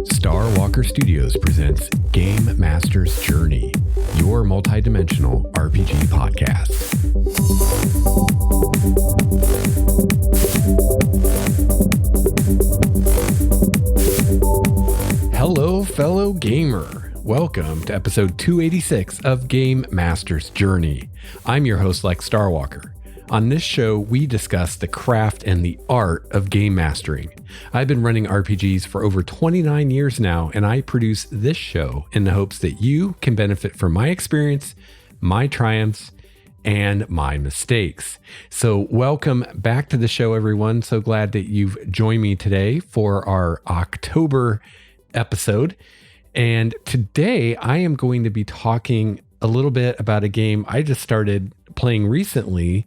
Star Walker Studios presents Game Master's Journey, your multidimensional RPG podcast. Hello, fellow gamer. Welcome to episode 286 of Game Master's Journey. I'm your host, Lex Starwalker. On this show, we discuss the craft and the art of game mastering. I've been running RPGs for over 29 years now, and I produce this show in the hopes that you can benefit from my experience, my triumphs, and my mistakes. So welcome back to the show, everyone. So glad that you've joined me today for our October episode. And today I am going to be talking a little bit about a game I just started playing recently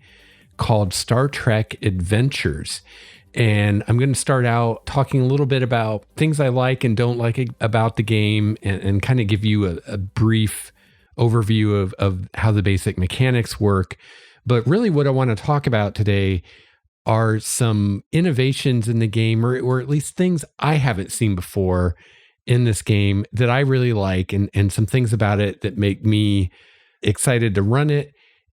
called Star Trek Adventures. And I'm going to start out talking a little bit about things I like and don't like about the game and kind of give you a brief overview of how the basic mechanics work. But really what I want to talk about today are some innovations in the game, or at least things I haven't seen before in this game that I really like, and some things about it that make me excited to run it.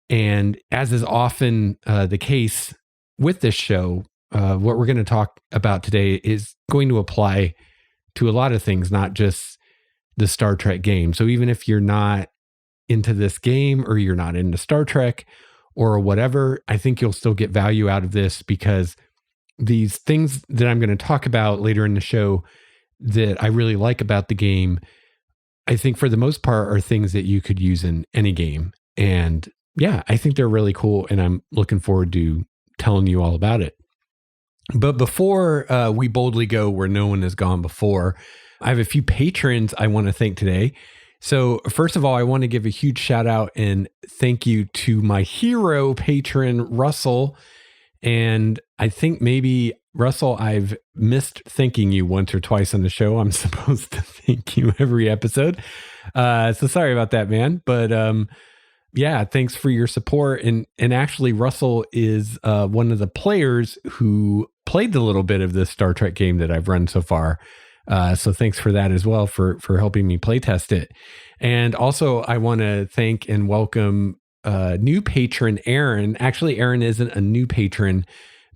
And as is often the case with this show, what we're going to talk about today is going to apply to a lot of things, not just the Star Trek game. So even if you're not into this game or you're not into Star Trek or whatever, I think you'll still get value out of this, because these things that I'm going to talk about later in the show that I really like about the game, I think for the most part are things that you could use in any game. And yeah, I think they're really cool, and I'm looking forward to telling you all about it. But before we boldly go where no one has gone before, I have a few patrons I want to thank today. So first of all, I want to give a huge shout out and thank you to my hero patron, Russell. And I think maybe, Russell, I've missed thanking you once or twice on the show. I'm supposed to thank you every episode. So sorry about that, man. But yeah, thanks for your support. And actually, Russell is one of the players who played the little bit of this Star Trek game that I've run so far. So thanks for that as well, for helping me playtest it. And also, I want to thank and welcome new patron Aaron. Actually, Aaron isn't a new patron,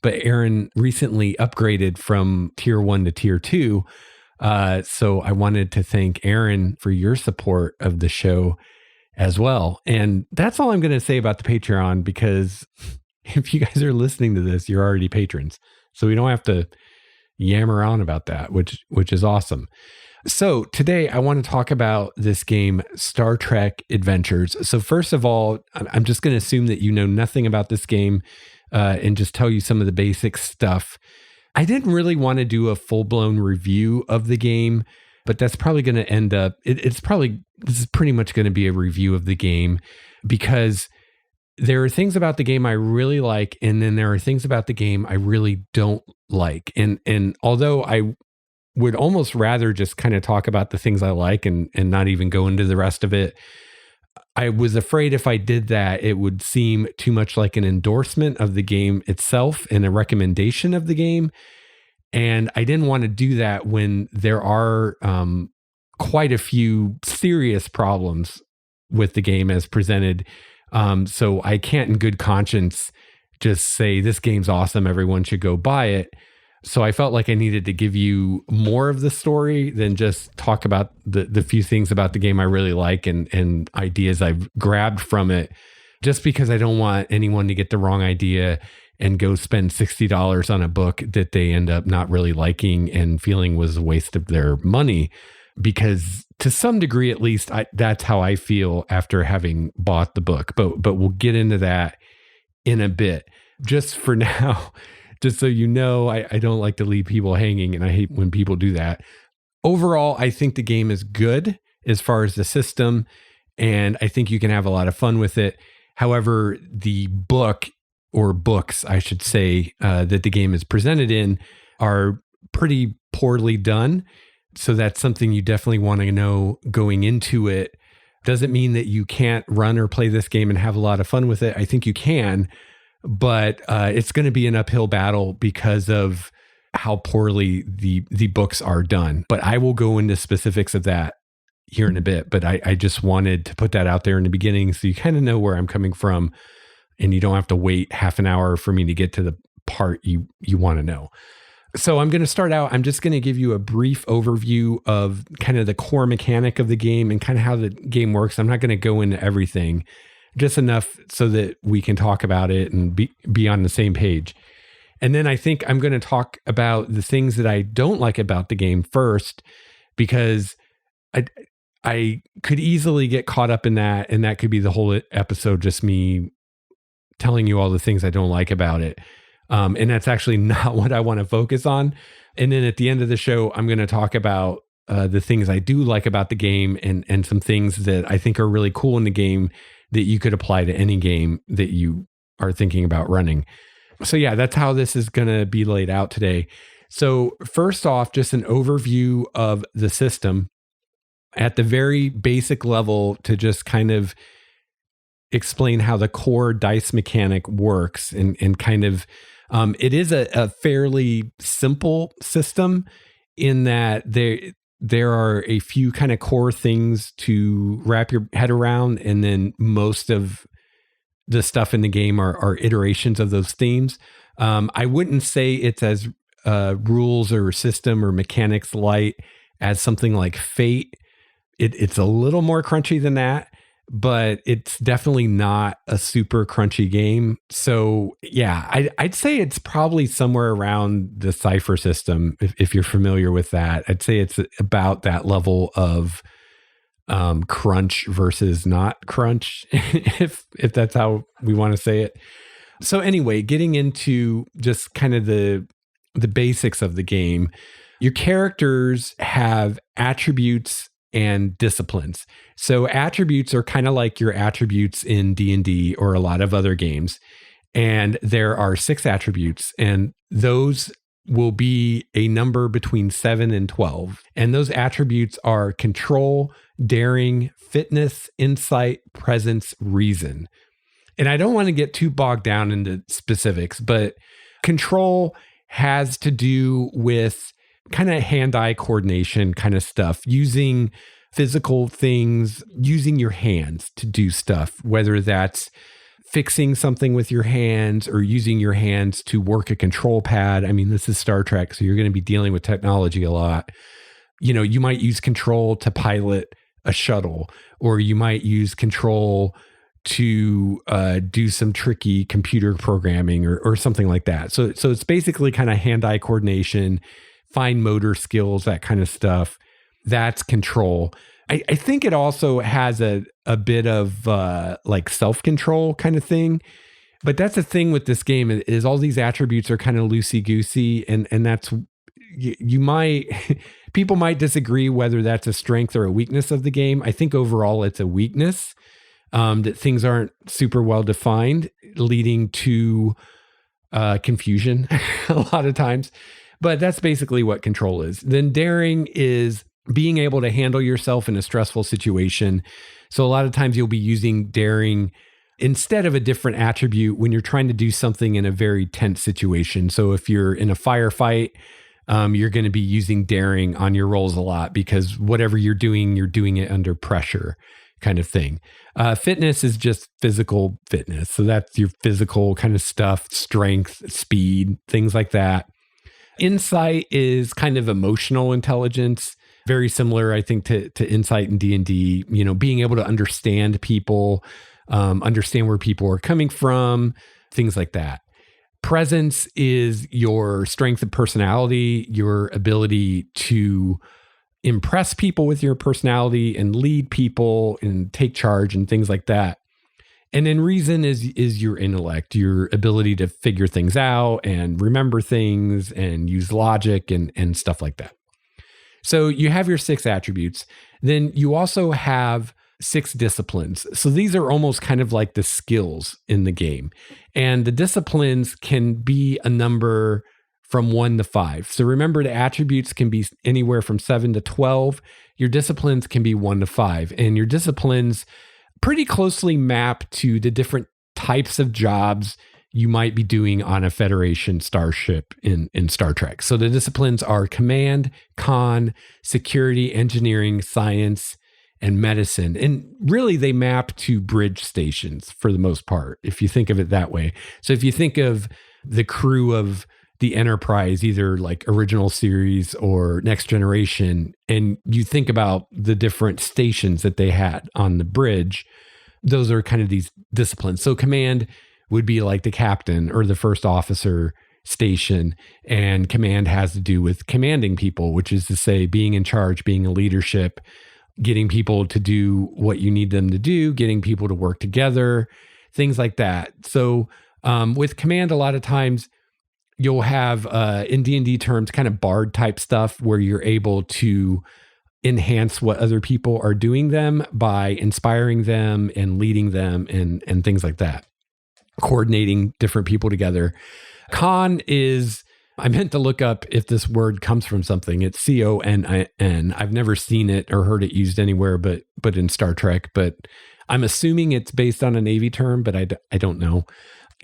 but Aaron recently upgraded from tier 1 to tier 2. So I wanted to thank Aaron for your support of the show as well. And that's all I'm going to say about the Patreon, because if you guys are listening to this, you're already patrons. So we don't have to yammer on about that, which is awesome. So today I want to talk about this game, Star Trek Adventures. So first of all, I'm just going to assume that you know nothing about this game and just tell you some of the basic stuff. I didn't really want to do a full-blown review of the game, but that's probably going to end up, this is pretty much going to be a review of the game, because there are things about the game I really like, and then there are things about the game I really don't like. And although I would almost rather just kind of talk about the things I like and not even go into the rest of it, I was afraid if I did that, it would seem too much like an endorsement of the game itself and a recommendation of the game. And I didn't want to do that when there are quite a few serious problems with the game as presented. So I can't in good conscience just say this game's awesome, everyone should go buy it. So I felt like I needed to give you more of the story than just talk about the few things about the game I really like and ideas I've grabbed from it, just because I don't want anyone to get the wrong idea and go spend $60 on a book that they end up not really liking and feeling was a waste of their money. Because to some degree, at least, that's how I feel after having bought the book. But we'll get into that in a bit. Just for now, just so you know, I don't like to leave people hanging, and I hate when people do that. Overall, I think the game is good as far as the system, and I think you can have a lot of fun with it. However, the book, or books, I should say, that the game is presented in are pretty poorly done. So that's something you definitely want to know going into it. Doesn't mean that you can't run or play this game and have a lot of fun with it. I think you can, but it's going to be an uphill battle because of how poorly the books are done. But I will go into specifics of that here in a bit. But I just wanted to put that out there in the beginning so you kind of know where I'm coming from and you don't have to wait half an hour for me to get to the part you want to know. So I'm going to start out. I'm just going to give you a brief overview of kind of the core mechanic of the game and kind of how the game works. I'm not going to go into everything, just enough so that we can talk about it and be on the same page. And then I think I'm going to talk about the things that I don't like about the game first, because I could easily get caught up in that, and that could be the whole episode, just me telling you all the things I don't like about it. And that's actually not what I want to focus on. And then at the end of the show, I'm going to talk about the things I do like about the game and some things that I think are really cool in the game that you could apply to any game that you are thinking about running. So yeah, that's how this is going to be laid out today. So first off, just an overview of the system at the very basic level to just kind of explain how the core dice mechanic works and kind of it is a fairly simple system in that there are a few kind of core things to wrap your head around, and then most of the stuff in the game are iterations of those themes. I wouldn't say it's as rules or system or mechanics light as something like Fate. It's a little more crunchy than that, but it's definitely not a super crunchy game. So yeah, I'd say it's probably somewhere around the Cypher system. If you're familiar with that, I'd say it's about that level of crunch versus not crunch, if that's how we want to say it. So anyway, getting into just kind of the basics of the game, your characters have attributes and disciplines. So attributes are kind of like your attributes in D&D or a lot of other games. And there are 6 attributes, and those will be a number between 7 and 12. And those attributes are control, daring, fitness, insight, presence, reason. And I don't want to get too bogged down into specifics, but control has to do with kind of hand-eye coordination kind of stuff, using physical things, using your hands to do stuff, whether that's fixing something with your hands or using your hands to work a control pad. I mean, this is Star Trek, so you're going to be dealing with technology a lot. You know, you might use control to pilot a shuttle, or you might use control to do some tricky computer programming or something like that. So it's basically kind of hand-eye coordination, fine motor skills, that kind of stuff. That's control. I think it also has a bit of like self-control kind of thing. But that's the thing with this game is all these attributes are kind of loosey-goosey. And that's, you might, people might disagree whether that's a strength or a weakness of the game. I think overall it's a weakness, that things aren't super well defined, leading to confusion a lot of times. But that's basically what control is. Then daring is being able to handle yourself in a stressful situation. So a lot of times you'll be using daring instead of a different attribute when you're trying to do something in a very tense situation. So if you're in a firefight, you're going to be using daring on your rolls a lot, because whatever you're doing it under pressure kind of thing. Fitness is just physical fitness. So that's your physical kind of stuff, strength, speed, things like that. Insight is kind of emotional intelligence, very similar, I think, to insight in D&D, you know, being able to understand people, understand where people are coming from, things like that. Presence is your strength of personality, your ability to impress people with your personality and lead people and take charge and things like that. And then reason is your intellect, your ability to figure things out and remember things and use logic and stuff like that. So you have your 6 attributes. Then you also have 6 disciplines. So these are almost kind of like the skills in the game. And the disciplines can be a number from 1 to 5. So remember, the attributes can be anywhere from 7 to 12. Your disciplines can be 1 to 5. And your disciplines pretty closely map to the different types of jobs you might be doing on a Federation starship in Star Trek. So the disciplines are command, con, security, engineering, science, and medicine. And really, they map to bridge stations for the most part, if you think of it that way. So if you think of the crew of the Enterprise, either like original series or Next Generation, and you think about the different stations that they had on the bridge, those are kind of these disciplines. So command would be like the captain or the first officer station, and command has to do with commanding people, which is to say being in charge, being a leadership, getting people to do what you need them to do, getting people to work together, things like that. So with command, a lot of times you'll have in D&D terms kind of bard type stuff where you're able to enhance what other people are doing them by inspiring them and leading them and things like that, coordinating different people together. Con is, I meant to look up if this word comes from something. It's CONN. I've never seen it or heard it used anywhere but in Star Trek, but I'm assuming it's based on a Navy term, but I don't know.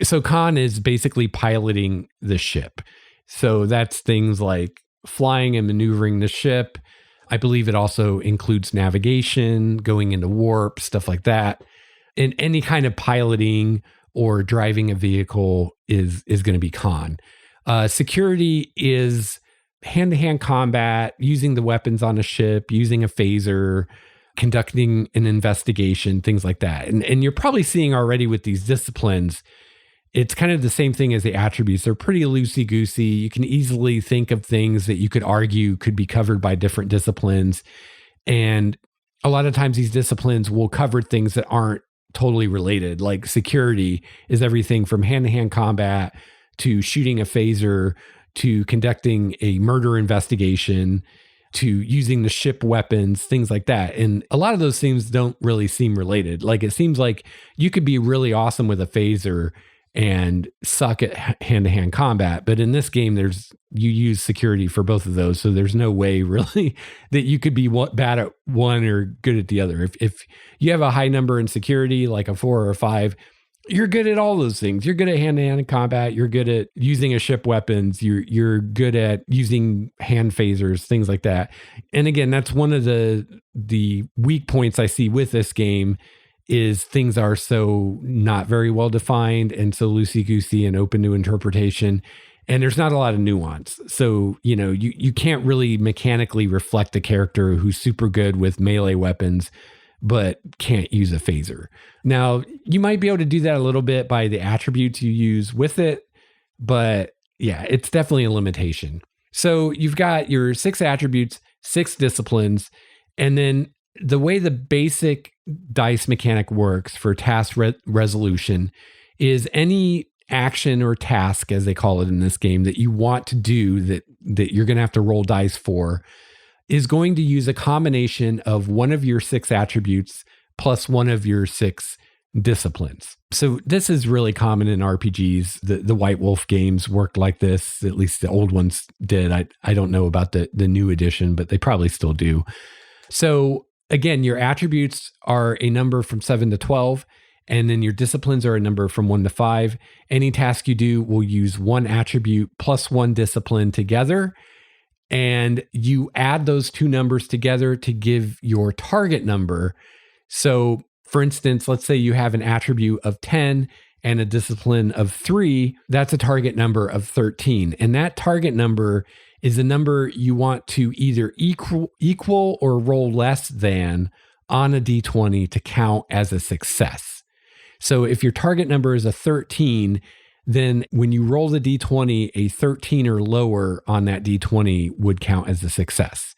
So con is basically piloting the ship. So that's things like flying and maneuvering the ship. I believe it also includes navigation, going into warp, stuff like that. And any kind of piloting or driving a vehicle is going to be con. Security is hand-to-hand combat, using the weapons on a ship, using a phaser, conducting an investigation, things like that. And you're probably seeing already with these disciplines, it's kind of the same thing as the attributes. They're pretty loosey-goosey. You can easily think of things that you could argue could be covered by different disciplines. And a lot of times these disciplines will cover things that aren't totally related. Like security is everything from hand-to-hand combat to shooting a phaser to conducting a murder investigation to using the ship weapons, things like that. And a lot of those things don't really seem related. Like it seems like you could be really awesome with a phaser and suck at hand-to-hand combat. But in this game, you use security for both of those. So there's no way really that you could be bad at one or good at the other. If you have a high number in security, like a 4 or a 5, you're good at all those things. You're good at hand-to-hand combat. You're good at using a ship weapons. You're good at using hand phasers, things like that. And again, that's one of the weak points I see with this game is things are so not very well defined and so loosey-goosey and open to interpretation. And there's not a lot of nuance. So, you can't really mechanically reflect a character who's super good with melee weapons, but can't use a phaser. Now, you might be able to do that a little bit by the attributes you use with it, but yeah, it's definitely a limitation. So you've got your 6 attributes, 6 disciplines, and then the way the basic dice mechanic works for task resolution is any action or task, as they call it in this game, that you want to do that you're going to have to roll dice for is going to use a combination of one of your 6 attributes plus one of your 6 disciplines. So this is really common in RPGs. The White Wolf games worked like this. At least the old ones did. I don't know about the new edition, but they probably still do. So again, your attributes are a number from 7 to 12, and then your disciplines are a number from 1 to 5. Any task you do will use one attribute plus one discipline together, and you add those 2 numbers together to give your target number. So, for instance, let's say you have an attribute of 10 and a discipline of 3, that's a target number of 13. And that target number is a number you want to either equal or roll less than on a D20 to count as a success. So if your target number is a 13, then when you roll the D20, a 13 or lower on that D20 would count as a success.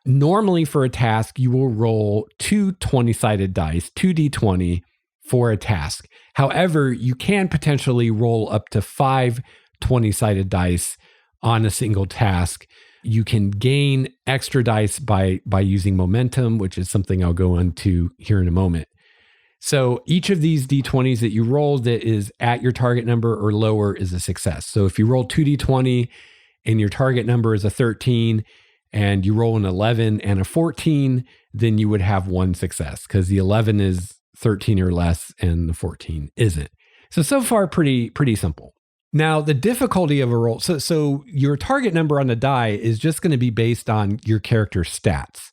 Normally for a task, you will roll 2 20-sided dice, 2 D20 for a task. However, you can potentially roll up to 5 20-sided dice on a single task. You can gain extra dice by using momentum, which is something I'll go into here in a moment. So each of these D20s that you roll that is at your target number or lower is a success. So if you roll 2 D20 and your target number is a 13 and you roll an 11 and a 14, then you would have one success because the 11 is 13 or less and the 14 isn't. So far, pretty simple. Now, the difficulty of a roll, so your target number on the die is just going to be based on your character's stats.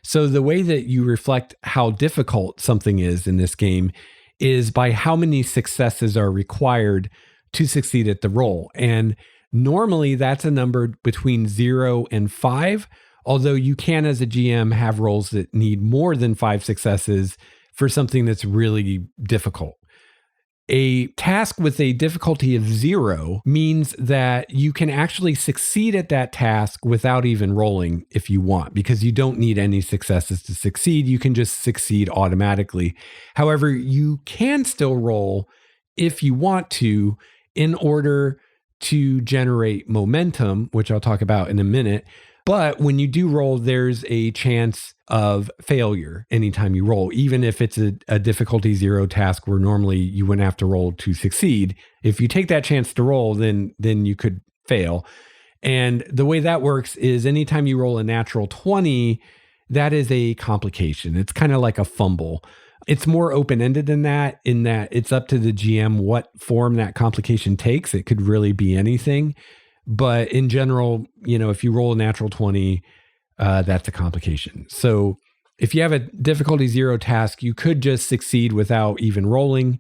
So the way that you reflect how difficult something is in this game is by how many successes are required to succeed at the roll. And normally that's a number between 0 and 5, although you can, as a GM, have rolls that need more than 5 successes for something that's really difficult. A task with a difficulty of 0 means that you can actually succeed at that task without even rolling if you want, because you don't need any successes to succeed. You can just succeed automatically. However, you can still roll if you want to in order to generate momentum, which I'll talk about in a minute. But when you do roll, there's a chance of failure anytime you roll, even if it's a difficulty 0 task where normally you wouldn't have to roll to succeed. If you take that chance to roll, then you could fail. And the way that works is anytime you roll a natural 20, that is a complication. It's kind of like a fumble. It's more open-ended than that, in that it's up to the GM what form that complication takes. It could really be anything. But in general, if you roll a natural 20, that's a complication. So if you have a difficulty 0 task, you could just succeed without even rolling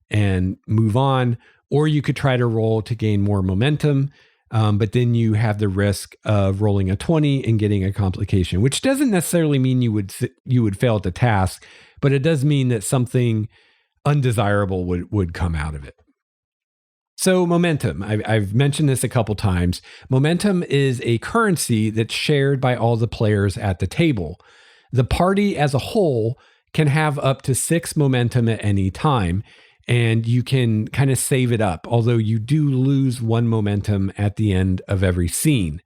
and move on, or you could try to roll to gain more momentum. But then you have the risk of rolling a 20 and getting a complication, which doesn't necessarily mean you would fail at the task, but it does mean that something undesirable would come out of it. So momentum, I've mentioned this a couple times. Momentum is a currency that's shared by all the players at the table. The party as a whole can have up to 6 momentum at any time, and you can kind of save it up, although you do lose 1 momentum at the end of every scene.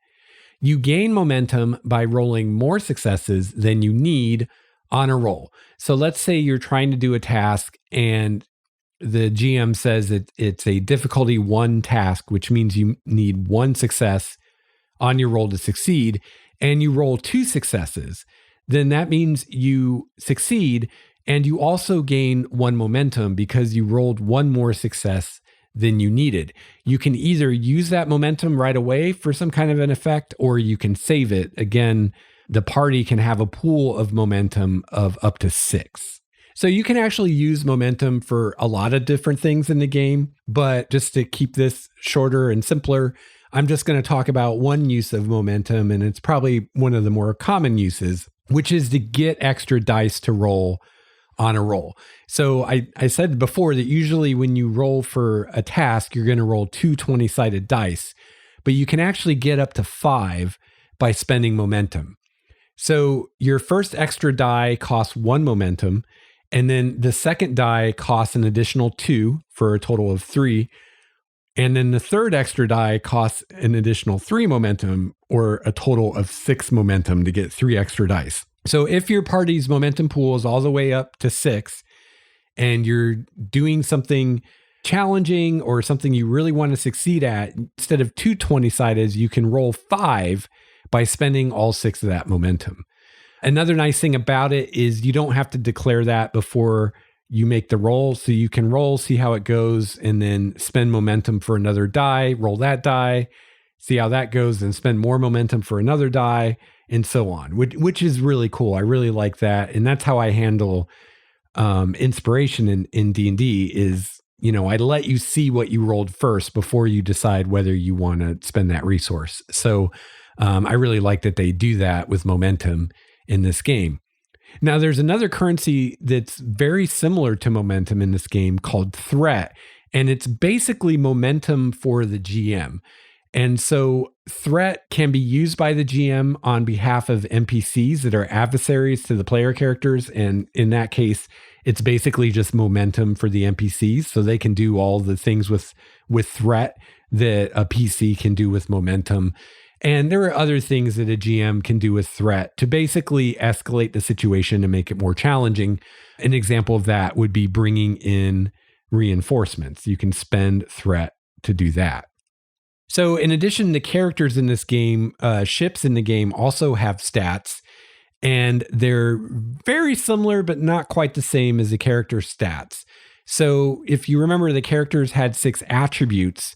You gain momentum by rolling more successes than you need on a roll. So let's say you're trying to do a task and the GM says that it's a difficulty 1 task, which means you need 1 success on your roll to succeed, and you roll 2 successes. Then that means you succeed, and you also gain 1 momentum because you rolled 1 more success than you needed. You can either use that momentum right away for some kind of an effect, or you can save it. Again, the party can have a pool of momentum of up to 6. So you can actually use momentum for a lot of different things in the game, but just to keep this shorter and simpler, I'm just going to talk about one use of momentum, and it's probably one of the more common uses, which is to get extra dice to roll on a roll. So I said before that usually when you roll for a task, you're going to roll 2 20-sided dice, but you can actually get up to 5 by spending momentum. So your first extra die costs 1 momentum, and then the second die costs an additional 2 for a total of 3. And then the third extra die costs an additional 3 momentum, or a total of 6 momentum to get 3 extra dice. So if your party's momentum pool is all the way up to 6 and you're doing something challenging or something you really want to succeed at, instead of 2 20-sideds, you can roll 5 by spending all 6 of that momentum. Another nice thing about it is you don't have to declare that before you make the roll. So you can roll, see how it goes, and then spend momentum for another die, roll that die, see how that goes, and spend more momentum for another die, and so on, which is really cool. I really like that. And that's how I handle inspiration in D&D is, I let you see what you rolled first before you decide whether you want to spend that resource. So I really like that they do that with momentum in this game. Now, there's another currency that's very similar to momentum in this game called threat, and it's basically momentum for the GM. And so threat can be used by the GM on behalf of NPCs that are adversaries to the player characters. And in that case, it's basically just momentum for the NPCs. So they can do all the things with threat that a PC can do with momentum. And there are other things that a GM can do with threat to basically escalate the situation and make it more challenging. An example of that would be bringing in reinforcements. You can spend threat to do that. So in addition to characters in this game, ships in the game also have stats, and they're very similar, but not quite the same as the character stats. So if you remember, the characters had 6 attributes.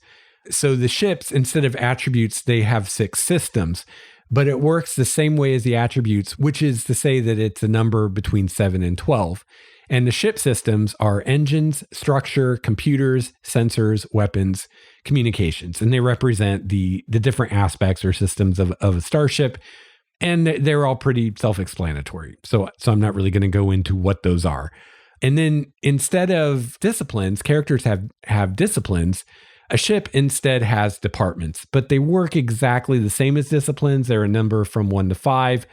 So the ships, instead of attributes, they have 6 systems, but it works the same way as the attributes, which is to say that it's a number between 7 and 12. And the ship systems are engines, structure, computers, sensors, weapons, communications, and they represent the different aspects or systems of a starship. And they're all pretty self-explanatory. So I'm not really going to go into what those are. And then instead of disciplines, characters have disciplines. A ship instead has departments, but they work exactly the same as disciplines. They're a number from 1 to 5,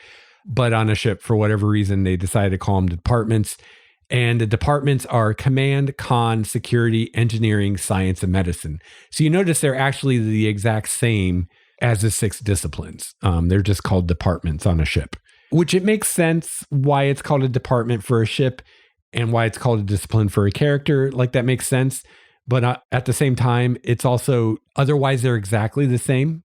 but on a ship, for whatever reason, they decided to call them departments. And the departments are command, con, security, engineering, science, and medicine. So you notice they're actually the exact same as the 6 disciplines. They're just called departments on a ship, which it makes sense why it's called a department for a ship and why it's called a discipline for a character. Like, that makes sense. But at the same time, it's also, otherwise they're exactly the same.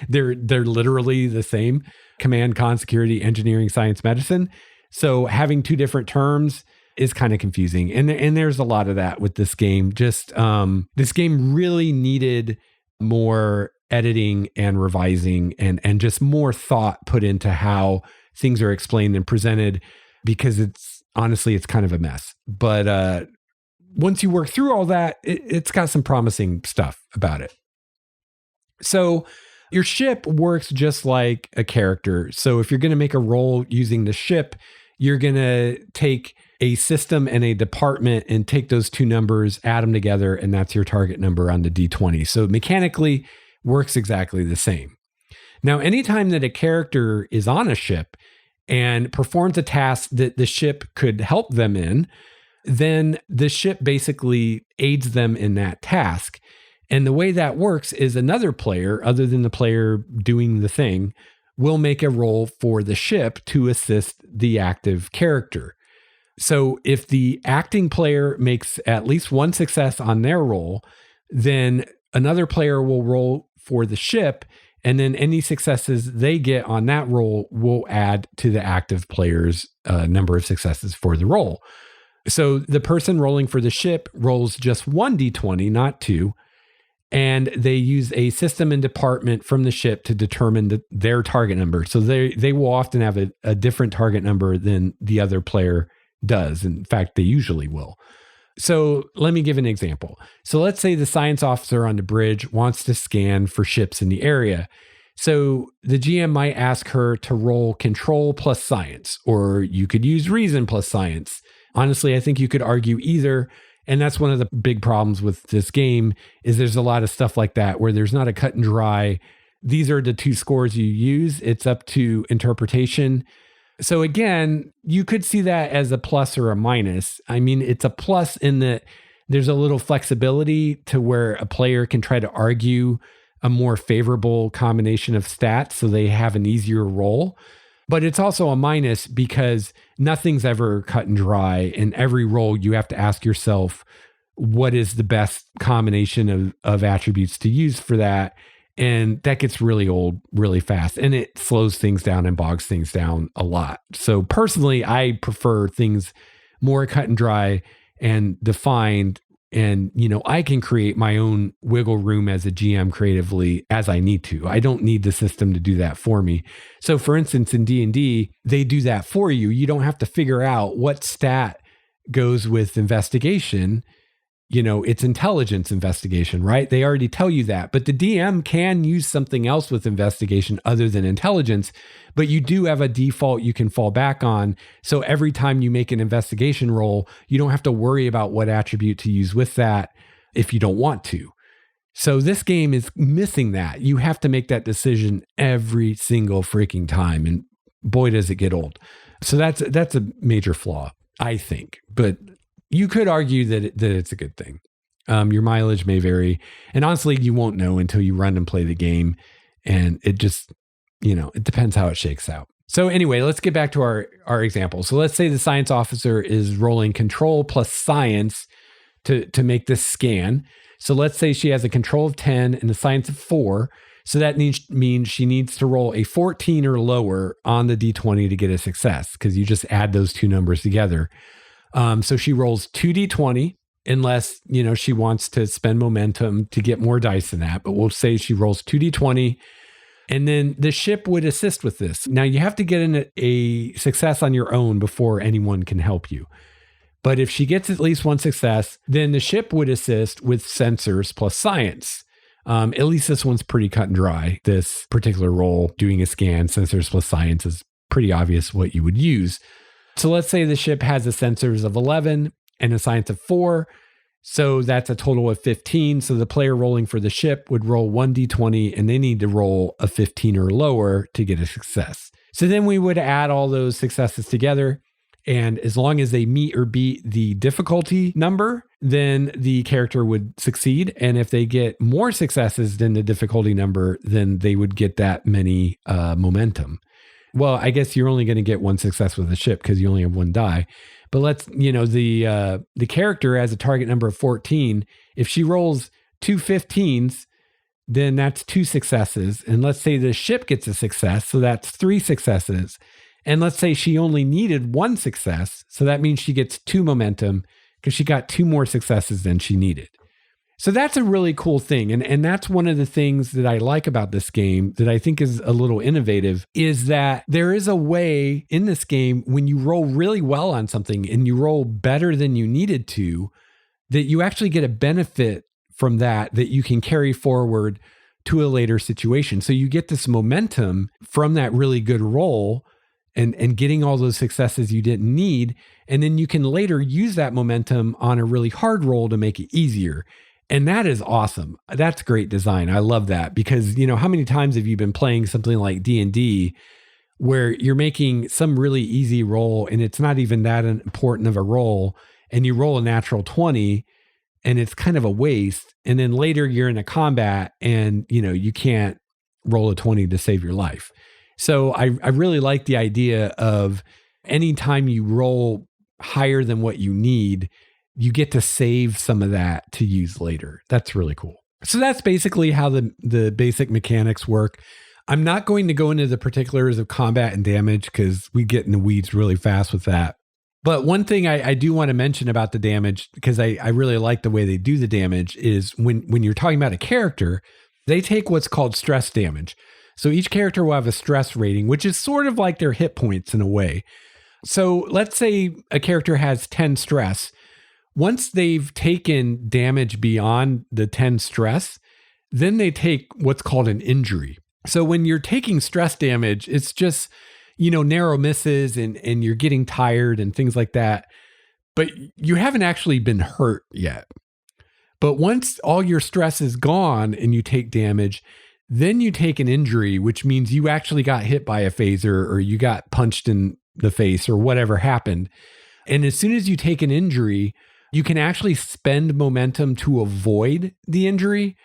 They're literally the same: command, con, security, engineering, science, medicine. So having 2 different terms is kind of confusing. And there's a lot of that with this game. Just this game really needed more editing and revising and just more thought put into how things are explained and presented, because it's kind of a mess. But once you work through all that, it's got some promising stuff about it. So your ship works just like a character. So if you're going to make a roll using the ship, you're going to take a system and a department and take those 2 numbers, add them together, and that's your target number on the D20. So mechanically works exactly the same. Now, anytime that a character is on a ship and performs a task that the ship could help them in, then the ship basically aids them in that task. And the way that works is another player, other than the player doing the thing, will make a roll for the ship to assist the active character. So if the acting player makes at least 1 success on their roll, then another player will roll for the ship, and then any successes they get on that roll will add to the active player's number of successes for the roll. So the person rolling for the ship rolls just 1 d20, not 2, and they use a system and department from the ship to determine their target number. So they will often have a different target number than the other player does. In fact, they usually will. So let me give an example. So let's say the science officer on the bridge wants to scan for ships in the area. So the GM might ask her to roll control plus science, or you could use reason plus science. Honestly, I think you could argue either. And that's one of the big problems with this game, is there's a lot of stuff like that where there's not a cut and dry, these are the 2 scores you use. It's up to interpretation. So again, you could see that as a plus or a minus. I mean, it's a plus in that there's a little flexibility to where a player can try to argue a more favorable combination of stats so they have an easier roll. But it's also a minus because nothing's ever cut and dry. In every roll, you have to ask yourself, what is the best combination of attributes to use for that? And that gets really old really fast, and it slows things down and bogs things down a lot. So personally, I prefer things more cut and dry and defined. And, I can create my own wiggle room as a GM creatively as I need to. I don't need the system to do that for me. So for instance, in D&D, they do that for you. You don't have to figure out what stat goes with investigation. It's intelligence investigation, right? They already tell you that. But the DM can use something else with investigation other than intelligence, but you do have a default you can fall back on. So every time you make an investigation roll, you don't have to worry about what attribute to use with that if you don't want to. So this game is missing that. You have to make that decision every single freaking time. And boy, does it get old. So that's a major flaw, I think. But you could argue that it's a good thing. Your mileage may vary. And honestly, you won't know until you run and play the game. And it just, it depends how it shakes out. So anyway, let's get back to our example. So let's say the science officer is rolling control plus science to make this scan. So let's say she has a control of 10 and a science of 4. So that means she needs to roll a 14 or lower on the D20 to get a success, because you just add those 2 numbers together. So she rolls 2d20, unless, she wants to spend momentum to get more dice than that. But we'll say she rolls 2d20, and then the ship would assist with this. Now, you have to get in a success on your own before anyone can help you. But if she gets at least one success, then the ship would assist with sensors plus science. At least this one's pretty cut and dry. This particular roll, doing a scan, sensors plus science, is pretty obvious what you would use. So let's say the ship has a sensors of 11 and a science of 4. So that's a total of 15. So the player rolling for the ship would roll 1d20, and they need to roll a 15 or lower to get a success. So then we would add all those successes together. And as long as they meet or beat the difficulty number, then the character would succeed. And if they get more successes than the difficulty number, then they would get that many momentum. Well, I guess you're only going to get one success with the ship because you only have one die. But let's, the character has a target number of 14. If she rolls 2 15s, then that's 2 successes. And let's say the ship gets a success, so that's 3 successes. And let's say she only needed 1 success, so that means she gets 2 momentum because she got 2 more successes than she needed. So that's a really cool thing. And that's one of the things that I like about this game that I think is a little innovative, is that there is a way in this game when you roll really well on something and you roll better than you needed to, that you actually get a benefit from that you can carry forward to a later situation. So you get this momentum from that really good roll and getting all those successes you didn't need. And then you can later use that momentum on a really hard roll to make it easier. And that is awesome. That's great design. I love that because, how many times have you been playing something like D&D where you're making some really easy roll and it's not even that important of a roll, and you roll a natural 20 and it's kind of a waste. And then later you're in a combat and, you can't roll a 20 to save your life. So I really like the idea of anytime you roll higher than what you need, you get to save some of that to use later. That's really cool. So that's basically how the basic mechanics work. I'm not going to go into the particulars of combat and damage because we get in the weeds really fast with that. But one thing I do want to mention about the damage, because I really like the way they do the damage, is when you're talking about a character, they take what's called stress damage. So each character will have a stress rating, which is sort of like their hit points in a way. So let's say a character has 10 stress. Once they've taken damage beyond the 10 stress, then they take what's called an injury. So when you're taking stress damage, it's just, narrow misses and you're getting tired and things like that. But you haven't actually been hurt yet. But once all your stress is gone and you take damage, then you take an injury, which means you actually got hit by a phaser or you got punched in the face or whatever happened. And as soon as you take an injury, you can actually spend momentum to avoid the injury,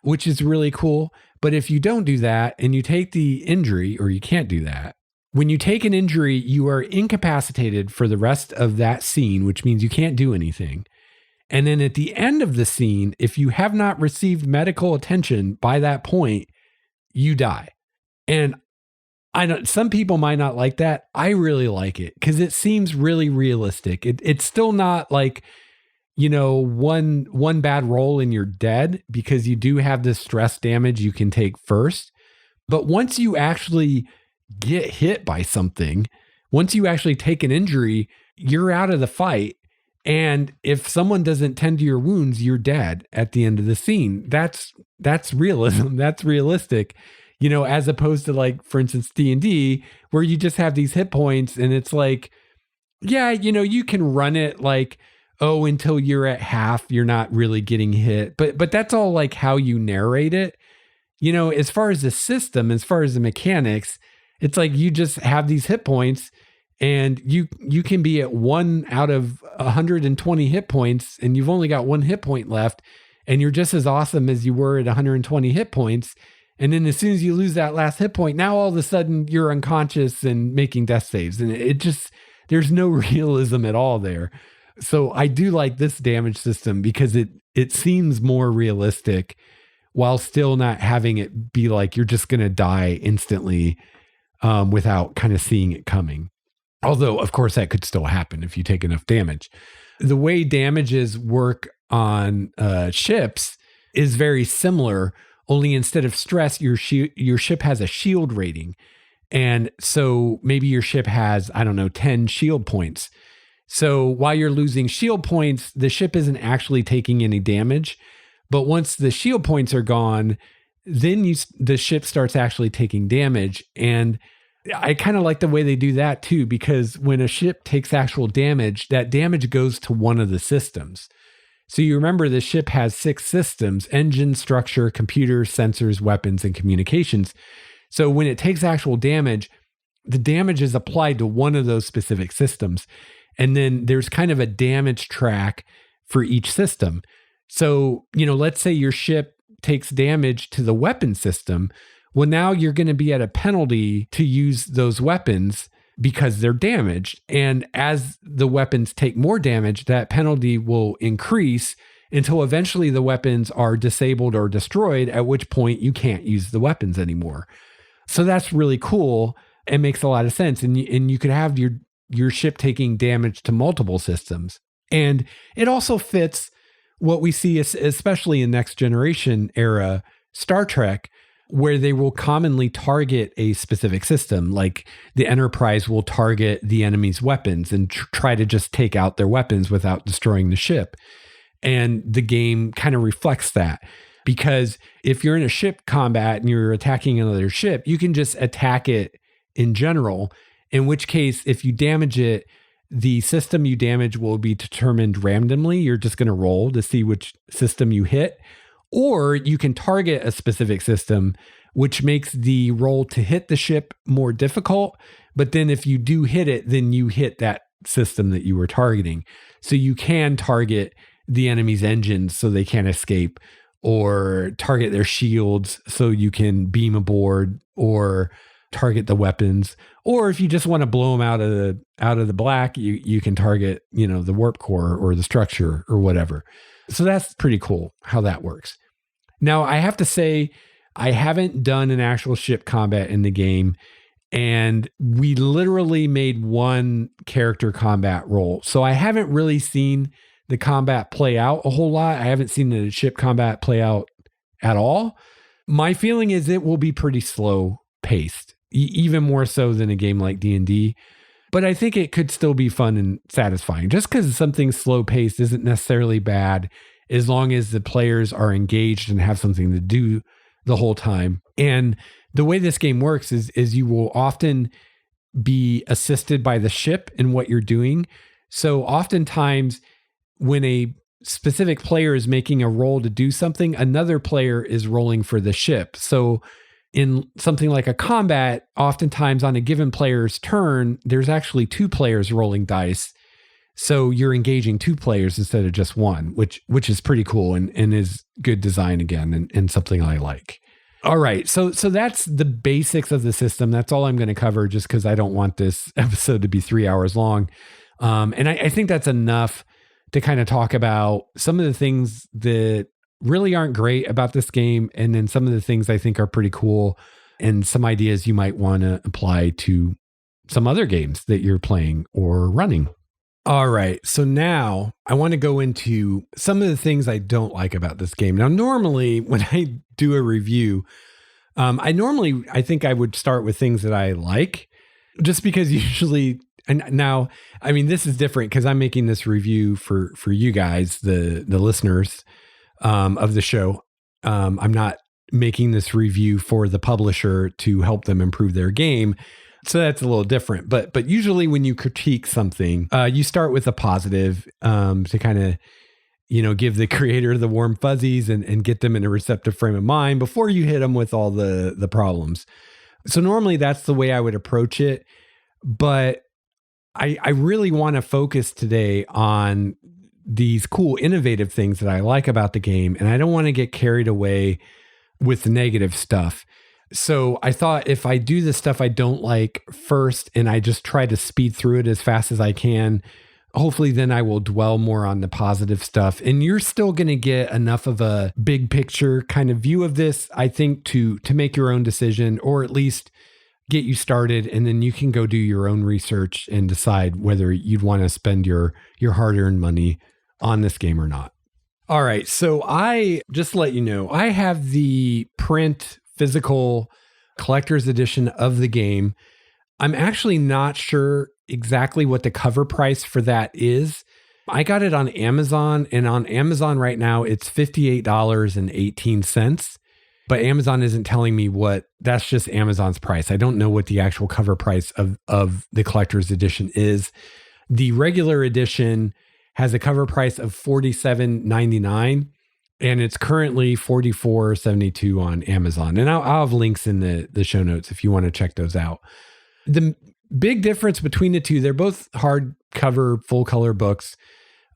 which is really cool. But if you don't do that and you take the injury, or you can't do that, when you take an injury, you are incapacitated for the rest of that scene, which means you can't do anything. And then at the end of the scene, if you have not received medical attention by that point, you die. And I know some people might not like that. I really like it because it seems really realistic. It's still not like, one bad roll and you're dead, because you do have this stress damage you can take first. But once you actually get hit by something, once you actually take an injury, you're out of the fight. And if someone doesn't tend to your wounds, you're dead at the end of the scene. That's realism. That's realistic, as opposed to, like, for instance, D&D, where you just have these hit points and it's like, yeah, you can run it like, until you're at half, you're not really getting hit. But that's all like how you narrate it. As far as the system, as far as the mechanics, it's like you just have these hit points and you can be at 1 out of 120 hit points and you've only got 1 hit point left and you're just as awesome as you were at 120 hit points. And then as soon as you lose that last hit point, now all of a sudden you're unconscious and making death saves. And it just, there's no realism at all there. So I do like this damage system because it seems more realistic while still not having it be like you're just going to die instantly without kind of seeing it coming. Although, of course, that could still happen if you take enough damage. The way damages work on ships is very similar, only instead of stress, your ship has a shield rating. And so maybe your ship has, I don't know, 10 shield points. So while you're losing shield points, the ship isn't actually taking any damage. But once the shield points are gone, then the ship starts actually taking damage. And I kind of like the way they do that too, because when a ship takes actual damage, that damage goes to one of the systems. So you remember the ship has 6 systems: engine, structure, computers, sensors, weapons, and communications. So when it takes actual damage, the damage is applied to one of those specific systems. And then there's kind of a damage track for each system. So, let's say your ship takes damage to the weapon system. Well, now you're going to be at a penalty to use those weapons because they're damaged. And as the weapons take more damage, that penalty will increase until eventually the weapons are disabled or destroyed, at which point you can't use the weapons anymore. So that's really cool. It makes a lot of sense. And you could have your ship taking damage to multiple systems. And it also fits what we see, especially in next generation era Star Trek, where they will commonly target a specific system. Like the Enterprise will target the enemy's weapons and try to just take out their weapons without destroying the ship. And the game kind of reflects that, because if you're in a ship combat and you're attacking another ship, you can just attack it in general, in which case, if you damage it, the system you damage will be determined randomly. You're just going to roll to see which system you hit. Or you can target a specific system, which makes the roll to hit the ship more difficult. But then if you do hit it, then you hit that system that you were targeting. So you can target the enemy's engines so they can't escape, or target their shields so you can beam aboard, or target the weapons. Or if you just want to blow them out of the black, you can target, the warp core or the structure or whatever. So that's pretty cool how that works. Now, I have to say, I haven't done an actual ship combat in the game, and we literally made one character combat roll. So I haven't really seen the combat play out a whole lot. I haven't seen the ship combat play out at all. My feeling is it will be pretty slow paced, even more so than a game like D&D. But I think it could still be fun and satisfying. Just because something slow paced isn't necessarily bad, as long as the players are engaged and have something to do the whole time. And the way this game works is you will often be assisted by the ship in what you're doing. So oftentimes when a specific player is making a roll to do something, another player is rolling for the ship. So in something like a combat, oftentimes on a given player's turn, there's actually 2 players rolling dice. So you're engaging 2 players instead of just one, which is pretty cool and is good design again, and something I like. All right. So that's the basics of the system. That's all I'm going to cover, just because I don't want this episode to be 3 hours long. And I think that's enough to kind of talk about some of the things that really aren't great about this game, and then some of the things I think are pretty cool, and some ideas you might want to apply to some other games that you're playing or running. All right. So now I want to go into some of the things I don't like about this game. Now, normally when I do a review, I think I would start with things that I like, just because usually, and now, I mean, this is different because I'm making this review for you guys, the listeners of the show. I'm not making this review for the publisher to help them improve their game. So that's a little different. But usually when you critique something, you start with a positive to kind of, give the creator the warm fuzzies and get them in a receptive frame of mind before you hit them with all the problems. So normally that's the way I would approach it. But I really want to focus today on these cool, innovative things that I like about the game. And I don't want to get carried away with the negative stuff. So I thought if I do the stuff I don't like first and I just try to speed through it as fast as I can, hopefully then I will dwell more on the positive stuff. And you're still going to get enough of a big picture kind of view of this, I think, to make your own decision, or at least get you started, and then you can go do your own research and decide whether you'd want to spend your hard-earned money on this game or not. All right, so I just to let you know, I have the print physical collector's edition of the game. I'm actually not sure exactly what the cover price for that is. I got it on Amazon, and on Amazon right now, it's $58.18. But Amazon isn't telling me that's just Amazon's price. I don't know what the actual cover price of the collector's edition is. The regular edition has a cover price of $47.99, and it's currently $44.72 on Amazon. And I'll have links in the show notes if you want to check those out. The big difference between the two, they're both hardcover, full color books.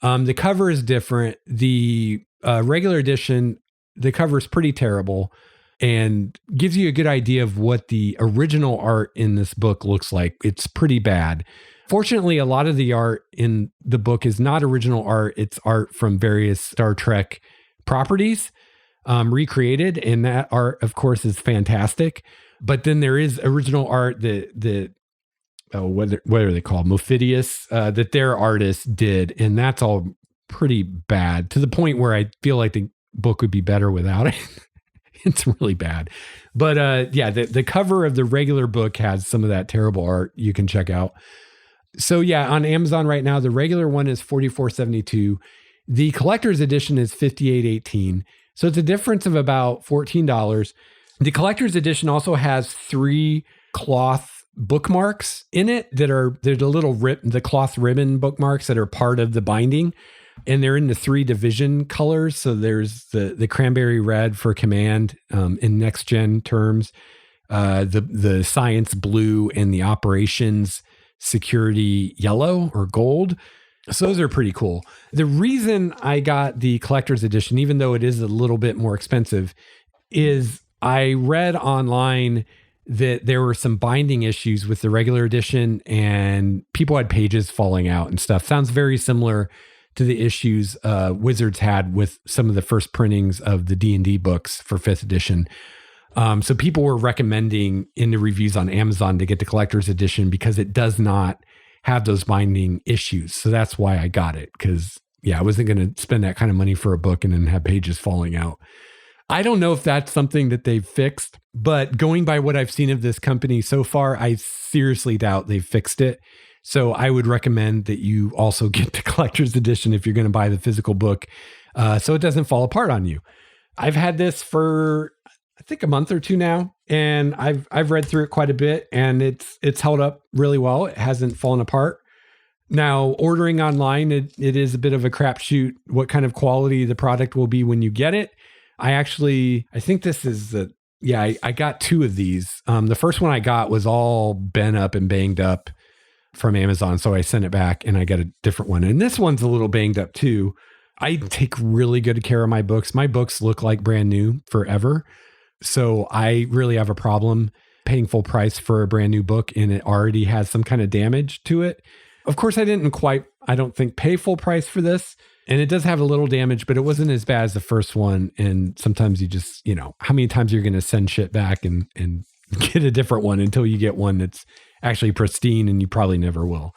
The cover is different. The regular edition, the cover is pretty terrible and gives you a good idea of what the original art in this book looks like. It's pretty bad. Fortunately, a lot of the art in the book is not original art. It's art from various Star Trek properties recreated. And that art, of course, is fantastic. But then there is original art that what are they called? Mophidius, that their artist did. And that's all pretty bad, to the point where I feel like the book would be better without it. It's really bad. But yeah, the cover of the regular book has some of that terrible art you can check out. So yeah, on Amazon right now, the regular one is $44.72. The collector's edition is $58.18. So it's a difference of about $14. The collector's edition also has 3 cloth bookmarks in it there's the cloth ribbon bookmarks that are part of the binding. And they're in the 3 division colors. So there's the cranberry red for command in next gen terms, the science blue, and the operations security yellow or gold. So those are pretty cool. The reason I got the collector's edition, even though it is a little bit more expensive, is I read online that there were some binding issues with the regular edition and people had pages falling out and stuff. Sounds very similar to the issues Wizards had with some of the first printings of the D&D books for 5th edition. So people were recommending in the reviews on Amazon to get the collector's edition because it does not have those binding issues. So that's why I got it, because yeah, I wasn't going to spend that kind of money for a book and then have pages falling out. I don't know if that's something that they've fixed, but going by what I've seen of this company so far, I seriously doubt they've fixed it. So I would recommend that you also get the collector's edition if you're going to buy the physical book, so it doesn't fall apart on you. I've had this for, I think, a month or 2 now, and I've read through it quite a bit, and it's held up really well. It hasn't fallen apart. Now, ordering online, it is a bit of a crapshoot what kind of quality the product will be when you get it. I think this is I got 2 of these. The first one I got was all bent up and banged up from Amazon, so I sent it back and I got a different one. And this one's a little banged up too. I take really good care of my books. My books look like brand new forever. So I really have a problem paying full price for a brand new book and it already has some kind of damage to it. Of course, I didn't quite, I don't think, pay full price for this. And it does have a little damage, but it wasn't as bad as the first one. And sometimes you just, how many times you're going to send shit back and get a different one until you get one that's actually pristine, and you probably never will.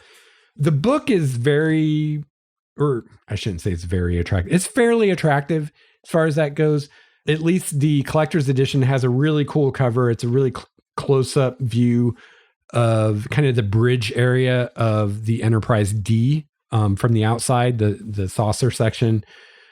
The book is I shouldn't say it's very attractive. It's fairly attractive as far as that goes. At least the collector's edition has a really cool cover. It's a really close-up view of kind of the bridge area of the Enterprise D from the outside, the saucer section.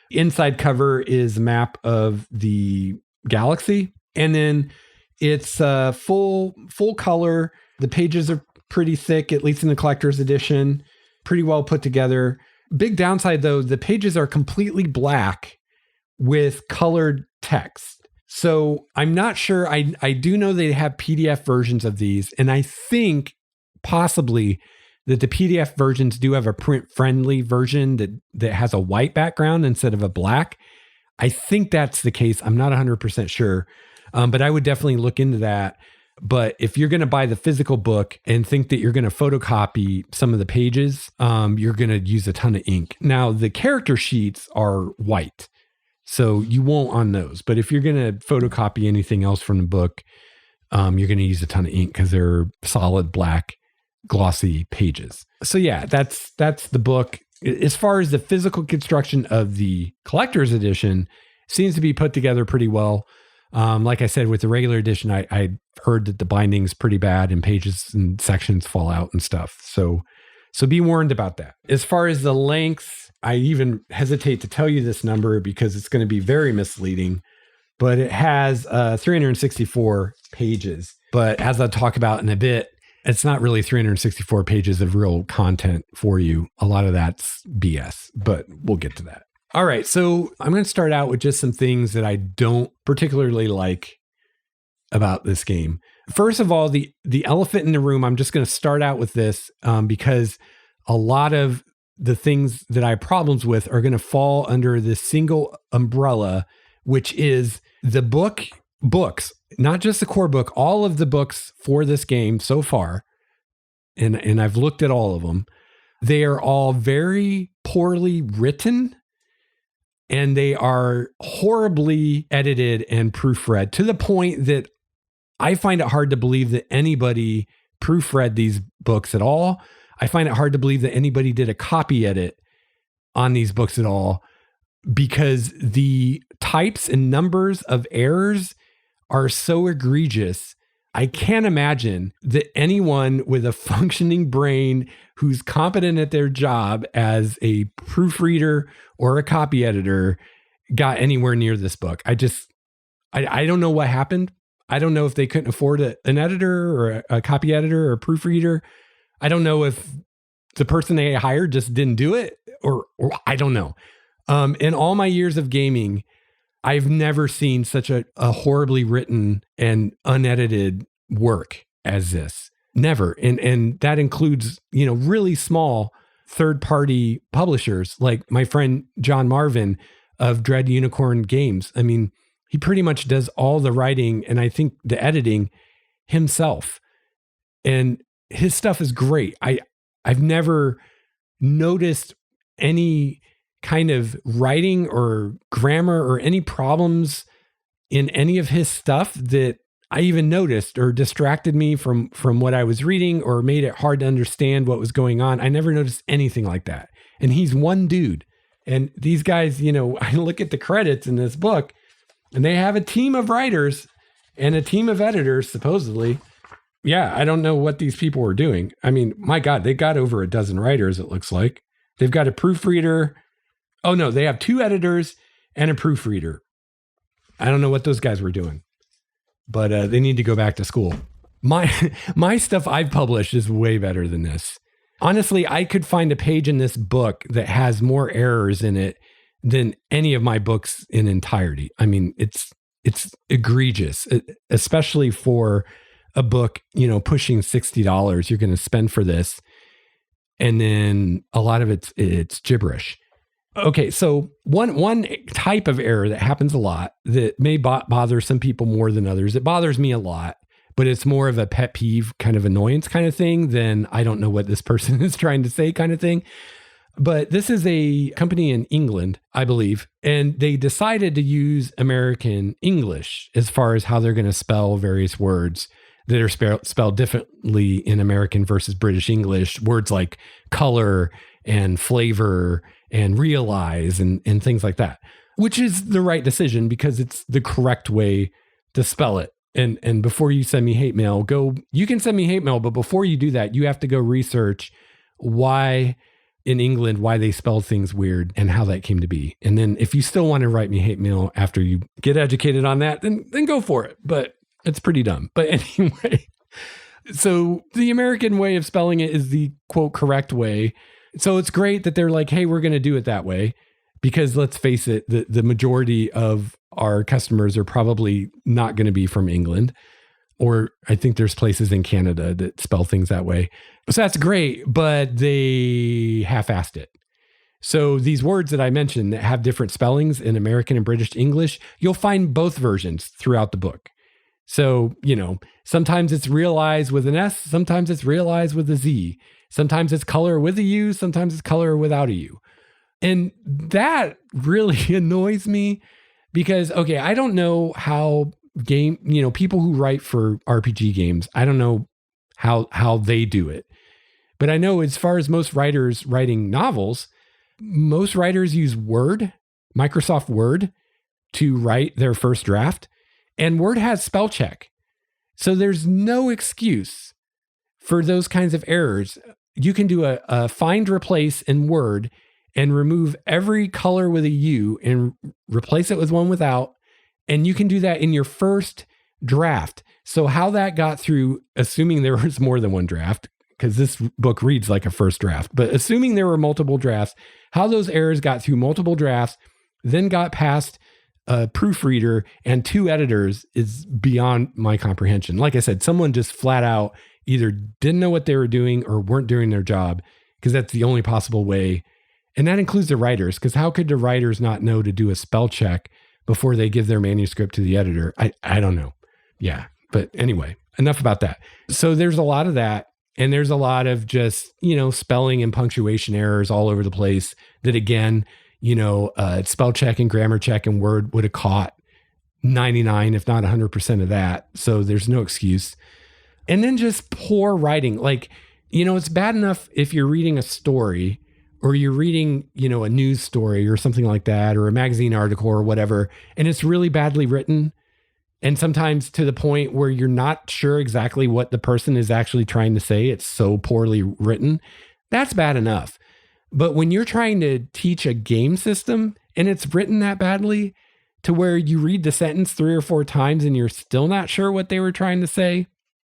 Inside cover is a map of the galaxy. And then it's full color. The pages are pretty thick, at least in the collector's edition. Pretty well put together. Big downside, though, the pages are completely black with colored text. So I'm not sure. I do know they have PDF versions of these, and I think possibly that the PDF versions do have a print-friendly version that has a white background instead of a black. I think that's the case. I'm not 100% sure, but I would definitely look into that. But if you're going to buy the physical book and think that you're going to photocopy some of the pages, you're going to use a ton of ink. Now, the character sheets are white, so you won't on those. But if you're going to photocopy anything else from the book, you're going to use a ton of ink because they're solid black, glossy pages. So yeah, that's the book. As far as the physical construction of the collector's edition, seems to be put together pretty well. Like I said, with the regular edition, I heard that the binding's pretty bad and pages and sections fall out and stuff. So be warned about that. As far as the length, I even hesitate to tell you this number because it's going to be very misleading, but it has 364 pages. But as I'll talk about in a bit, it's not really 364 pages of real content for you. A lot of that's BS, but we'll get to that. All right, so I'm going to start out with just some things that I don't particularly like about this game. First of all, the elephant in the room, I'm just going to start out with this because a lot of the things that I have problems with are going to fall under this single umbrella, which is the books, not just the core book, all of the books for this game so far, and I've looked at all of them. They are all very poorly written. And they are horribly edited and proofread to the point that I find it hard to believe that anybody proofread these books at all. I find it hard to believe that anybody did a copy edit on these books at all because the types and numbers of errors are so egregious. I can't imagine that anyone with a functioning brain who's competent at their job as a proofreader or a copy editor got anywhere near this book. I don't know what happened. I don't know if they couldn't afford an editor or a copy editor or a proofreader. I don't know if the person they hired just didn't do it or I don't know. In all my years of gaming, I've never seen such a horribly written and unedited work as this. Never. And that includes, really small third-party publishers like my friend John Marvin of Dread Unicorn Games. I mean, he pretty much does all the writing and I think the editing himself. And his stuff is great. I've never noticed any kind of writing or grammar or any problems in any of his stuff that I even noticed or distracted me from what I was reading or made it hard to understand what was going on. I never noticed anything like that. And he's one dude. And these guys, I look at the credits in this book and they have a team of writers and a team of editors, supposedly. Yeah, I don't know what these people were doing. I mean, my God, they got over a dozen writers, it looks like. They've got a proofreader. Oh, no, they have 2 editors and a proofreader. I don't know what those guys were doing, but they need to go back to school. My stuff I've published is way better than this. Honestly, I could find a page in this book that has more errors in it than any of my books in entirety. I mean, it's egregious, especially for a book, pushing $60 you're going to spend for this. And then a lot of it's gibberish. Okay, so one type of error that happens a lot that may bother some people more than others, it bothers me a lot, but it's more of a pet peeve kind of annoyance kind of thing than I don't know what this person is trying to say kind of thing. But this is a company in England, I believe, and they decided to use American English as far as how they're going to spell various words that are spelled differently in American versus British English. Words like color and flavor and realize and things like that, which is the right decision because it's the correct way to spell it. And before you send me hate mail, you can send me hate mail, but before you do that, you have to go research why in England, why they spelled things weird and how that came to be. And then if you still want to write me hate mail after you get educated on that, then go for it. But it's pretty dumb. But anyway, so the American way of spelling it is the quote correct way. So it's great that they're like, hey, we're going to do it that way because let's face it, the majority of our customers are probably not going to be from England, or I think there's places in Canada that spell things that way. So that's great, but they half-assed it. So these words that I mentioned that have different spellings in American and British English, you'll find both versions throughout the book. So, sometimes it's realize with an S, sometimes it's realize with a Z. Sometimes it's color with a U, sometimes it's color without a U. And that really annoys me because, okay, I don't know how people who write for RPG games, I don't know how they do it. But I know as far as most writers writing novels, most writers use Word, Microsoft Word, to write their first draft. And Word has spell check. So there's no excuse for those kinds of errors. You can do a find replace in Word and remove every color with a U and replace it with one without. And you can do that in your first draft. So how that got through, assuming there was more than one draft, because this book reads like a first draft, but assuming there were multiple drafts, how those errors got through multiple drafts, then got past a proofreader and 2 editors is beyond my comprehension. Like I said, someone just flat out either didn't know what they were doing or weren't doing their job, because that's the only possible way. And that includes the writers, because how could the writers not know to do a spell check before they give their manuscript to the editor? I don't know. Yeah. But anyway, enough about that. So there's a lot of that. And there's a lot of just, spelling and punctuation errors all over the place that, again, spell check and grammar check and Word would have caught 99, if not 100% of that. So there's no excuse. And then just poor writing. Like, it's bad enough if you're reading a story or you're reading, a news story or something like that, or a magazine article or whatever, and it's really badly written. And sometimes to the point where you're not sure exactly what the person is actually trying to say. It's so poorly written. That's bad enough. But when you're trying to teach a game system and it's written that badly to where you read the sentence 3 or 4 times and you're still not sure what they were trying to say,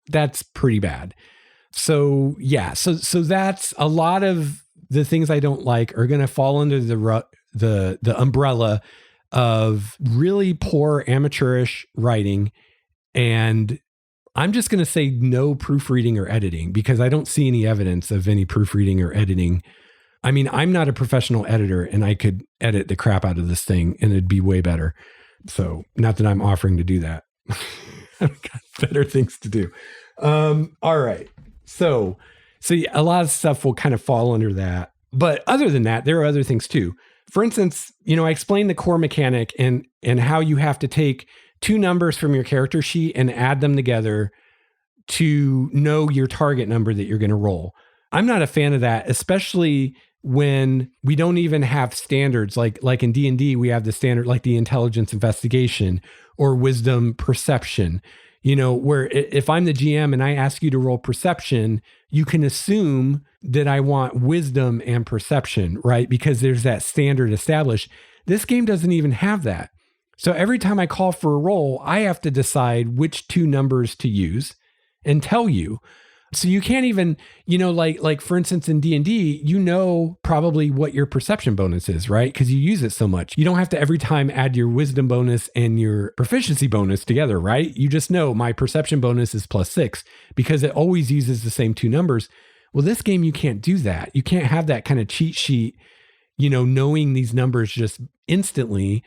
that's pretty bad. So yeah, so that's a lot of the things I don't like are going to fall under the umbrella of really poor amateurish writing. And I'm just going to say no proofreading or editing, because I don't see any evidence of any proofreading or editing. I mean, I'm not a professional editor and I could edit the crap out of this thing and it'd be way better. So not that I'm offering to do that. I've got better things to do. All right. So yeah, a lot of stuff will kind of fall under that. But other than that, there are other things too. For instance, I explained the core mechanic and how you have to take 2 numbers from your character sheet and add them together to know your target number that you're going to roll. I'm not a fan of that, especially when we don't even have standards. Like in D&D, we have the standard, like the intelligence investigation or wisdom perception, where if I'm the GM and I ask you to roll perception, you can assume that I want wisdom and perception, right? Because there's that standard established. This game doesn't even have that. So every time I call for a roll, I have to decide which 2 numbers to use and tell you. So you can't even, like for instance, in D&D, probably what your perception bonus is, right? Because you use it so much. You don't have to every time add your wisdom bonus and your proficiency bonus together, right? You just know my perception bonus is +6 because it always uses the same 2 numbers. Well, this game, you can't do that. You can't have that kind of cheat sheet, knowing these numbers just instantly,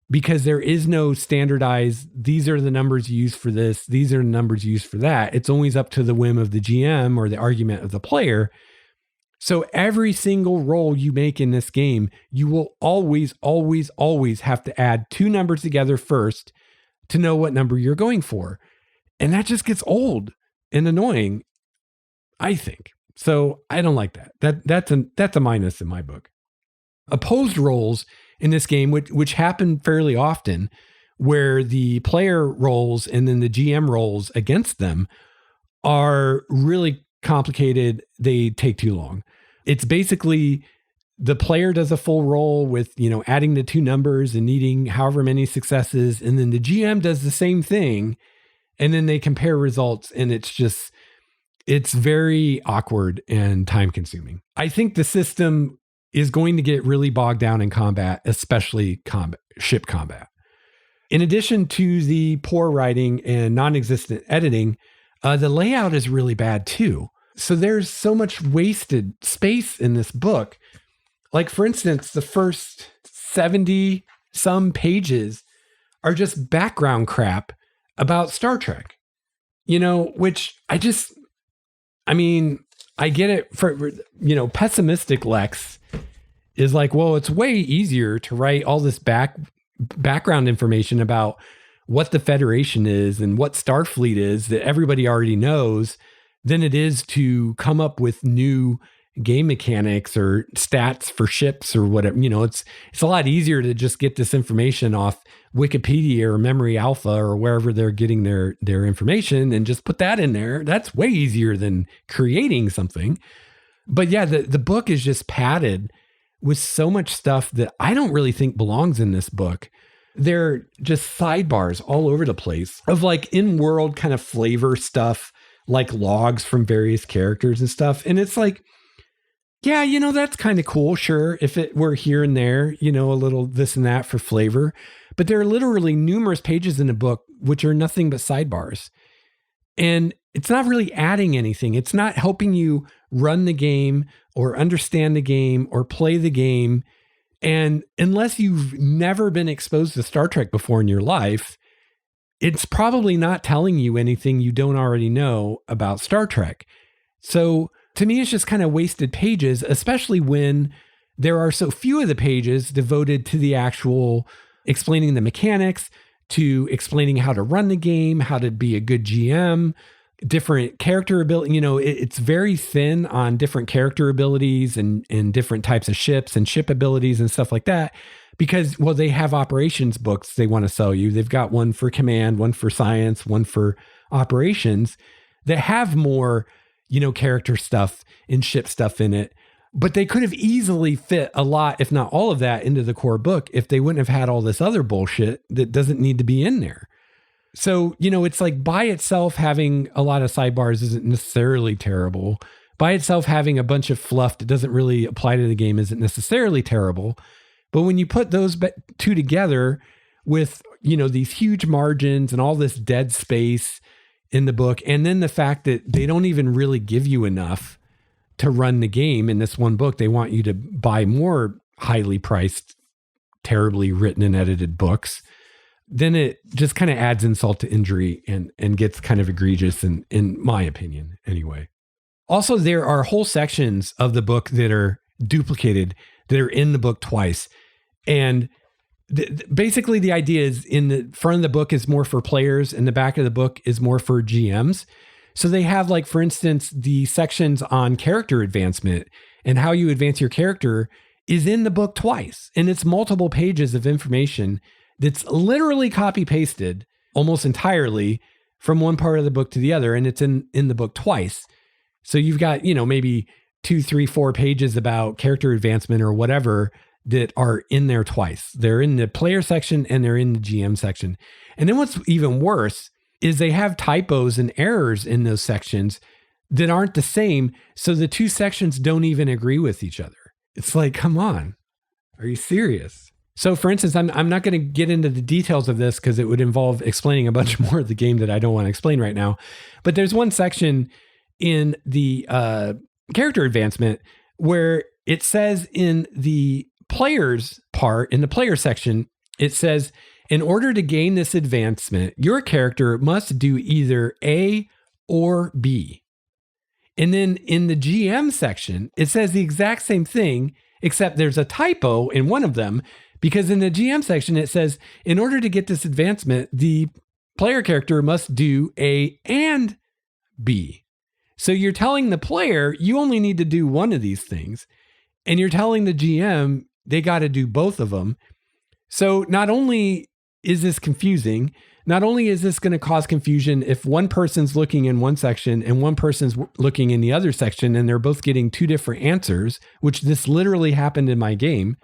because there is no standardized, these are the numbers used for this, these are the numbers used for that. It's always up to the whim of the GM or the argument of the player. So every single roll you make in this game, you will always, always, always have to add 2 numbers together first to know what number you're going for. And that just gets old and annoying, I think. So I don't like that. That's a minus in my book. Opposed rolls in this game, which happen fairly often, where the player rolls and then the GM rolls against them, are really complicated. They take too long. It's basically the player does a full roll with, adding the 2 numbers and needing however many successes. And then the GM does the same thing. And then they compare results. And it's very awkward and time consuming. I think the system is going to get really bogged down in combat, especially ship combat. In addition to the poor writing and non-existent editing, the layout is really bad too. So there's so much wasted space in this book. Like, for instance, the first 70 some pages are just background crap about Star Trek, which I get it for, pessimistic Lex is like, well, it's way easier to write all this background information about what the Federation is and what Starfleet is that everybody already knows than it is to come up with new game mechanics or stats for ships or whatever. It's a lot easier to just get this information off Wikipedia or Memory Alpha or wherever they're getting their information and just put that in there. That's way easier than creating something. But yeah, the book is just padded with so much stuff that I don't really think belongs in this book. They're just sidebars all over the place of like in-world kind of flavor stuff, like logs from various characters and stuff. And it's like, yeah, that's kind of cool. Sure. If it were here and there, a little this and that for flavor. But there are literally numerous pages in the book which are nothing but sidebars. And it's not really adding anything. It's not helping you run the game or understand the game or play the game. And unless you've never been exposed to Star Trek before in your life, it's probably not telling you anything you don't already know about Star Trek. So to me, it's just kind of wasted pages, especially when there are so few of the pages devoted to the actual explaining the mechanics, to explaining how to run the game, how to be a good GM, different character ability. It's very thin on different character abilities and different types of ships and ship abilities and stuff like that. Because, well, they have operations books they want to sell you. They've got one for command, one for science, one for operations that have more character stuff and ship stuff in it. But they could have easily fit a lot, if not all of that, into the core book if they wouldn't have had all this other bullshit that doesn't need to be in there. So, it's like by itself having a lot of sidebars isn't necessarily terrible. By itself having a bunch of fluff that doesn't really apply to the game isn't necessarily terrible. But when you put those two together with, these huge margins and all this dead space in the book, and then the fact that they don't even really give you enough to run the game in this one book. They want you to buy more highly priced, terribly written and edited books. Then it just kind of adds insult to injury and gets kind of egregious in my opinion anyway. Also, there are whole sections of the book that are duplicated, that are in the book twice. And basically the idea is in the front of the book is more for players and the back of the book is more for GMs. So they have, like, for instance, the sections on character advancement and how you advance your character is in the book twice. And it's multiple pages of information that's literally copy pasted almost entirely from one part of the book to the other. And it's in the book twice. So you've got, maybe 2, 3, 4 pages about character advancement or whatever that are in there twice. They're in the player section and they're in the GM section. And then what's even worse is they have typos and errors in those sections that aren't the same. So the two sections don't even agree with each other. It's like, come on, are you serious? So for instance, I'm not going to get into the details of this because it would involve explaining a bunch more of the game that I don't want to explain right now. But there's one section in the character advancement where it says in the players part, in the player section, it says, in order to gain this advancement, your character must do either A or B. And then in the GM section, it says the exact same thing, except there's a typo in one of them, because in the GM section, it says, in order to get this advancement, the player character must do A and B. So you're telling the player, you only need to do one of these things. And you're telling the GM, they got to do both of them. So not only is this confusing, not only is this going to cause confusion if one person's looking in one section and one person's looking in the other section and they're both getting two different answers, which this literally happened in my game,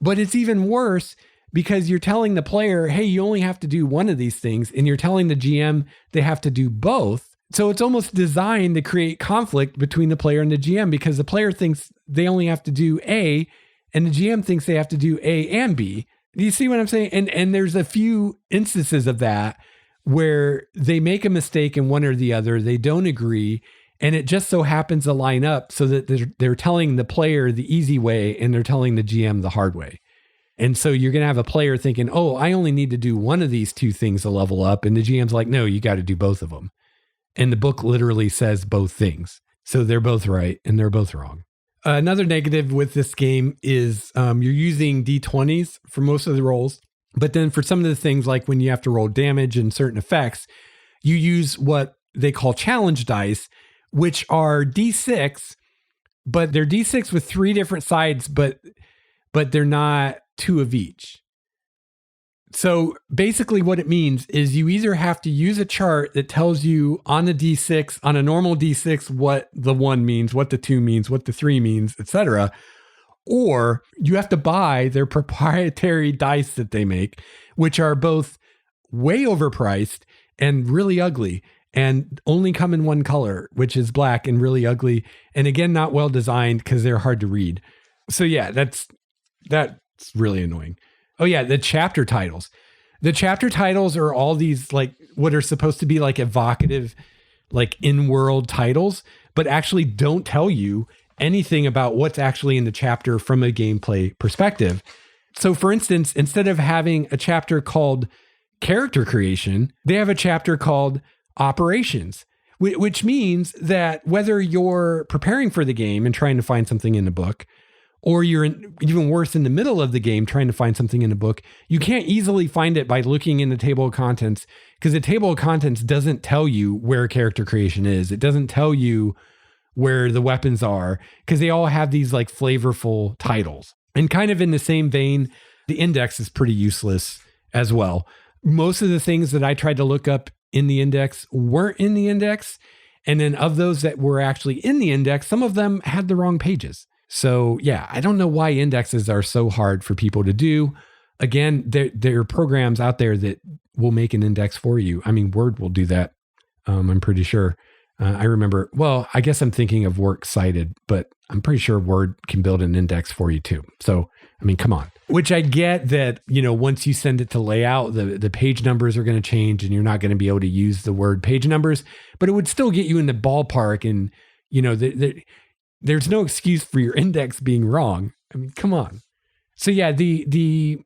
but it's even worse because you're telling the player, hey, you only have to do one of these things, and you're telling the GM they have to do both. So it's almost designed to create conflict between the player and the GM because the player thinks they only have to do A and the GM thinks they have to do A and B. Do you see what I'm saying? And there's a few instances of that where they make a mistake in one or the other, they don't agree, and it just so happens to line up so that they're telling the player the easy way and they're telling the GM the hard way. And so you're going to have a player thinking, oh, I only need to do one of these two things to level up. And the GM's like, no, you got to do both of them. And the book literally says both things. So they're both right and they're both wrong. Another negative with this game is you're using D20s for most of the rolls. But then for some of the things like when you have to roll damage and certain effects, you use what they call challenge dice, which are D6, but they're D6 with 3 different sides, but they're not 2 of each. So basically what it means is you either have to use a chart that tells you on a D6, on a normal D6, what the 1 means, what the 2 means, what the 3 means, etc. Or you have to buy their proprietary dice that they make, which are both way overpriced and really ugly and only come in one color, which is black and really ugly. And again, not well designed because they're hard to read. So yeah, that's really annoying. Oh yeah, the chapter titles. The chapter titles are all these like what are supposed to be like evocative, like in-world titles, but actually don't tell you anything about what's actually in the chapter from a gameplay perspective. So for instance, instead of having a chapter called character creation, they have a chapter called operations, which means that whether you're preparing for the game and trying to find something in the book, or you're even worse in the middle of the game trying to find something in a book, you can't easily find it by looking in the table of contents because the table of contents doesn't tell you where character creation is. It doesn't tell you where the weapons are because they all have these like flavorful titles. And kind of in the same vein, the index is pretty useless as well. Most of the things that I tried to look up in the index weren't in the index. And then of those that were actually in the index, some of them had the wrong pages. So yeah, I don't know why indexes are so hard for people to do. Again, there are programs out there that will make an index for you. I mean, Word will do that. I'm pretty sure. I remember, well, I guess I'm thinking of Works Cited, but I'm pretty sure Word can build an index for you too. So, I mean, come on. Which I get that, once you send it to layout, the page numbers are going to change and you're not going to be able to use the Word page numbers, but it would still get you in the ballpark. And, there's no excuse for your index being wrong. I mean, come on. So yeah, the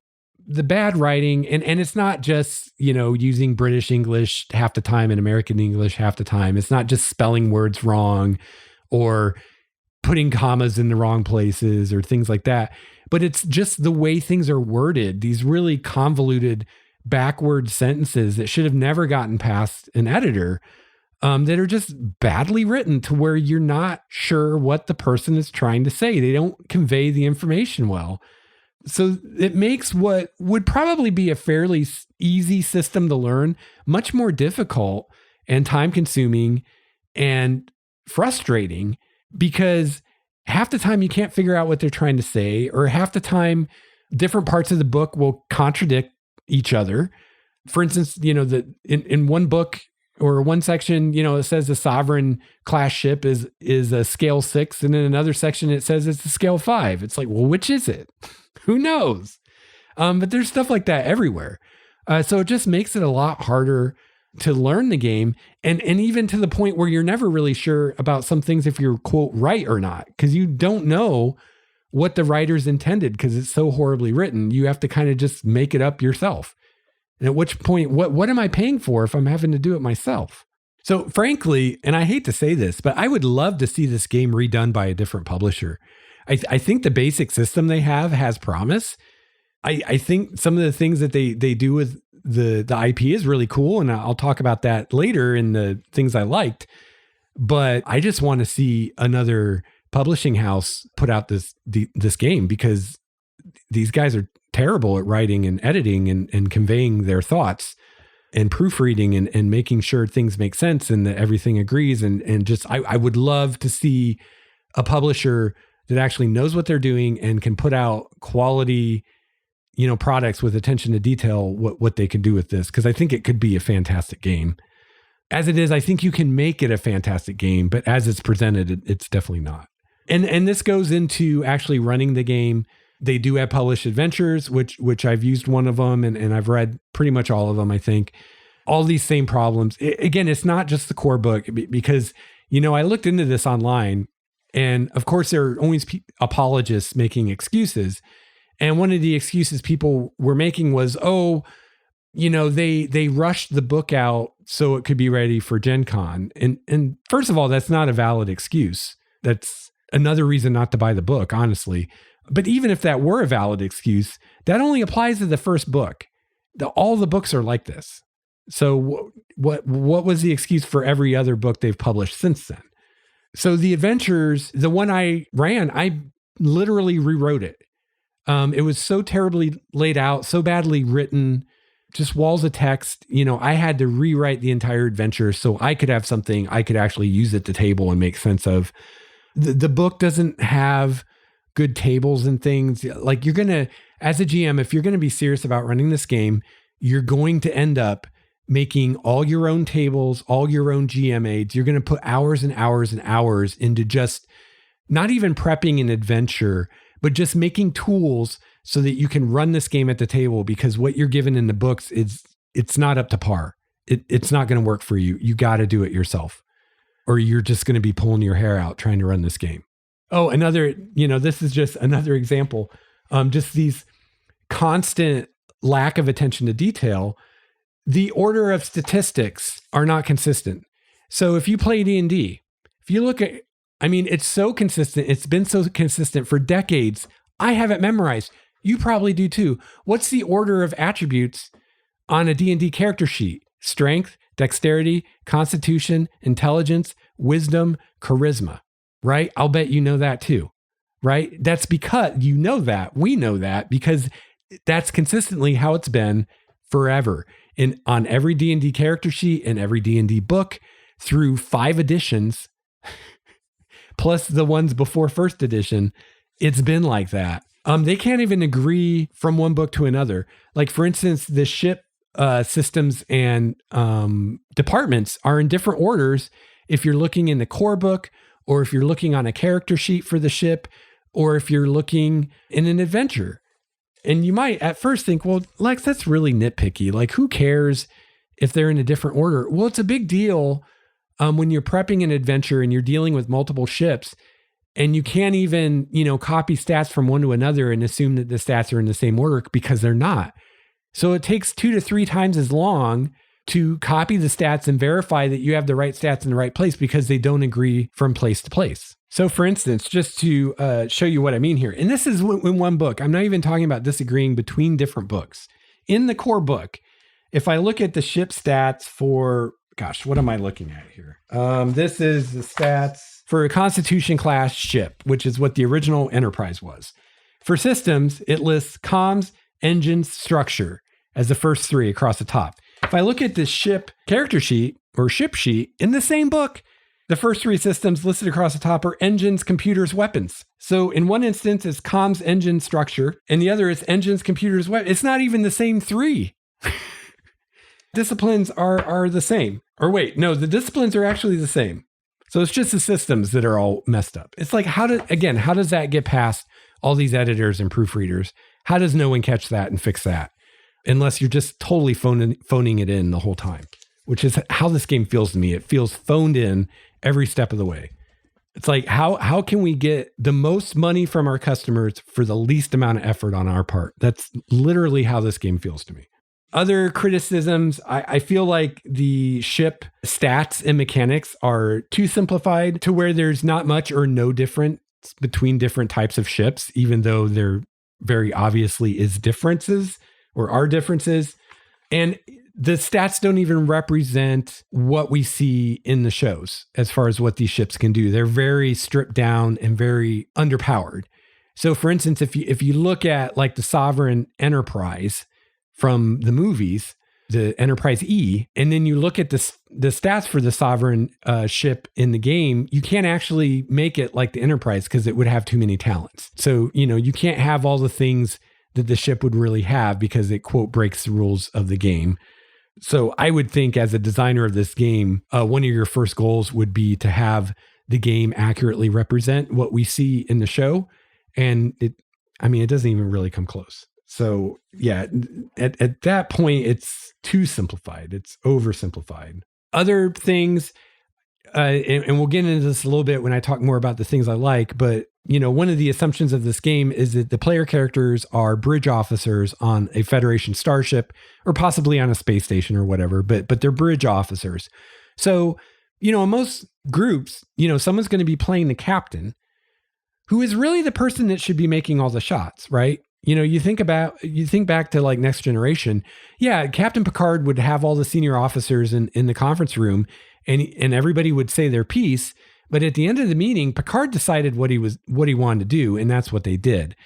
bad writing, and it's not just, using British English half the time and American English half the time. It's not just spelling words wrong or putting commas in the wrong places or things like that. But it's just the way things are worded, these really convoluted backward sentences that should have never gotten past an editor. That are just badly written to where you're not sure what the person is trying to say. They don't convey the information well. So it makes what would probably be a fairly easy system to learn much more difficult and time consuming and frustrating because half the time you can't figure out what they're trying to say, or half the time different parts of the book will contradict each other. For instance, in one book, or one section, it says the Sovereign class ship is a scale 6. And in another section, it says it's a scale 5. It's like, well, which is it? Who knows? But there's stuff like that everywhere. So it just makes it a lot harder to learn the game. And even to the point where you're never really sure about some things if you're, quote, right or not, because you don't know what the writers intended because it's so horribly written. You have to kind of just make it up yourself. And at which point, what am I paying for if I'm having to do it myself? So frankly, and I hate to say this, but I would love to see this game redone by a different publisher. I think the basic system they have has promise. I think some of the things that they do with the IP is really cool. And I'll talk about that later in the things I liked. But I just want to see another publishing house put out this game because these guys are terrible at writing and editing and conveying their thoughts and proofreading and making sure things make sense and that everything agrees. And just, I would love to see a publisher that actually knows what they're doing and can put out quality, products with attention to detail, what they can do with this. Cause I think it could be a fantastic game. As it is, I think you can make it a fantastic game, but as it's presented, it's definitely not. And this goes into actually running the game. They do have published adventures, which I've used one of them and I've read pretty much all of them, I think. All these same problems. Again, it's not just the core book because, I looked into this online and of course there are always apologists making excuses. And one of the excuses people were making was, they rushed the book out so it could be ready for Gen Con. And first of all, that's not a valid excuse. That's another reason not to buy the book, honestly. But even if that were a valid excuse, that only applies to the first book. all the books are like this. So what was the excuse for every other book they've published since then? So the adventures, the one I ran, I literally rewrote it. It was so terribly laid out, so badly written, just walls of text. I had to rewrite the entire adventure so I could have something I could actually use at the table and make sense of. The book doesn't have good tables and things. Like as a GM, if you're going to be serious about running this game, you're going to end up making all your own tables, all your own GM aids. You're going to put hours and hours and hours into just not even prepping an adventure, but just making tools so that you can run this game at the table, because what you're given in the books it's not up to par. It's not going to work for you. You got to do it yourself, or you're just going to be pulling your hair out trying to run this game. Oh, this is just another example. Just these constant lack of attention to detail. The order of statistics are not consistent. So if you play D&D, if you look at, it's so consistent. It's been so consistent for decades. I have it memorized. You probably do too. What's the order of attributes on a D&D character sheet? Strength, dexterity, constitution, intelligence, wisdom, charisma, right? I'll bet you know that too, right? That's because we know that because that's consistently how it's been forever. And on every D&D character sheet and every D&D book through 5 editions, plus the ones before first edition, it's been like that. They can't even agree from one book to another. Like, for instance, the ship systems and departments are in different orders if you're looking in the core book, or if you're looking on a character sheet for the ship, or if you're looking in an adventure. And you might at first think, well, Lex, that's really nitpicky. Like, who cares if they're in a different order? Well, it's a big deal when you're prepping an adventure and you're dealing with multiple ships, and you can't even, copy stats from one to another and assume that the stats are in the same order, because they're not. So it takes 2 to 3 times as long to copy the stats and verify that you have the right stats in the right place, because they don't agree from place to place. So for instance, just to show you what I mean here, and this is in one book, I'm not even talking about disagreeing between different books. In the core book, if I look at the ship stats for, what am I looking at here? This is the stats for a Constitution class ship, which is what the original Enterprise was. For systems, it lists comms, engines, structure as the first 3 across the top. If I look at the ship character sheet or ship sheet in the same book, the first 3 systems listed across the top are engines, computers, weapons. So in one instance, it's comms, engine, structure, and the other is engines, computers, weapons. It's not even the same 3. Disciplines are the same. Or wait, no, the disciplines are actually the same. So it's just the systems that are all messed up. It's like, how does that get past all these editors and proofreaders? How does no one catch that and fix that? Unless you're just totally phoning it in the whole time, which is how this game feels to me. It feels phoned in every step of the way. It's like, how can we get the most money from our customers for the least amount of effort on our part? That's literally how this game feels to me. Other criticisms, I feel like the ship stats and mechanics are too simplified to where there's not much or no difference between different types of ships, even though there very obviously is differences or are differences. And the stats don't even represent what we see in the shows as far as what these ships can do. They're very stripped down and very underpowered. So for instance, if you look at like the Sovereign Enterprise from the movies, the Enterprise E, and then you look at the stats for the Sovereign ship in the game, you can't actually make it like the Enterprise because it would have too many talents. So, you can't have all the things that the ship would really have because it, quote, breaks the rules of the game. So I would think as a designer of this game, one of your first goals would be to have the game accurately represent what we see in the show. And it doesn't even really come close. So yeah, at that point, it's too simplified. It's oversimplified. Other things, and we'll get into this a little bit when I talk more about the things I like, but one of the assumptions of this game is that the player characters are bridge officers on a Federation starship or possibly on a space station or whatever, but they're bridge officers. So, in most groups, someone's going to be playing the captain, who is really the person that should be making all the shots, right? You think back to like Next Generation. Yeah, Captain Picard would have all the senior officers in the conference room, and everybody would say their piece. But at the end of the meeting, Picard decided what he wanted to do, and that's what they did.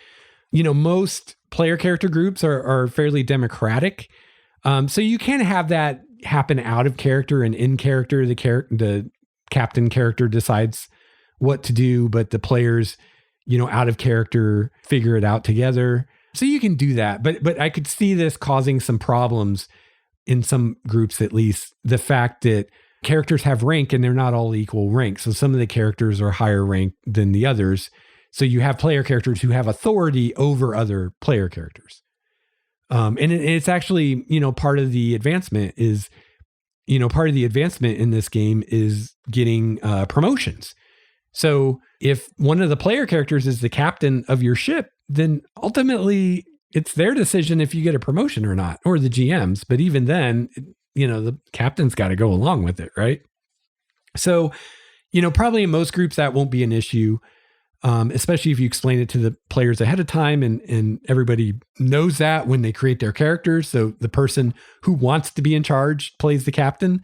Most player character groups are fairly democratic, so you can have that happen out of character and in character. The captain character decides what to do, but the players, out of character, figure it out together. So you can do that. But I could see this causing some problems in some groups, at least. The fact that characters have rank and they're not all equal rank. So some of the characters are higher rank than the others. So you have player characters who have authority over other player characters. And it's actually, part of the advancement is, part of the advancement in this game is getting promotions. So if one of the player characters is the captain of your ship, then ultimately it's their decision if you get a promotion or not, or the GM's. But even then, the captain's got to go along with it, right? So, probably in most groups that won't be an issue, especially if you explain it to the players ahead of time and everybody knows that when they create their characters. So the person who wants to be in charge plays the captain,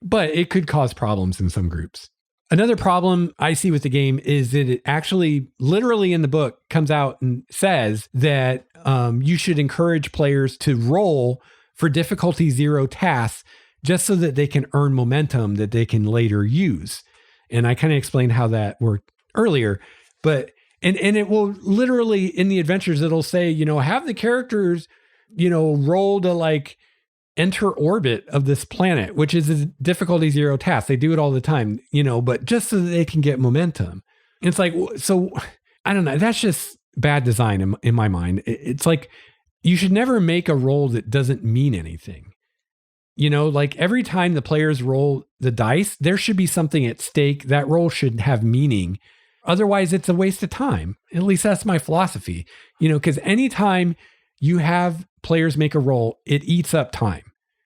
but it could cause problems in some groups. Another problem I see with the game is that it actually literally in the book comes out and says that you should encourage players to roll for difficulty 0 tasks just so that they can earn momentum that they can later use. And I kind of explained how that worked earlier, but and it will literally in the adventures, it'll say, have the characters, roll to like enter orbit of this planet, which is a difficulty 0 task. They do it all the time, but just so that they can get momentum. It's like, so I don't know. That's just bad design in my mind. It's like, you should never make a roll that doesn't mean anything. Like every time the players roll the dice, there should be something at stake. That roll should have meaning. Otherwise, it's a waste of time. At least that's my philosophy, because anytime you have players make a roll, it eats up time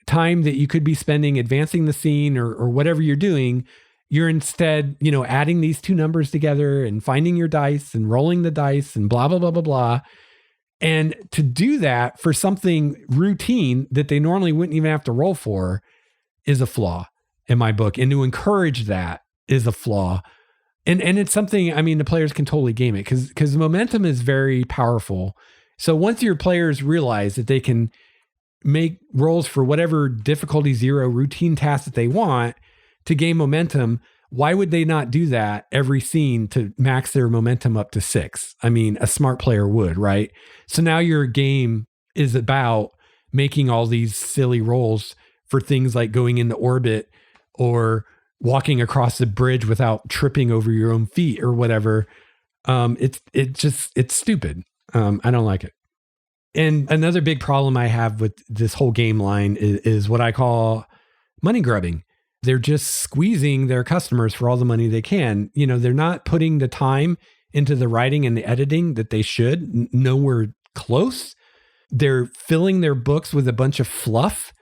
that you could be spending advancing the scene or whatever you're doing. You're instead, adding these two numbers together and finding your dice and rolling the dice and blah, blah, blah, blah, blah. And to do that for something routine that they normally wouldn't even have to roll for is a flaw in my book. And to encourage that is a flaw. And it's something, the players can totally game it because momentum is very powerful. So once your players realize that they can make rolls for whatever difficulty 0 routine task that they want to gain momentum, why would they not do that every scene to max their momentum up to 6? A smart player would, right? So now your game is about making all these silly rolls for things like going into orbit or walking across the bridge without tripping over your own feet or whatever. It's stupid. I don't like it. And another big problem I have with this whole game line is what I call money grubbing. They're just squeezing their customers for all the money they can. They're not putting the time into the writing and the editing that they should, nowhere close. They're filling their books with a bunch of fluff.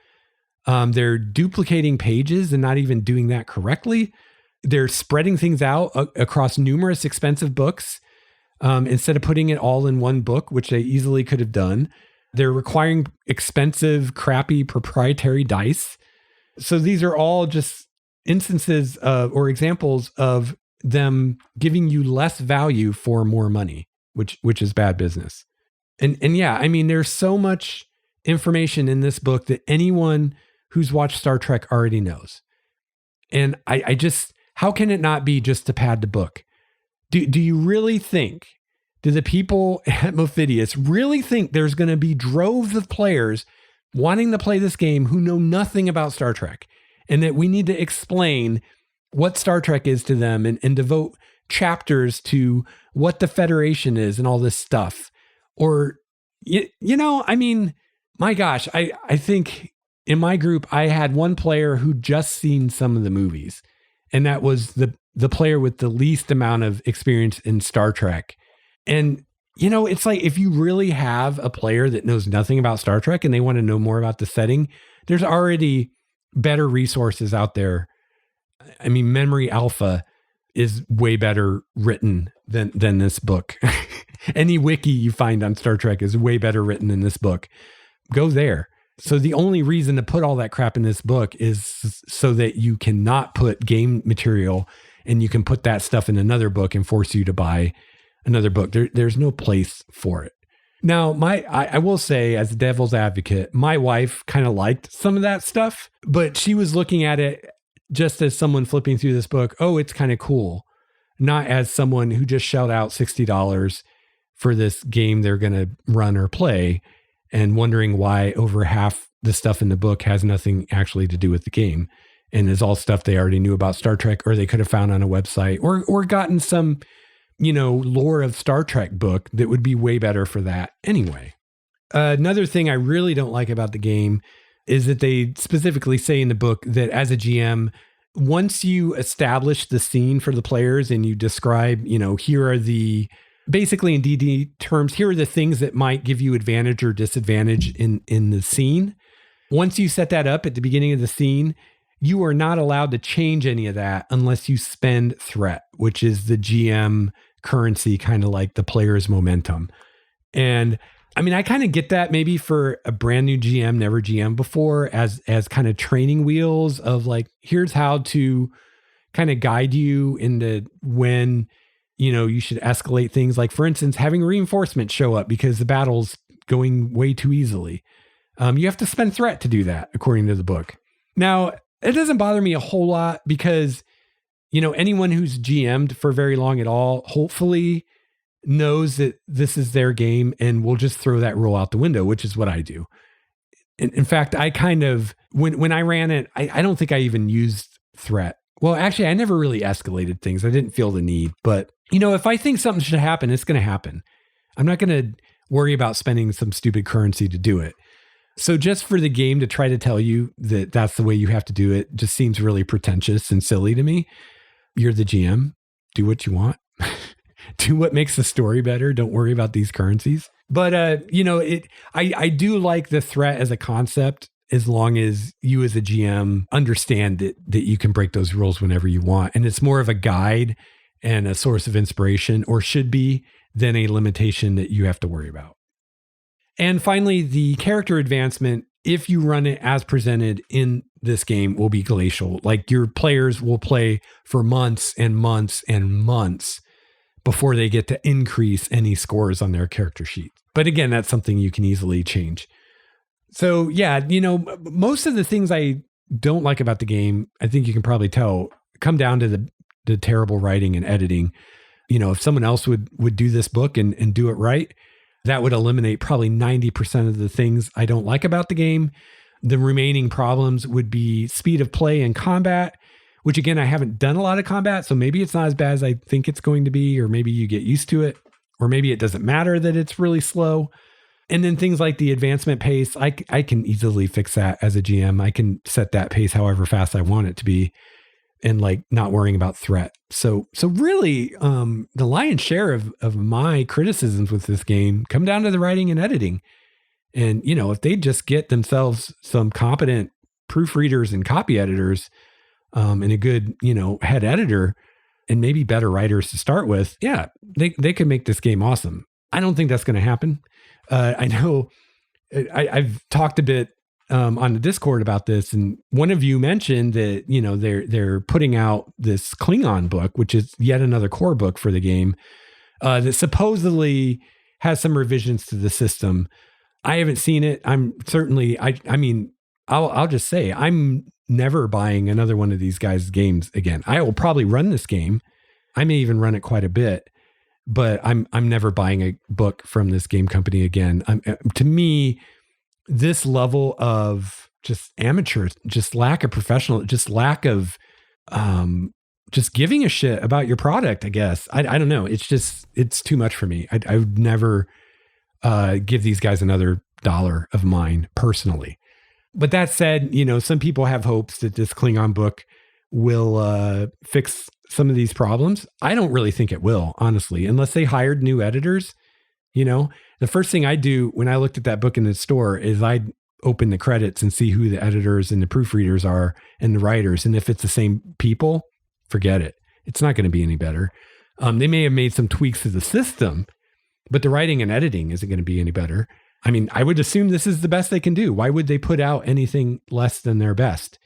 They're duplicating pages and not even doing that correctly. They're spreading things out across numerous expensive books. Instead of putting it all in one book, which they easily could have done. They're requiring expensive, crappy proprietary dice. So these are all just instances of, or examples of them giving you less value for more money, which is bad business. And yeah, there's so much information in this book that anyone who's watched Star Trek already knows. And I just, how can it not be just to pad the book? Do you really think, do the people at Mophidius really think there's going to be droves of players wanting to play this game who know nothing about Star Trek and that we need to explain what Star Trek is to them and devote chapters to what the Federation is and all this stuff? Or, my gosh, I think in my group, I had one player who just seen some of the movies, and that was the player with the least amount of experience in Star Trek. And, it's like, if you really have a player that knows nothing about Star Trek and they want to know more about the setting, there's already better resources out there. Memory Alpha is way better written than this book. Any wiki you find on Star Trek is way better written than this book. Go there. So the only reason to put all that crap in this book is so that you cannot put game material and you can put that stuff in another book and force you to buy another book. There's no place for it. Now, I will say, as a devil's advocate, my wife kind of liked some of that stuff, but she was looking at it just as someone flipping through this book. Oh, it's kind of cool. Not as someone who just shelled out $60 for this game they're going to run or play and wondering why over half the stuff in the book has nothing actually to do with the game and is all stuff they already knew about Star Trek, or they could have found on a website or gotten some, lore of Star Trek book that would be way better for that anyway. Another thing I really don't like about the game is that they specifically say in the book that as a GM, once you establish the scene for the players and you describe, here are the, basically in DD terms, here are the things that might give you advantage or disadvantage in the scene. Once you set that up at the beginning of the scene, you are not allowed to change any of that unless you spend threat, which is the GM currency, kind of like the player's momentum. And I mean, I kind of get that maybe for a brand new GM, never GM before, as kind of training wheels of like, here's how to kind of guide you into when, you should escalate things. Like, for instance, having reinforcements show up because the battle's going way too easily. You have to spend threat to do that, according to the book. Now, it doesn't bother me a whole lot because, anyone who's GM'd for very long at all, hopefully knows that this is their game and will just throw that rule out the window, which is what I do. In fact, I kind of, when I ran it, I don't think I even used threat. Well, actually, I never really escalated things. I didn't feel the need. But, if I think something should happen, it's going to happen. I'm not going to worry about spending some stupid currency to do it. So just for the game to try to tell you that that's the way you have to do it just seems really pretentious and silly to me. You're the GM. Do what you want. Do what makes the story better. Don't worry about these currencies. But, I do like the threat as a concept, as long as you as a GM understand that you can break those rules whenever you want. And it's more of a guide and a source of inspiration, or should be, than a limitation that you have to worry about. And finally, the character advancement, if you run it as presented in this game, will be glacial. Like, your players will play for months and months and months before they get to increase any scores on their character sheet. But again, that's something you can easily change. So yeah, most of the things I don't like about the game, I think you can probably tell, come down to the terrible writing and editing. If someone else would do this book and do it right, that would eliminate probably 90% of the things I don't like about the game. The remaining problems would be speed of play and combat, which again, I haven't done a lot of combat, so maybe it's not as bad as I think it's going to be, or maybe you get used to it, or maybe it doesn't matter that it's really slow. And then things like the advancement pace, I can easily fix that as a GM. I can set that pace however fast I want it to be, and like not worrying about threat. So really, the lion's share of my criticisms with this game come down to the writing and editing. And, if they just get themselves some competent proofreaders and copy editors, and a good, head editor, and maybe better writers to start with, yeah, they could make this game awesome. I don't think that's going to happen. I know I've talked a bit on the Discord about this, and one of you mentioned that they're putting out this Klingon book, which is yet another core book for the game, that supposedly has some revisions to the system. I haven't seen it. I'm certainly I'll just say I'm never buying another one of these guys' games again. I will probably run this game. I may even run it quite a bit, but I'm never buying a book from this game company again. To me, this level of just amateur, just lack of professional, just lack of just giving a shit about your product, I guess. I don't know. It's too much for me. I would never give these guys another dollar of mine personally. But that said, some people have hopes that this Klingon book will fix some of these problems. I don't really think it will, honestly, unless they hired new editors. The first thing I do when I looked at that book in the store is I'd open the credits and see who the editors and the proofreaders are and the writers. And if it's the same people, forget it. It's not going to be any better. They may have made some tweaks to the system, but the writing and editing isn't going to be any better. I mean, I would assume this is the best they can do. Why would they put out anything less than their best?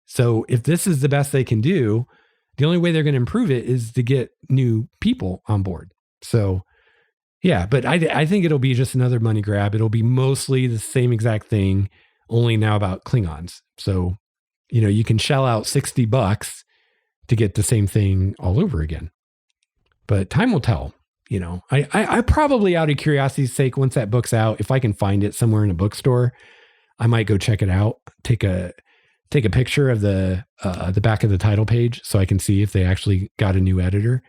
So if this is the best they can do, the only way they're going to improve it is to get new people on board. So yeah, but I think it'll be just another money grab. It'll be mostly the same exact thing, only now about Klingons. So, you can shell out $60 to get the same thing all over again. But time will tell. I probably, out of curiosity's sake, once that book's out, if I can find it somewhere in a bookstore, I might go check it out. Take a picture of the back of the title page so I can see if they actually got a new editor.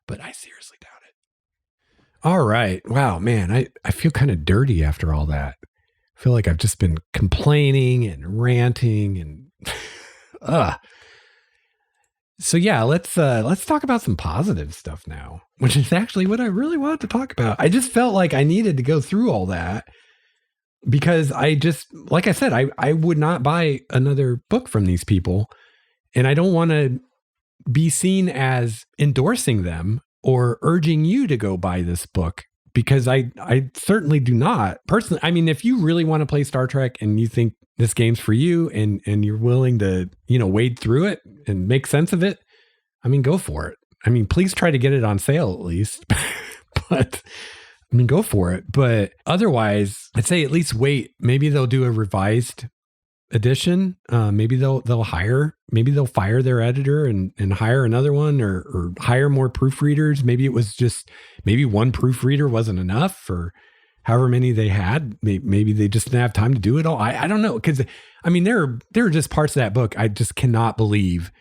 But I seriously doubt it. All right. Wow, man, I feel kind of dirty after all that. I feel like I've just been complaining and ranting and So yeah, let's talk about some positive stuff now, which is actually what I really wanted to talk about. I just felt like I needed to go through all that because like I said, I would not buy another book from these people, and I don't want to be seen as endorsing them or urging you to go buy this book, because I certainly do not personally. I mean, if you really want to play Star Trek and you think this game's for you and you're willing to, wade through it and make sense of it, I mean, go for it. I mean, please try to get it on sale at least, but I mean, go for it. But otherwise, I'd say at least wait. Maybe they'll do a revised edition. Maybe they'll fire their editor and hire another one, or hire more proofreaders. Maybe one proofreader wasn't enough, or however many they had. Maybe they just didn't have time to do it all. I don't know. Because I mean, there are just parts of that book I just cannot believe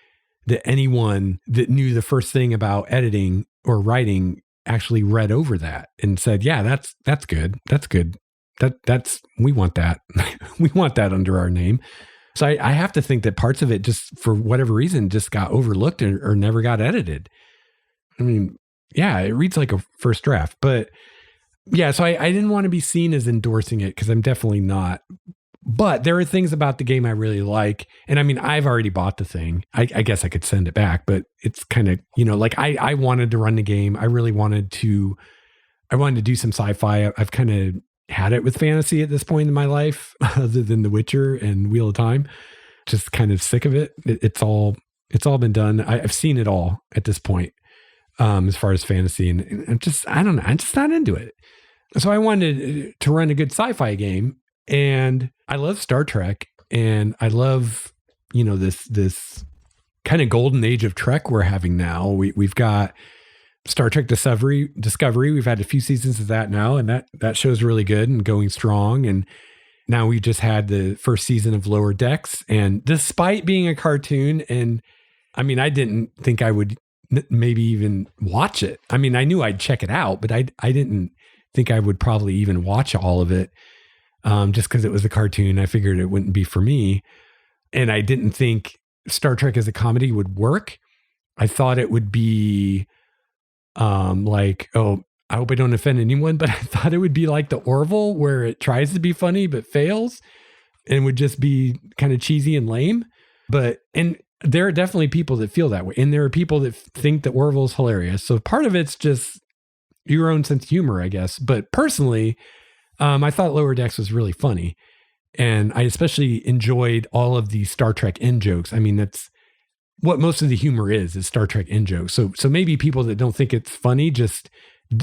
that anyone that knew the first thing about editing or writing actually read over that and said, yeah, that's good. That's good. We want that. We want that under our name. So I have to think that parts of it just for whatever reason just got overlooked or never got edited. I mean, yeah, it reads like a first draft, but yeah, so I didn't want to be seen as endorsing it because I'm definitely not. But there are things about the game I really like. And I mean, I've already bought the thing. I guess I could send it back, but it's kind of, like I wanted to run the game. I wanted to do some sci-fi. I've kind of had it with fantasy at this point in my life, other than The Witcher and Wheel of Time. Just kind of sick of it. It's all been done. I've seen it all at this point, as far as fantasy, and I'm just not into it. So I wanted to run a good sci-fi game, and I love Star Trek, and I love, this kind of golden age of Trek we're having now. We've got Star Trek Discovery. We've had a few seasons of that now, and that show's really good and going strong. And now we just had the first season of Lower Decks, and despite being a cartoon, and I mean, I didn't think I would maybe even watch it. I mean, I knew I'd check it out, but I didn't think I would probably even watch all of it, just because it was a cartoon. I figured it wouldn't be for me, and I didn't think Star Trek as a comedy would work. I thought it would be like, oh, I hope I don't offend anyone, but I thought it would be like the Orville, where it tries to be funny but fails and would just be kind of cheesy and lame. And there are definitely people that feel that way, and there are people that think that Orville's hilarious. So part of it's just your own sense of humor, I guess. But personally, I thought Lower Decks was really funny, and I especially enjoyed all of the Star Trek in jokes. I mean, that's what most of the humor is Star Trek in jokes. So maybe people that don't think it's funny just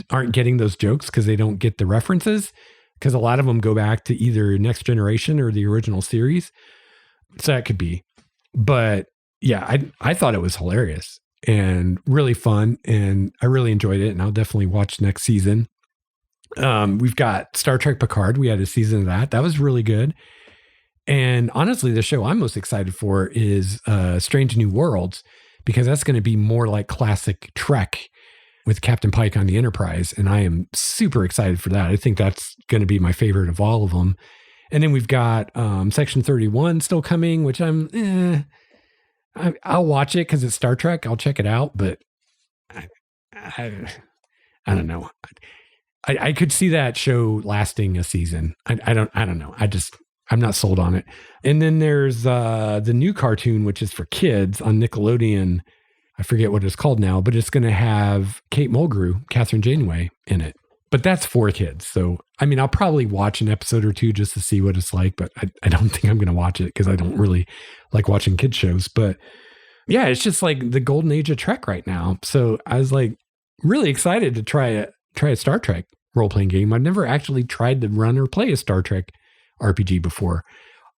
aren't getting those jokes because they don't get the references, because a lot of them go back to either Next Generation or the original series. So that could be. But yeah, I thought it was hilarious and really fun, and I really enjoyed it, and I'll definitely watch next season. We've got Star Trek Picard. We had a season of that. That was really good. And honestly, the show I'm most excited for is Strange New Worlds, because that's going to be more like classic Trek with Captain Pike on the Enterprise. And I am super excited for that. I think that's going to be my favorite of all of them. And then we've got Section 31 still coming, which I'll watch it because it's Star Trek. I'll check it out, but I don't know. I could see that show lasting a season. I don't know. I'm not sold on it. And then there's the new cartoon, which is for kids on Nickelodeon. I forget what it's called now, but it's going to have Kate Mulgrew, Catherine Janeway in it. But that's for kids. So, I mean, I'll probably watch an episode or two just to see what it's like, but I don't think I'm going to watch it because I don't really like watching kids shows. But yeah, it's just like the golden age of Trek right now. So I was like really excited to try a Star Trek role-playing game. I've never actually tried to run or play a Star Trek RPG before.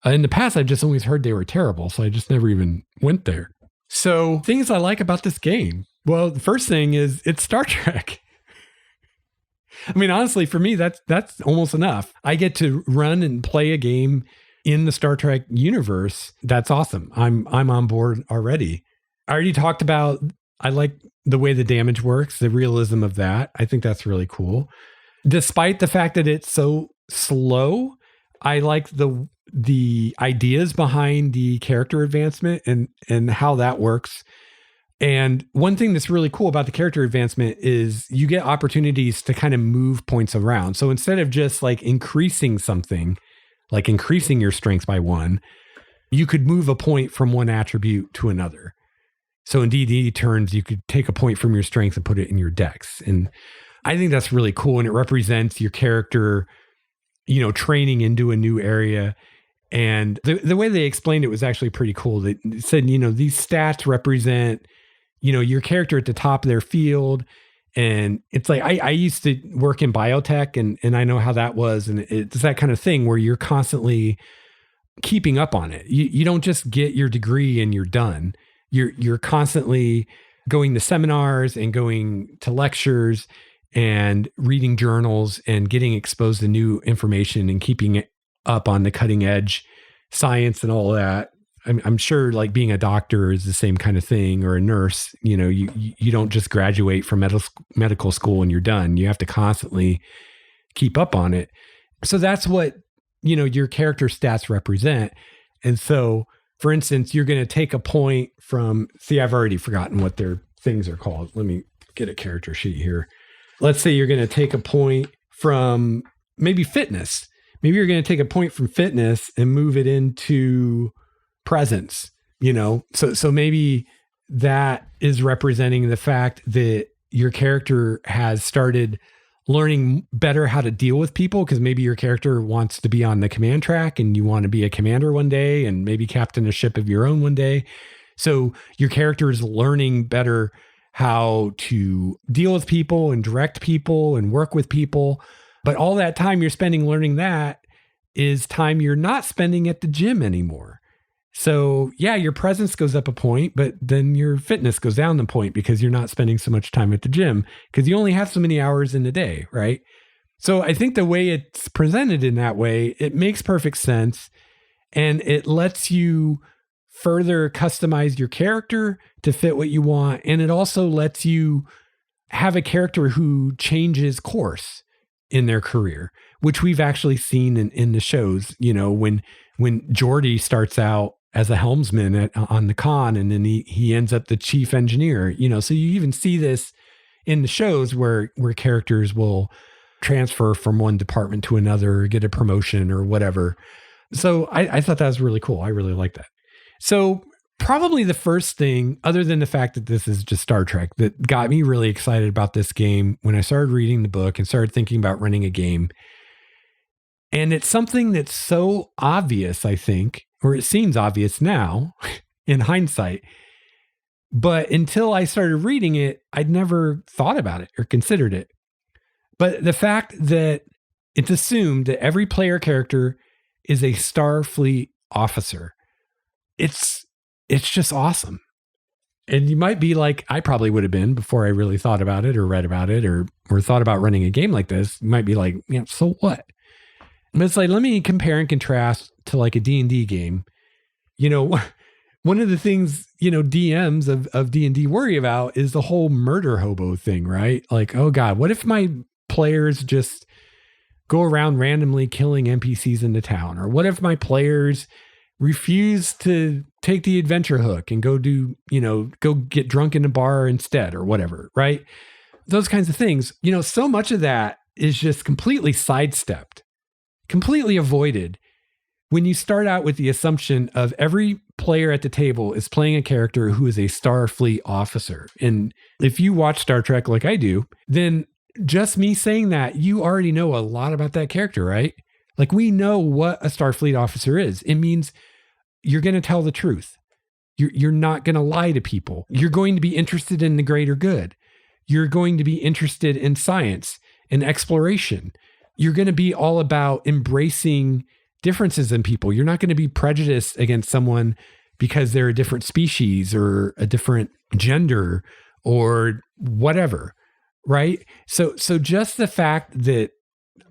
In the past, I've just always heard they were terrible, so I just never even went there. So things I like about this game. Well, the first thing is it's Star Trek. I mean, honestly, for me, that's almost enough. I get to run and play a game in the Star Trek universe. That's awesome. I'm on board already. I already talked about, I like the way the damage works, the realism of that. I think that's really cool. Despite the fact that it's so slow, I like the ideas behind the character advancement and how that works. And one thing that's really cool about the character advancement is you get opportunities to kind of move points around. So instead of just like increasing something, like increasing your strength by 1, you could move a point from one attribute to another. So in D&D turns, you could take a point from your strength and put it in your dex. And I think that's really cool. And it represents your character, training into a new area. And the way they explained it was actually pretty cool. They said, these stats represent, your character at the top of their field. And it's like, I used to work in biotech and I know how that was. And it's that kind of thing where you're constantly keeping up on it. You don't just get your degree and you're done. You're constantly going to seminars and going to lectures and reading journals and getting exposed to new information and keeping it up on the cutting edge science and all that. I'm sure like being a doctor is the same kind of thing, or a nurse. You don't just graduate from medical school and you're done. You have to constantly keep up on it. So that's what, your character stats represent. And so, for instance, you're going to take a point from, I've already forgotten what their things are called. Let me get a character sheet here. Let's say you're going to take a point from maybe fitness. Maybe you're going to take a point from fitness and move it into presence, So maybe that is representing the fact that your character has started learning better how to deal with people, because maybe your character wants to be on the command track and you want to be a commander one day and maybe captain a ship of your own one day. So your character is learning better how to deal with people and direct people and work with people. But all that time you're spending learning that is time you're not spending at the gym anymore. So yeah, your presence goes up a point, but then your fitness goes down a point because you're not spending so much time at the gym because you only have so many hours in the day, right? So I think the way it's presented in that way, it makes perfect sense. And it lets you further customize your character to fit what you want. And it also lets you have a character who changes course in their career, which we've actually seen in the shows, when Geordi starts out as a helmsman on the con, and then he ends up the chief engineer, so you even see this in the shows where characters will transfer from one department to another, or get a promotion or whatever. So I thought that was really cool. I really like that. So probably the first thing, other than the fact that this is just Star Trek, that got me really excited about this game when I started reading the book and started thinking about running a game. And it's something that's so obvious, I think, or it seems obvious now in hindsight. But until I started reading it, I'd never thought about it or considered it. But the fact that it's assumed that every player character is a Starfleet officer, it's just awesome. And you might be like, I probably would have been before I really thought about it or read about it or thought about running a game like this. You might be like, so what? But it's like, let me compare and contrast to like a D&D game. One of the things, DMs of D&D worry about is the whole murder hobo thing, right? Like, oh God, what if my players just go around randomly killing NPCs in the town? Or what if my players refuse to take the adventure hook and go get drunk in a bar instead or whatever, right? Those kinds of things. So much of that is just completely sidestepped, completely avoided when you start out with the assumption of every player at the table is playing a character who is a Starfleet officer. And if you watch Star Trek like I do, then just me saying that, you already know a lot about that character, right? Like, we know what a Starfleet officer is. It means you're going to tell the truth. You're not going to lie to people. You're going to be interested in the greater good. You're going to be interested in science and exploration. You're going to be all about embracing differences in people. You're not going to be prejudiced against someone because they're a different species or a different gender or whatever, right? So just the fact that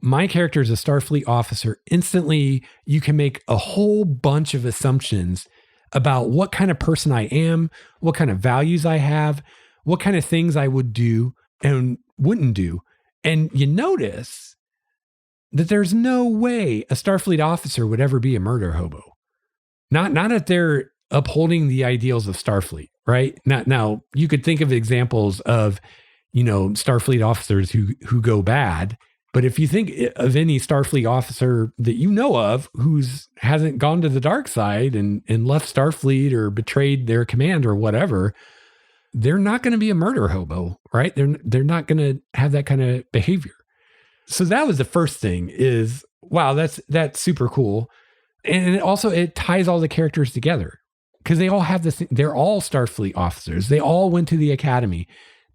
my character is a Starfleet officer, instantly you can make a whole bunch of assumptions about what kind of person I am, what kind of values I have, what kind of things I would do and wouldn't do. And you notice that there's no way a Starfleet officer would ever be a murder hobo. Not if they're upholding the ideals of Starfleet, right? Now you could think of examples of, Starfleet officers who go bad. But if you think of any Starfleet officer that you know of who's hasn't gone to the dark side and left Starfleet or betrayed their command or whatever, they're not going to be a murder hobo, right? They're not going to have that kind of behavior. So that was the first thing is, wow, that's super cool. And it ties all the characters together because they all have this, they're all Starfleet officers. They all went to the academy.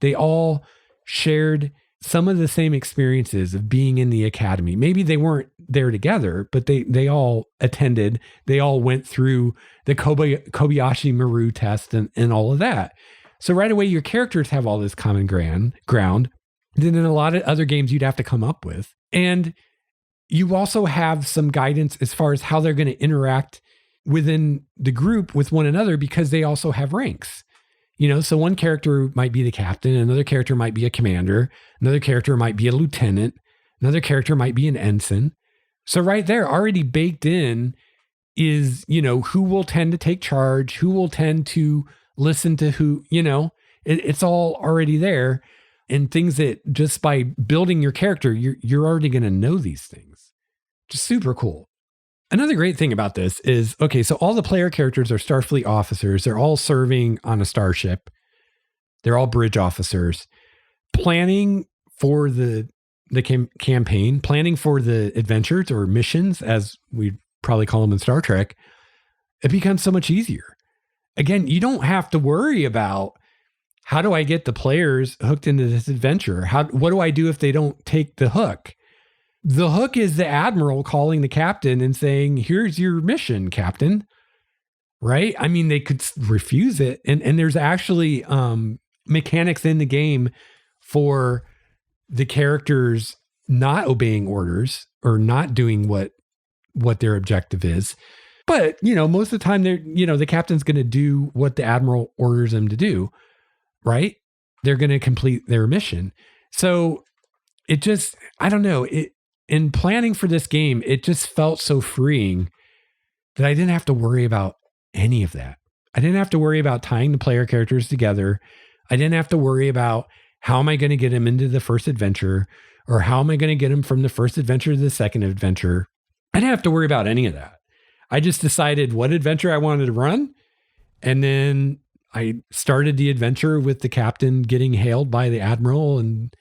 They all shared some of the same experiences of being in the academy. Maybe they weren't there together, but they all attended. They all went through the Kobayashi Maru test and all of that. So right away, your characters have all this common ground. Then in a lot of other games, you'd have to come up with. And you also have some guidance as far as how they're going to interact within the group with one another because they also have ranks. So one character might be the captain, another character might be a commander, another character might be a lieutenant, another character might be an ensign. So right there, already baked in is, who will tend to take charge, who will tend to listen to who, it's all already there. And things that just by building your character, you're already going to know these things. Just super cool. Another great thing about this is, okay, so all the player characters are Starfleet officers. They're all serving on a starship. They're all bridge officers. Planning for the campaign, planning for the adventures or missions, as we probably call them in Star Trek, it becomes so much easier. Again, you don't have to worry about how do I get the players hooked into this adventure? What do I do if they don't take the hook? The hook is the admiral calling the captain and saying, here's your mission, captain. Right? I mean, they could refuse it. And there's actually mechanics in the game for the characters not obeying orders or not doing what their objective is. But, most of the time the captain's going to do what the admiral orders them to do. Right? They're going to complete their mission. So it just, I don't know, in planning for this game, it just felt so freeing that I didn't have to worry about any of that. I didn't have to worry about tying the player characters together. I didn't have to worry about how am I going to get them into the first adventure or how am I going to get them from the first adventure to the second adventure. I didn't have to worry about any of that. I just decided what adventure I wanted to run. And then I started the adventure with the captain getting hailed by the admiral and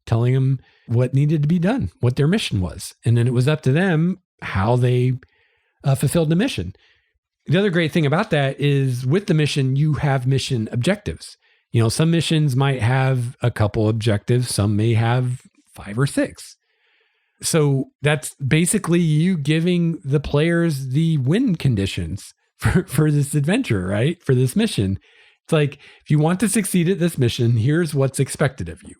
telling him what needed to be done, what their mission was. And then it was up to them how they fulfilled the mission. The other great thing about that is with the mission, you have mission objectives. Some missions might have a couple objectives. Some may have 5 or 6. So that's basically you giving the players the win conditions for this adventure, right? For this mission. It's like, if you want to succeed at this mission, here's what's expected of you.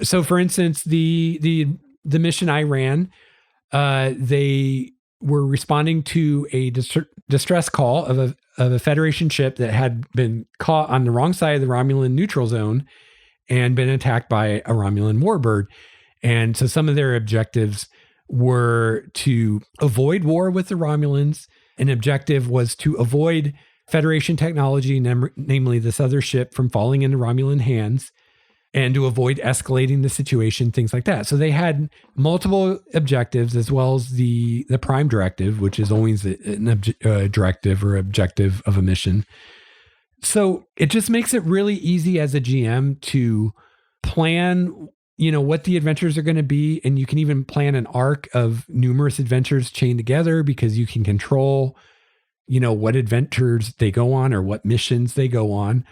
So for instance, the mission I ran, they were responding to a distress call of a Federation ship that had been caught on the wrong side of the Romulan neutral zone and been attacked by a Romulan warbird. And so some of their objectives were to avoid war with the Romulans. An objective was to avoid Federation technology, namely this other ship, from falling into Romulan hands, and to avoid escalating the situation, things like that. So they had multiple objectives, as well as the prime directive, which is always a directive or objective of a mission. So it just makes it really easy as a GM to plan, what the adventures are going to be. And you can even plan an arc of numerous adventures chained together because you can control, what adventures they go on or what missions they go on.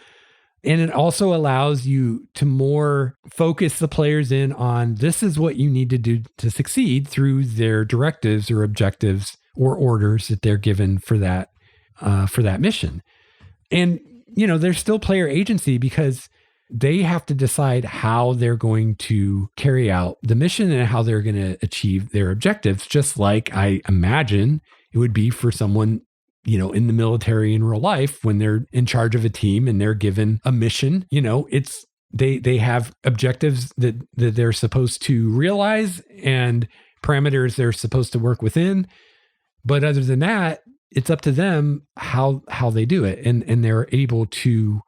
And it also allows you to more focus the players in on this is what you need to do to succeed through their directives or objectives or orders that they're given for that mission. And, there's still player agency because they have to decide how they're going to carry out the mission and how they're going to achieve their objectives, just like I imagine it would be for someone in the military in real life when they're in charge of a team and they're given a mission. It's they have objectives that they're supposed to realize and parameters they're supposed to work within. But other than that, it's up to them how they do it. And they're able to,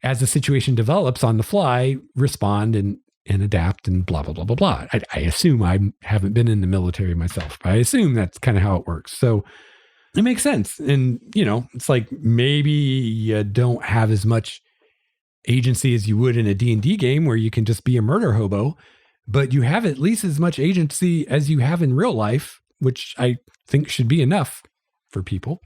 as the situation develops on the fly, respond and adapt and blah, blah, blah, blah, blah. I assume I haven't been in the military myself, but I assume that's kind of how it works. So it makes sense. And, it's like maybe you don't have as much agency as you would in a D&D game where you can just be a murder hobo, but you have at least as much agency as you have in real life, which I think should be enough for people.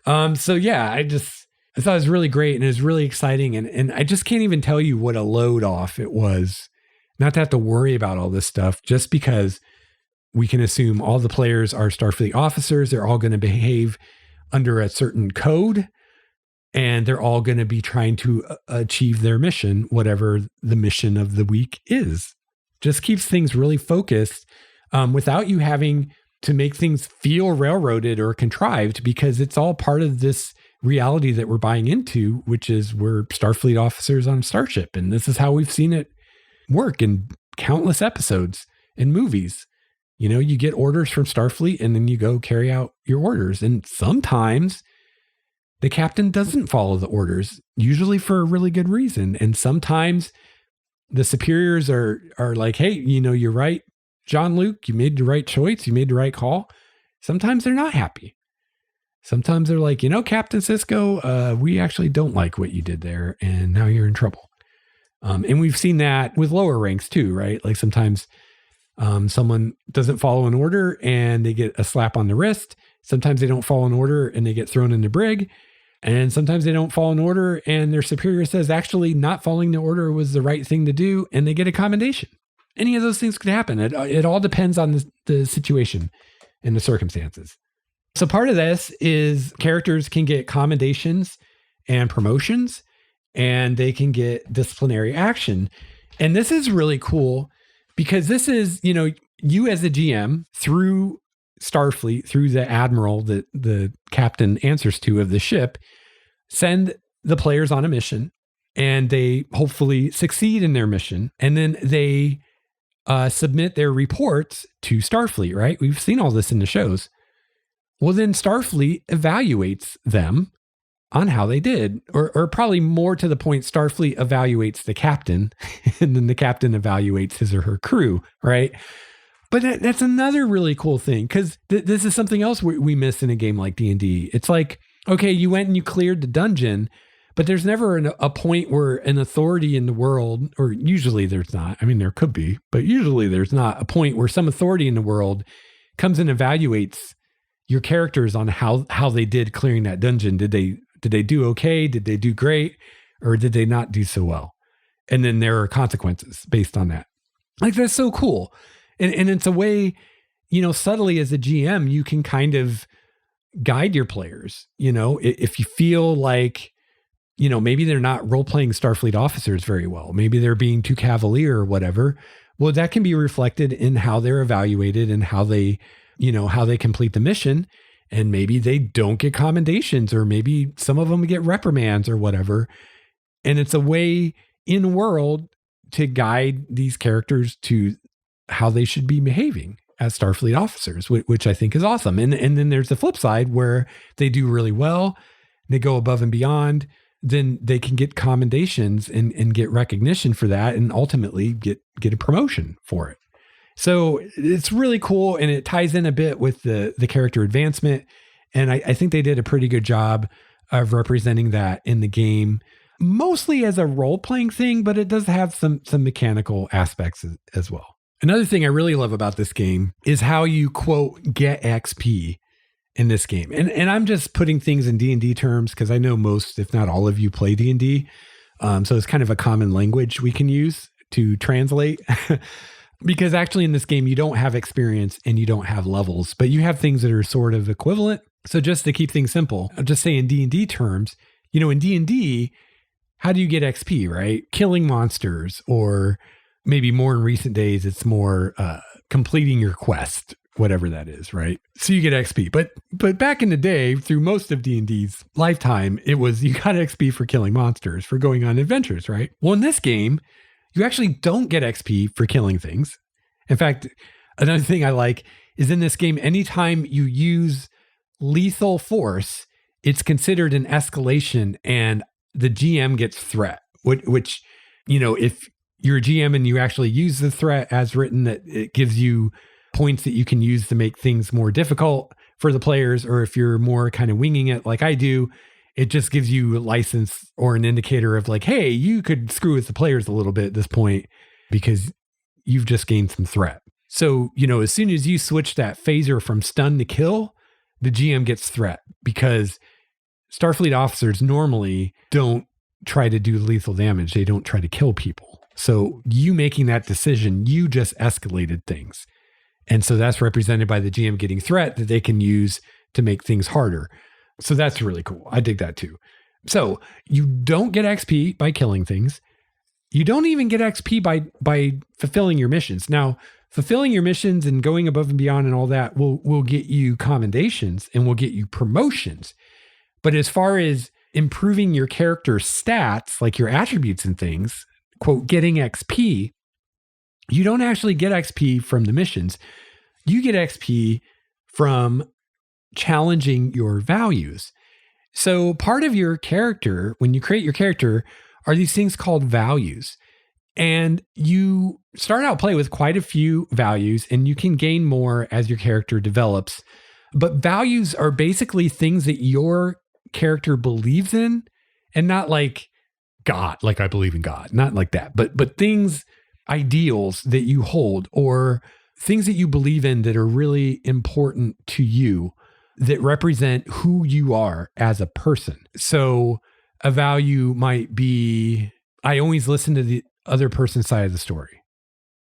So yeah, I thought it was really great and it was really exciting. And I just can't even tell you what a load off it was not to have to worry about all this stuff, just because we can assume all the players are Starfleet officers. They're all going to behave under a certain code, and they're all going to be trying to achieve their mission, whatever the mission of the week is. Just keeps things really focused without you having to make things feel railroaded or contrived, because it's all part of this reality that we're buying into, which is we're Starfleet officers on a starship. And this is how we've seen it work in countless episodes and movies. You get orders from Starfleet and then you go carry out your orders. And sometimes the captain doesn't follow the orders, usually for a really good reason. And sometimes the superiors are like, hey, you're right, Jean-Luc, you made the right choice. You made the right call. Sometimes they're not happy. Sometimes they're like, Captain Sisko, we actually don't like what you did there. And now you're in trouble. And we've seen that with lower ranks too, right? Like sometimes someone doesn't follow an order and they get a slap on the wrist. Sometimes they don't follow an order and they get thrown in the brig. And sometimes they don't follow an order and their superior says, actually, not following the order was the right thing to do. And they get a commendation. Any of those things could happen. It all depends on the situation and the circumstances. So part of this is characters can get commendations and promotions, and they can get disciplinary action. And this is really cool because this is, you as a GM through Starfleet, through the admiral that the captain answers to of the ship, send the players on a mission, and they hopefully succeed in their mission. And then they submit their reports to Starfleet, right? We've seen all this in the shows. Well, then Starfleet evaluates them on how they did, or probably more to the point, Starfleet evaluates the captain, and then the captain evaluates his or her crew, right? But that's another really cool thing, because this is something else we miss in a game like D&D. It's like, okay, you went and you cleared the dungeon, but there's never a point where an authority in the world, or usually there's not, I mean, there could be, but usually there's not a point where some authority in the world comes and evaluates your characters on how they did clearing that dungeon. Did they do okay? Did they do great? Or did they not do so well? And then there are consequences based on that. Like, that's so cool. And it's a way, subtly as a GM, you can kind of guide your players. If you feel like, maybe they're not role-playing Starfleet officers very well. Maybe they're being too cavalier or whatever. Well, that can be reflected in how they're evaluated and how they complete the mission. And maybe they don't get commendations, or maybe some of them get reprimands or whatever. And it's a way in world to guide these characters to how they should be behaving as Starfleet officers, which I think is awesome. And then there's the flip side where they do really well, they go above and beyond, then they can get commendations and get recognition for that, and ultimately get a promotion for it. So it's really cool, and it ties in a bit with the character advancement. And I think they did a pretty good job of representing that in the game. mostly as a role-playing thing, but it does have some mechanical aspects as well. Another thing I really love about this game is how you, quote, get XP in this game. And I'm just putting things in D&D terms because I know most, if not all of you play D&D. So it's kind of a common language we can use to translate. Because actually in this game, you don't have experience and you don't have levels, but you have things that are sort of equivalent. So just to keep things simple, I'll just say in D&D terms, in D&D, how do you get XP, right? Killing monsters, or maybe more in recent days, it's more completing your quest, whatever that is, right? So you get XP. But back in the day, through most of D&D's lifetime, it was you got XP for killing monsters, for going on adventures, right? Well, in this game, you actually don't get XP for killing things. In fact, another thing I like is in this game, anytime you use lethal force, it's considered an escalation and the GM gets threat, which if you're a GM and you actually use the threat as written, that it gives you points that you can use to make things more difficult for the players. Or if you're more kind of winging it like I do, it just gives you a license or an indicator of like, hey, you could screw with the players a little bit at this point because you've just gained some threat. So, as soon as you switch that phaser from stun to kill, the GM gets threat, because Starfleet officers normally don't try to do lethal damage. They don't try to kill people. So you making that decision, you just escalated things. And so that's represented by the GM getting threat that they can use to make things harder. So that's really cool. I dig that too. So you don't get XP by killing things. You don't even get XP by fulfilling your missions. Now, fulfilling your missions and going above and beyond and all that will get you commendations and will get you promotions. But as far as improving your character stats, like your attributes and things, quote, getting XP, you don't actually get XP from the missions. You get XP from challenging your values. So part of your character, when you create your character, are these things called values. And you start out play with quite a few values, and you can gain more as your character develops. But values are basically things that your character believes in, and not like God, like I believe in God, not like that, but things, ideals that you hold, or things that you believe in that are really important to you, that represent who you are as a person. So a value might be, I always listen to the other person's side of the story.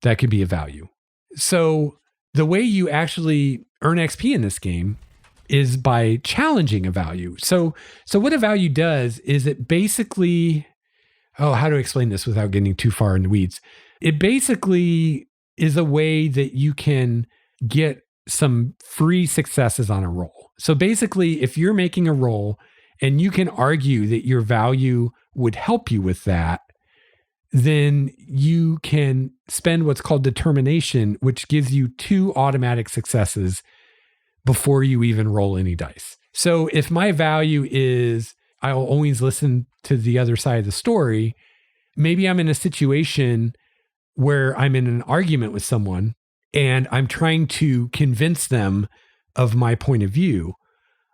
That could be a value. So the way you actually earn XP in this game is by challenging a value. So what a value does is it basically, how to explain this without getting too far in the weeds? It basically is a way that you can get some free successes on a roll. So basically, if you're making a roll and you can argue that your value would help you with that, then you can spend what's called determination, which gives you 2 automatic successes before you even roll any dice. So if my value is I'll always listen to the other side of the story, maybe I'm in a situation where I'm in an argument with someone and I'm trying to convince them of my point of view.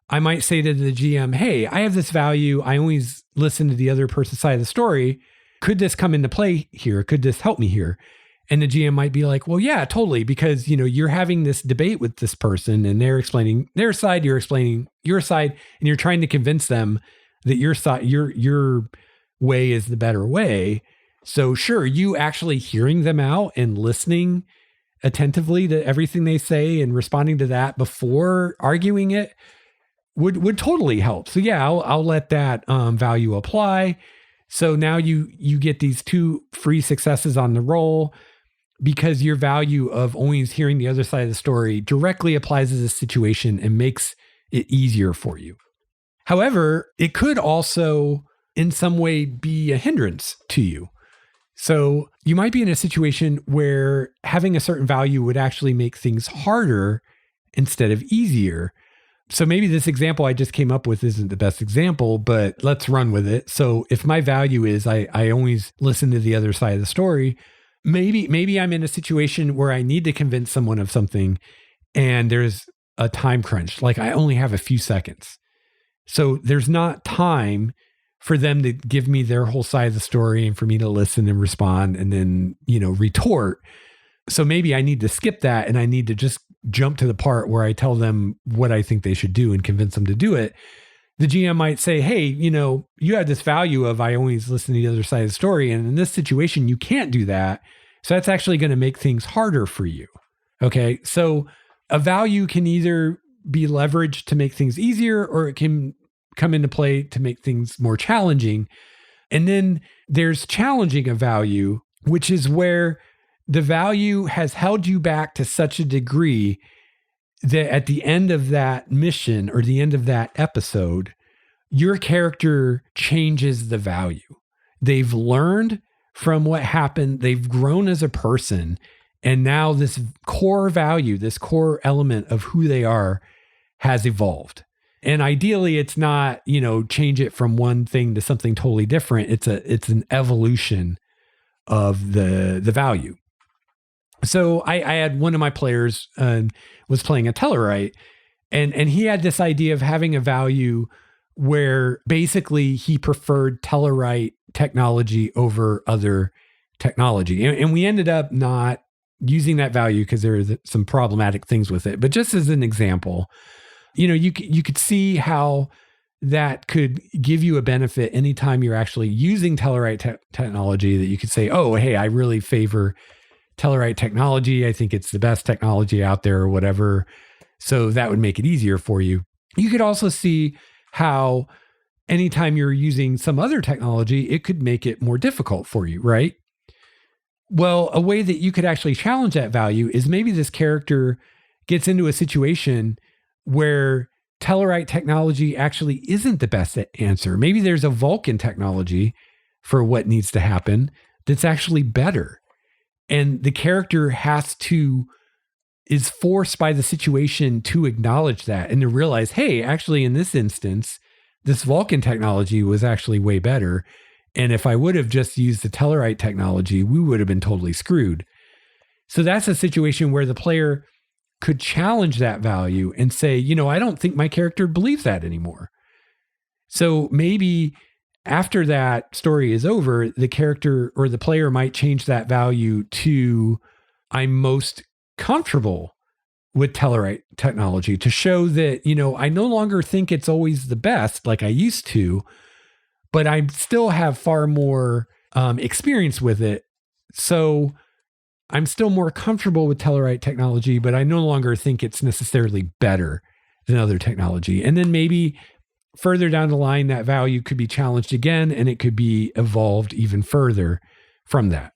I might say to the GM, hey, I have this value. I always listen to the other person's side of the story. Could this come into play here? Could this help me here? And the GM might be like, well, yeah, totally. Because, you're having this debate with this person and they're explaining their side, you're explaining your side, and you're trying to convince them that your side, your way is the better way. So sure, you actually hearing them out and listening attentively to everything they say and responding to that before arguing it would totally help. So yeah, I'll let that value apply. So now you get these 2 free successes on the roll because your value of always hearing the other side of the story directly applies to this situation and makes it easier for you. However, it could also in some way be a hindrance to you. So you might be in a situation where having a certain value would actually make things harder instead of easier. So maybe this example I just came up with isn't the best example, but let's run with it. So if my value is I always listen to the other side of the story, maybe I'm in a situation where I need to convince someone of something and there's a time crunch, like I only have a few seconds. So there's not time for them to give me their whole side of the story and for me to listen and respond and then, retort. So maybe I need to skip that and I need to just jump to the part where I tell them what I think they should do and convince them to do it. The GM might say, hey, you have this value of I always listen to the other side of the story. And in this situation, you can't do that. So that's actually going to make things harder for you. Okay. So a value can either be leveraged to make things easier, or it can come into play to make things more challenging. And then there's challenging a value, which is where the value has held you back to such a degree that at the end of that mission or the end of that episode, your character changes the value. They've learned from what happened. They've grown as a person. And now this core value, this core element of who they are has evolved. And ideally, it's not, change it from one thing to something totally different. It's an evolution of the value. So I had one of my players was playing a Tellarite, and he had this idea of having a value where basically he preferred Tellarite technology over other technology. And we ended up not using that value because there are some problematic things with it. But just as an example, you could see how that could give you a benefit anytime you're actually using Tellarite technology, that you could say, oh, hey, I really favor Tellarite technology. I think it's the best technology out there or whatever. So that would make it easier for you. You could also see how anytime you're using some other technology, it could make it more difficult for you, right? Well, a way that you could actually challenge that value is maybe this character gets into a situation where Tellarite technology actually isn't the best answer. Maybe there's a Vulcan technology for what needs to happen that's actually better. And the character is forced by the situation to acknowledge that and to realize, hey, actually in this instance, this Vulcan technology was actually way better. And if I would have just used the Tellarite technology, we would have been totally screwed. So that's a situation where the player could challenge that value and say, I don't think my character believes that anymore. So maybe after that story is over, the character or the player might change that value to I'm most comfortable with Tellarite technology, to show that, I no longer think it's always the best like I used to, but I still have far more experience with it. So I'm still more comfortable with Tellarite technology, but I no longer think it's necessarily better than other technology. And then maybe further down the line, that value could be challenged again, and it could be evolved even further from that.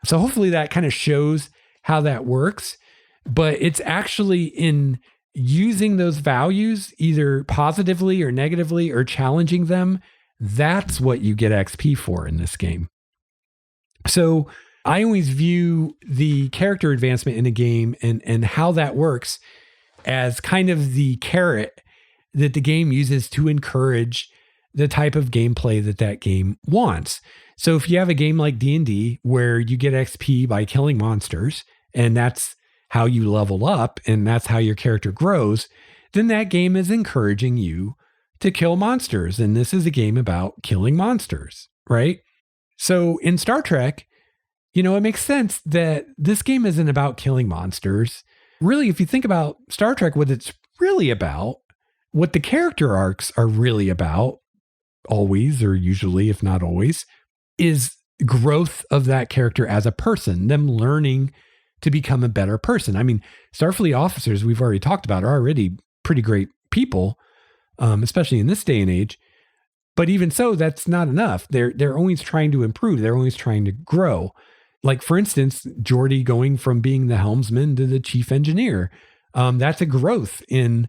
So hopefully that kind of shows how that works, but it's actually in using those values either positively or negatively or challenging them. That's what you get XP for in this game. So I always view the character advancement in a game and how that works as kind of the carrot that the game uses to encourage the type of gameplay that game wants. So if you have a game like D&D where you get XP by killing monsters, and that's how you level up and that's how your character grows, then that game is encouraging you to kill monsters. And this is a game about killing monsters, right? So in Star Trek, it makes sense that this game isn't about killing monsters. Really, if you think about Star Trek, what it's really about, what the character arcs are really about, always or usually, if not always, is growth of that character as a person, them learning to become a better person. I mean, Starfleet officers, we've already talked about, are already pretty great people, especially in this day and age. But even so, that's not enough. They're always trying to improve. They're always trying to grow. Like, for instance, Geordi going from being the helmsman to the chief engineer. That's a growth in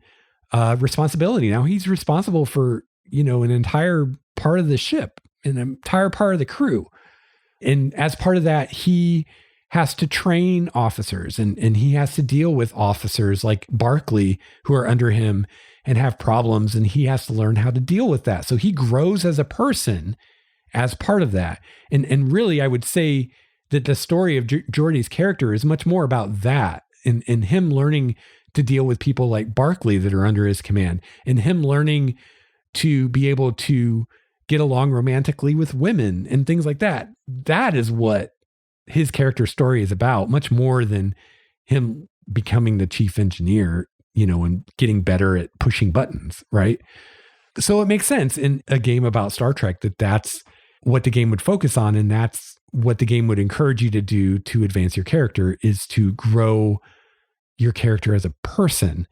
responsibility. Now he's responsible for, an entire part of the ship, an entire part of the crew. And as part of that, he has to train officers and he has to deal with officers like Barclay who are under him and have problems. And he has to learn how to deal with that. So he grows as a person as part of that. And really, I would say that the story of Geordi's character is much more about that and him learning to deal with people like Barclay that are under his command, and him learning to be able to get along romantically with women and things like that. That is what his character story is about, much more than him becoming the chief engineer, and getting better at pushing buttons, right? So it makes sense in a game about Star Trek that that's what the game would focus on. And that's what the game would encourage you to do to advance your character, is to grow your character as a person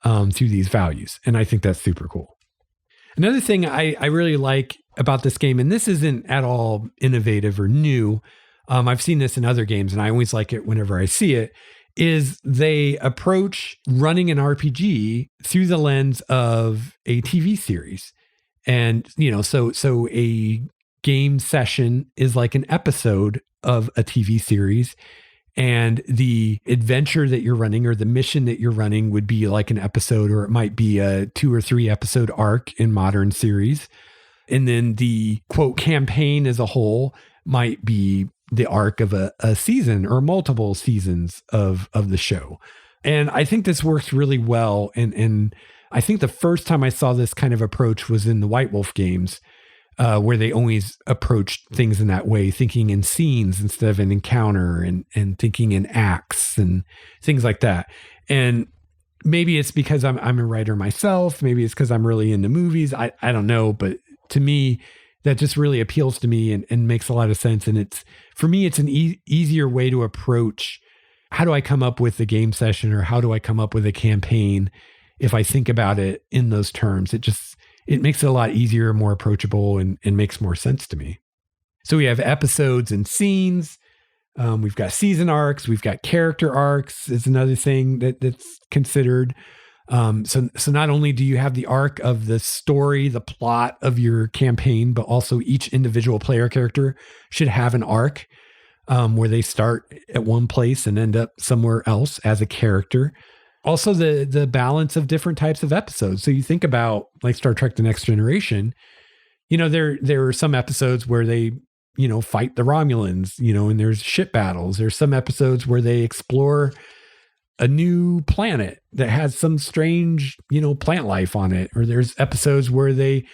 through these values. And I think that's super cool. Another thing I really like about this game, and this isn't at all innovative or new, I've seen this in other games and I always like it whenever I see it, is they approach running an RPG through the lens of a TV series. And, so a game session is like an episode of a TV series. And the adventure that you're running or the mission that you're running would be like an episode, or it might be a 2 or 3 episode arc in modern series. And then the quote campaign as a whole might be the arc of a season or multiple seasons of the show. And I think this works really well. And I think the first time I saw this kind of approach was in the White Wolf games, where they always approached things in that way, thinking in scenes instead of an encounter, and thinking in acts and things like that. And maybe it's because I'm a writer myself. Maybe it's because I'm really into movies. I don't know. But to me, that just really appeals to me and makes a lot of sense. And for me, it's an easier way to approach, how do I come up with a game session, or how do I come up with a campaign if I think about it in those terms? It makes it a lot easier, more approachable, and makes more sense to me. So we have episodes and scenes. We've got season arcs. We've got character arcs is another thing that's considered. So not only do you have the arc of the story, the plot of your campaign, but also each individual player character should have an arc where they start at one place and end up somewhere else as a character. Also, the balance of different types of episodes. So you think about like Star Trek: The Next Generation, there are some episodes where they, fight the Romulans, and there's ship battles. There's some episodes where they explore a new planet that has some strange, plant life on it. Or there's episodes where they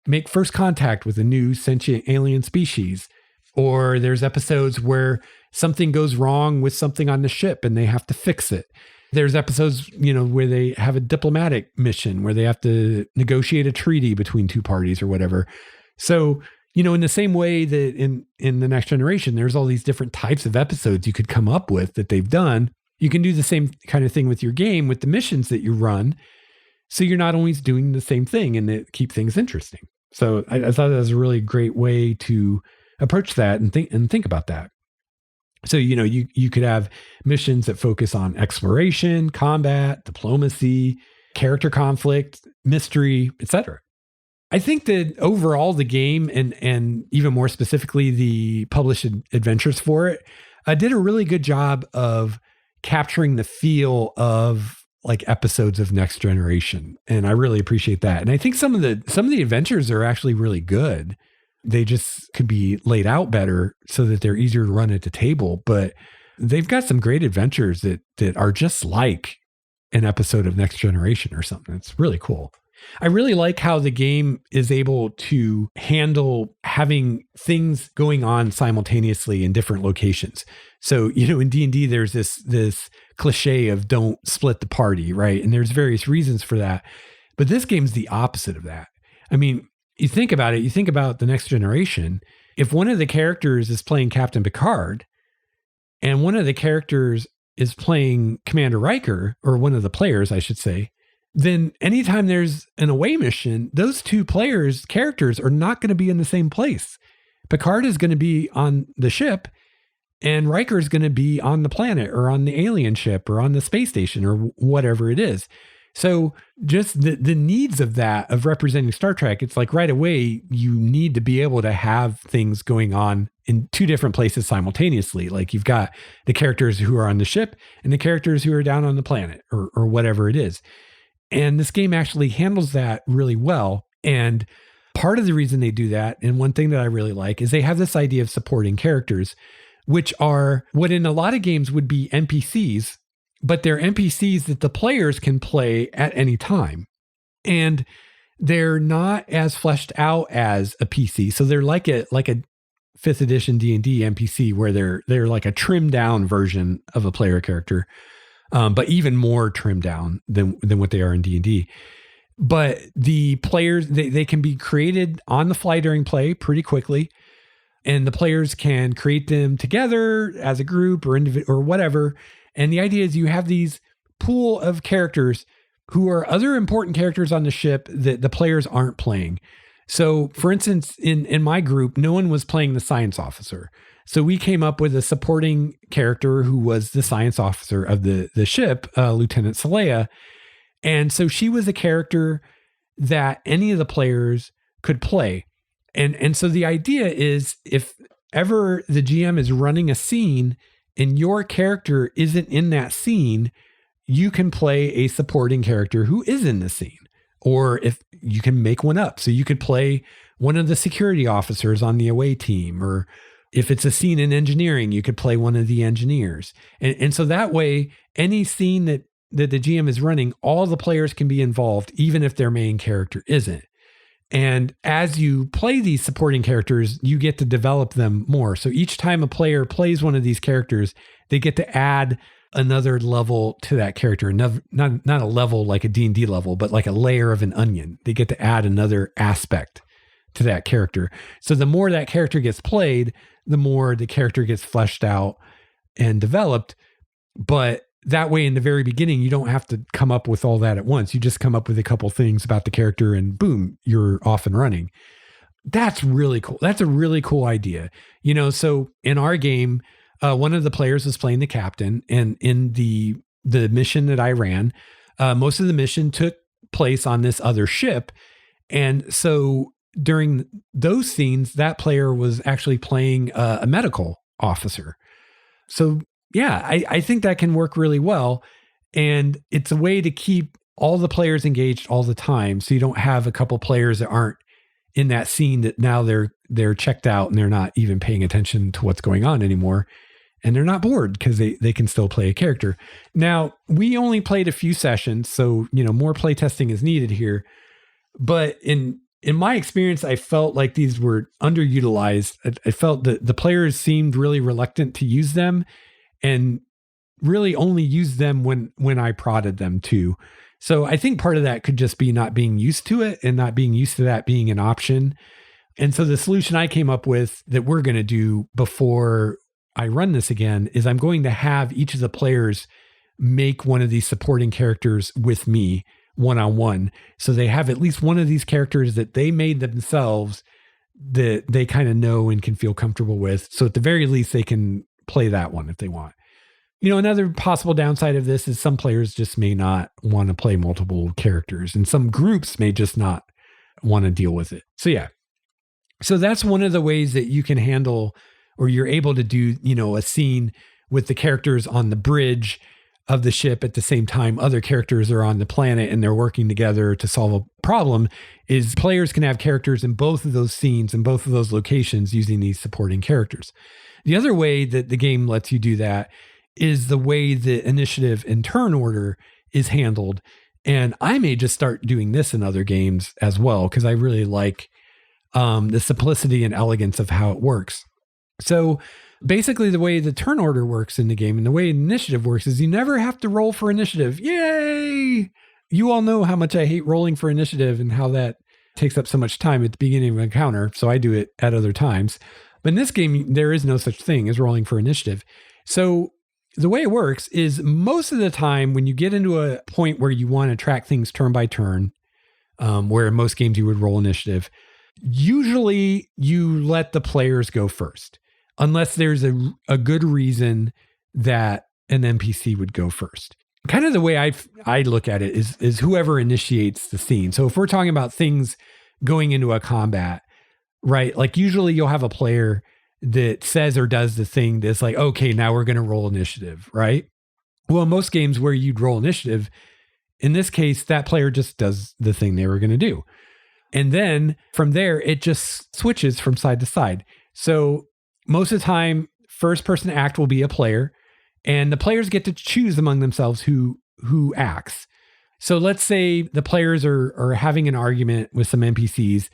make first contact with a new sentient alien species. Or there's episodes where something goes wrong with something on the ship and they have to fix it. There's episodes, where they have a diplomatic mission where they have to negotiate a treaty between two parties or whatever. So, in the same way that in The Next Generation, there's all these different types of episodes you could come up with that they've done. You can do the same kind of thing with your game, with the missions that you run. So you're not always doing the same thing, and it keep things interesting. So I thought that was a really great way to approach that and think about that. So, you could have missions that focus on exploration, combat, diplomacy, character conflict, mystery, etc. I think that overall the game, and even more specifically the published adventures for it, did a really good job of capturing the feel of like episodes of Next Generation. And I really appreciate that. And I think some of the adventures are actually really good. They just could be laid out better so that they're easier to run at the table. But they've got some great adventures that are just like an episode of Next Generation or something. It's really cool. I really like how the game is able to handle having things going on simultaneously in different locations. So, in D&D, there's this cliche of don't split the party, right? And there's various reasons for that. But this game's the opposite of that. I mean, you think about it, you think about The Next Generation. If one of the characters is playing Captain Picard and one of the characters is playing Commander Riker, or one of the players, I should say, then anytime there's an away mission, those two characters are not going to be in the same place. Picard is going to be on the ship and Riker is going to be on the planet or on the alien ship or on the space station or whatever it is. So just the needs of that, of representing Star Trek, it's like right away, you need to be able to have things going on in two different places simultaneously. Like you've got the characters who are on the ship and the characters who are down on the planet or whatever it is. And this game actually handles that really well. And part of the reason they do that, and one thing that I really like, is they have this idea of supporting characters, which are what in a lot of games would be NPCs, but they're NPCs that the players can play at any time. And they're not as fleshed out as a PC. So they're like a 5th edition D&D NPC where they're like a trimmed down version of a player character, but even more trimmed down than what they are in D&D. But the players, they can be created on the fly during play pretty quickly. And the players can create them together as a group or or whatever. And the idea is you have these pool of characters who are other important characters on the ship that the players aren't playing. So for instance, in my group, no one was playing the science officer. So we came up with a supporting character who was the science officer of the ship, Lieutenant Saleya. And so she was a character that any of the players could play. And so the idea is if ever the GM is running a scene and your character isn't in that scene, you can play a supporting character who is in the scene. Or if you can make one up. So you could play one of the security officers on the away team. Or if it's a scene in engineering, you could play one of the engineers. And so that way, any scene that the GM is running, all the players can be involved, even if their main character isn't. And as you play these supporting characters, you get to develop them more. So each time a player plays one of these characters, they get to add another level to that character. Not a level like a D&D level, but like a layer of an onion. They get to add another aspect to that character. So the more that character gets played, the more the character gets fleshed out and developed. But that way, in the very beginning, you don't have to come up with all that at once. You just come up with a couple things about the character and boom, you're off and running. That's really cool. That's a really cool idea. So in our game, one of the players was playing the captain, and in the mission that I ran, most of the mission took place on this other ship. And so during those scenes, that player was actually playing a medical officer. So yeah, I think that can work really well. And it's a way to keep all the players engaged all the time. So you don't have a couple players that aren't in that scene that now they're checked out and they're not even paying attention to what's going on anymore. And they're not bored because they can still play a character. Now, we only played a few sessions, so more play testing is needed here. But in my experience, I felt like these were underutilized. I felt that the players seemed really reluctant to use them, and really only use them when I prodded them to. So I think part of that could just be not being used to it and not being used to that being an option. And so the solution I came up with that we're going to do before I run this again is I'm going to have each of the players make one of these supporting characters with me one-on-one. So they have at least one of these characters that they made themselves that they kind of know and can feel comfortable with. So at the very least, they can play that one if they want. Another possible downside of this is some players just may not want to play multiple characters, and some groups may just not want to deal with it. So yeah. So that's one of the ways that you can handle, or you're able to do, a scene with the characters on the bridge of the ship at the same time other characters are on the planet and they're working together to solve a problem, is players can have characters in both of those scenes and both of those locations using these supporting characters. The other way that the game lets you do that is the way the initiative and turn order is handled. And I may just start doing this in other games as well, because I really like the simplicity and elegance of how it works. So basically the way the turn order works in the game and the way initiative works is you never have to roll for initiative. Yay! You all know how much I hate rolling for initiative and how that takes up so much time at the beginning of an encounter. So I do it at other times. But in this game, there is no such thing as rolling for initiative. So the way it works is most of the time when you get into a point where you want to track things turn by turn, where in most games you would roll initiative, usually you let the players go first, unless there's a good reason that an NPC would go first. Kind of the way I look at it is whoever initiates the scene. So if we're talking about things going into a combat, right? Like usually you'll have a player that says or does the thing that's like, okay, now we're going to roll initiative, right? Well, in most games where you'd roll initiative, in this case, that player just does the thing they were going to do. And then from there, it just switches from side to side. So most of the time, first person to act will be a player, and the players get to choose among themselves who acts. So let's say the players are having an argument with some NPCs,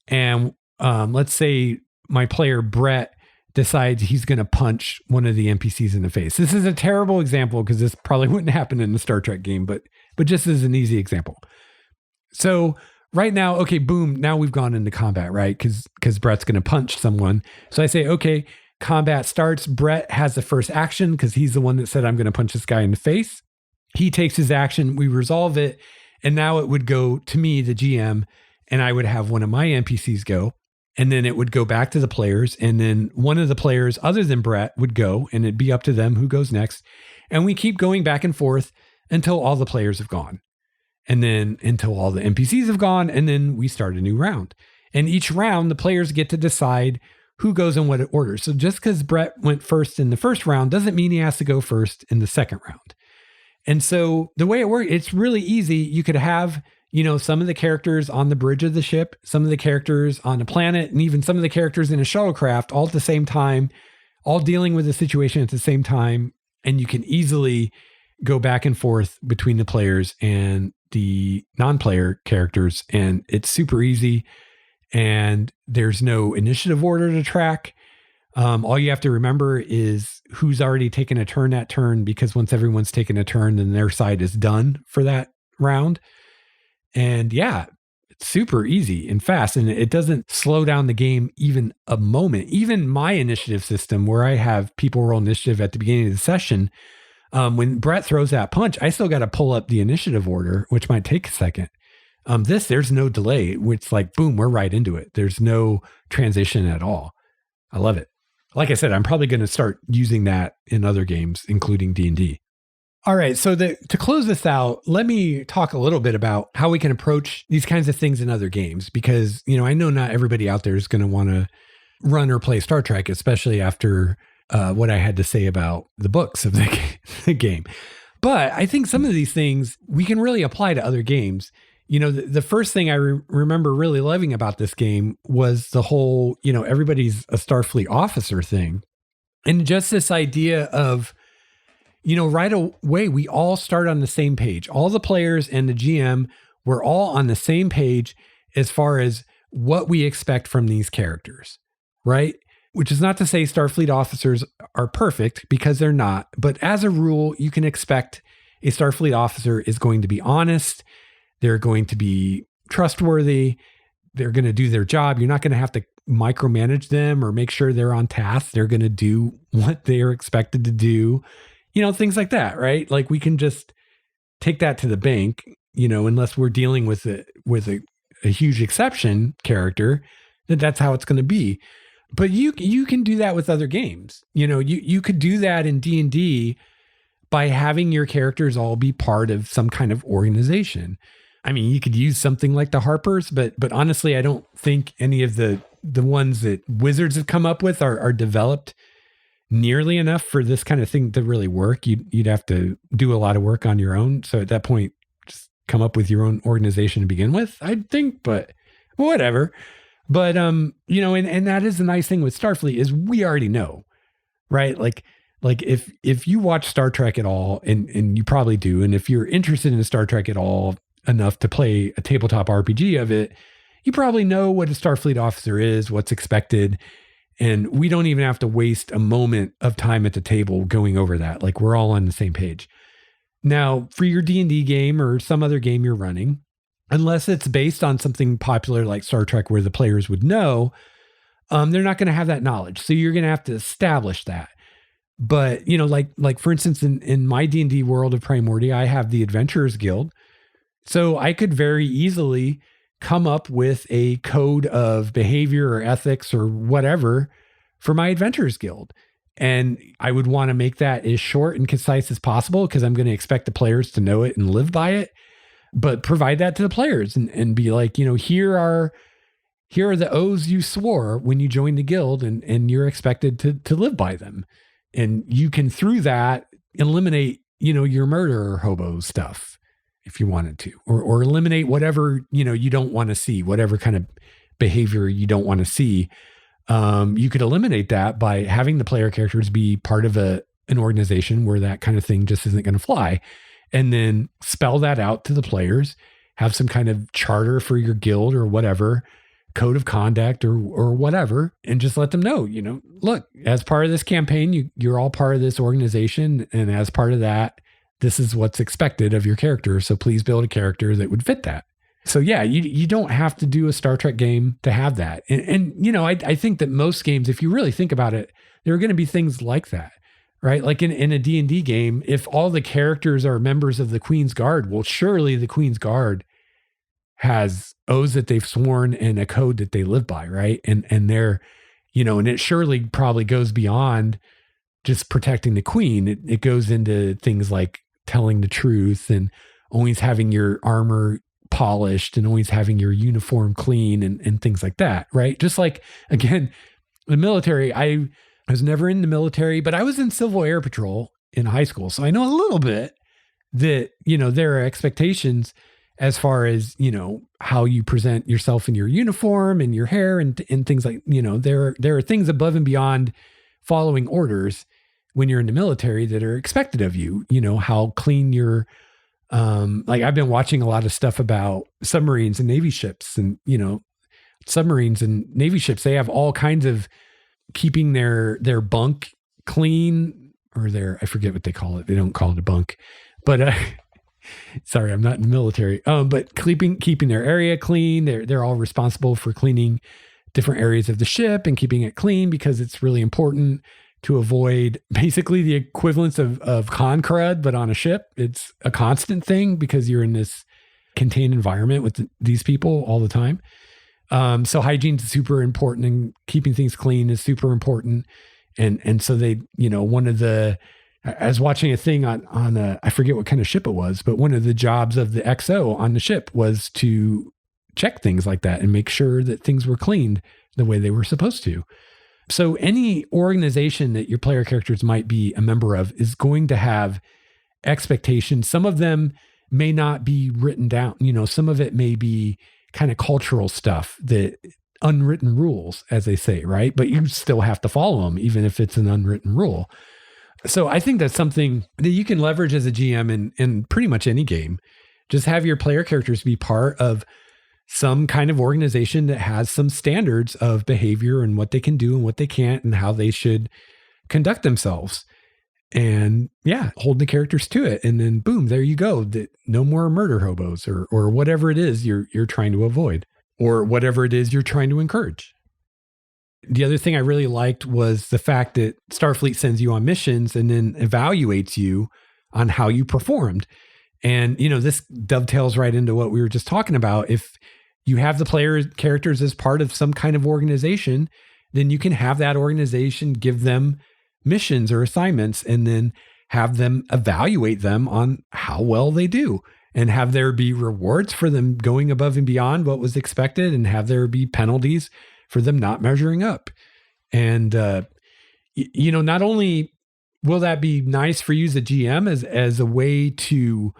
and let's say my player Brett decides he's going to punch one of the NPCs in the face. This is a terrible example because this probably wouldn't happen in the Star Trek game, but just as an easy example. So right now, okay, boom, now we've gone into combat, right? Because Brett's going to punch someone. So I say, okay, combat starts. Brett has the first action because he's the one that said, I'm going to punch this guy in the face. He takes his action, we resolve it, and now it would go to me, the GM, and I would have one of my NPCs go. And then it would go back to the players. And then one of the players other than Brett would go, and it'd be up to them who goes next. And we keep going back and forth until all the players have gone. And then until all the NPCs have gone. And then we start a new round. And each round, the players get to decide who goes in what order. So just because Brett went first in the first round doesn't mean he has to go first in the second round. And so the way it works, it's really easy. You could have some of the characters on the bridge of the ship, some of the characters on a planet, and even some of the characters in a shuttlecraft all at the same time, all dealing with the situation at the same time. And you can easily go back and forth between the players and the non-player characters. And it's super easy. And there's no initiative order to track. All you have to remember is who's already taken a turn that turn, because once everyone's taken a turn, then their side is done for that round. And yeah, it's super easy and fast, and it doesn't slow down the game even a moment. Even my initiative system, where I have people roll initiative at the beginning of the session, when Brett throws that punch, I still got to pull up the initiative order, which might take a second. There's no delay. It's like, boom, we're right into it. There's no transition at all. I love it. Like I said, I'm probably going to start using that in other games, including D&D. All right. So to close this out, let me talk a little bit about how we can approach these kinds of things in other games, because, I know not everybody out there is going to want to run or play Star Trek, especially after what I had to say about the books of the game. But I think some of these things we can really apply to other games. The first thing I remember really loving about this game was the whole, everybody's a Starfleet officer thing. And just this idea of, right away, we all start on the same page. All the players and the GM, we're all on the same page as far as what we expect from these characters, right? Which is not to say Starfleet officers are perfect, because they're not. But as a rule, you can expect a Starfleet officer is going to be honest. They're going to be trustworthy. They're going to do their job. You're not going to have to micromanage them or make sure they're on task. They're going to do what they are expected to do. Things like that, right? Like we can just take that to the bank, unless we're dealing with a huge exception character, that's how it's going to be. But you can do that with other games. You could do that in D&D by having your characters all be part of some kind of organization. I mean, you could use something like the Harpers, but honestly, I don't think any of the ones that Wizards have come up with are developed nearly enough for this kind of thing to really work. You'd have to do a lot of work on your own. So at that point, just come up with your own organization to begin with, I'd think, but whatever. But, and that is the nice thing with Starfleet is we already know, right? Like if you watch Star Trek at all, and you probably do, and if you're interested in Star Trek at all enough to play a tabletop RPG of it, you probably know what a Starfleet officer is, what's expected. And we don't even have to waste a moment of time at the table going over that. Like we're all on the same page. Now, for your D&D game or some other game you're running, unless it's based on something popular like Star Trek where the players would know, they're not going to have that knowledge. So you're going to have to establish that. But, like for instance, in my D&D world of Primordia, I have the Adventurers Guild. So I could very easily come up with a code of behavior or ethics or whatever for my Adventurers Guild. And I would want to make that as short and concise as possible, because I'm going to expect the players to know it and live by it, but provide that to the players and be like, here are the oaths you swore when you joined the guild, and you're expected to live by them. And you can, through that, eliminate, your murder hobo stuff if you wanted to, or eliminate whatever, you don't want to see, whatever kind of behavior you don't want to see. You could eliminate that by having the player characters be part of an organization where that kind of thing just isn't going to fly. and then spell that out to the players, have some kind of charter for your guild or whatever, code of conduct or whatever, and just let them know, look, as part of this campaign, you're all part of this organization. And as part of that, this is what's expected of your character. So please build a character that would fit that. So yeah, you don't have to do a Star Trek game to have that. And I think that most games, if you really think about it, there are going to be things like that, right? Like in a D&D game, if all the characters are members of the Queen's Guard, well, surely the Queen's Guard has oaths that they've sworn and a code that they live by, right? And they're, and it surely probably goes beyond just protecting the Queen. It goes into things like telling the truth and always having your armor polished and always having your uniform clean and things like that, right? Just like, again, the military, I was never in the military, but I was in Civil Air Patrol in high school. So I know a little bit that, there are expectations as far as, how you present yourself in your uniform and your hair and things like, there are things above and beyond following orders when you're in the military that are expected of you, how clean your, like I've been watching a lot of stuff about submarines and Navy ships and, submarines and Navy ships, they have all kinds of keeping their bunk clean or I forget what they call it. They don't call it a bunk, but, sorry, I'm not in the military. But keeping their area clean. They're all responsible for cleaning different areas of the ship and keeping it clean because it's really important to avoid basically the equivalence of con crud, but on a ship. It's a constant thing because you're in this contained environment with these people all the time. So hygiene is super important and keeping things clean is super important. And so they, I was watching a thing on I forget what kind of ship it was, but one of the jobs of the XO on the ship was to check things like that and make sure that things were cleaned the way they were supposed to. So any organization that your player characters might be a member of is going to have expectations. Some of them may not be written down. Some of it may be kind of cultural stuff, that unwritten rules, as they say, right? But you still have to follow them, even if it's an unwritten rule. So I think that's something that you can leverage as a GM in pretty much any game. Just have your player characters be part of some kind of organization that has some standards of behavior and what they can do and what they can't and how they should conduct themselves. And yeah, hold the characters to it. And then boom, there you go. No more murder hobos or whatever it is you're trying to avoid or whatever it is you're trying to encourage. The other thing I really liked was the fact that Starfleet sends you on missions and then evaluates you on how you performed. And, this dovetails right into what we were just talking about. If you have the player characters as part of some kind of organization, then you can have that organization give them missions or assignments and then have them evaluate them on how well they do and have there be rewards for them going above and beyond what was expected and have there be penalties for them not measuring up. And, not only will that be nice for you as a GM as a way to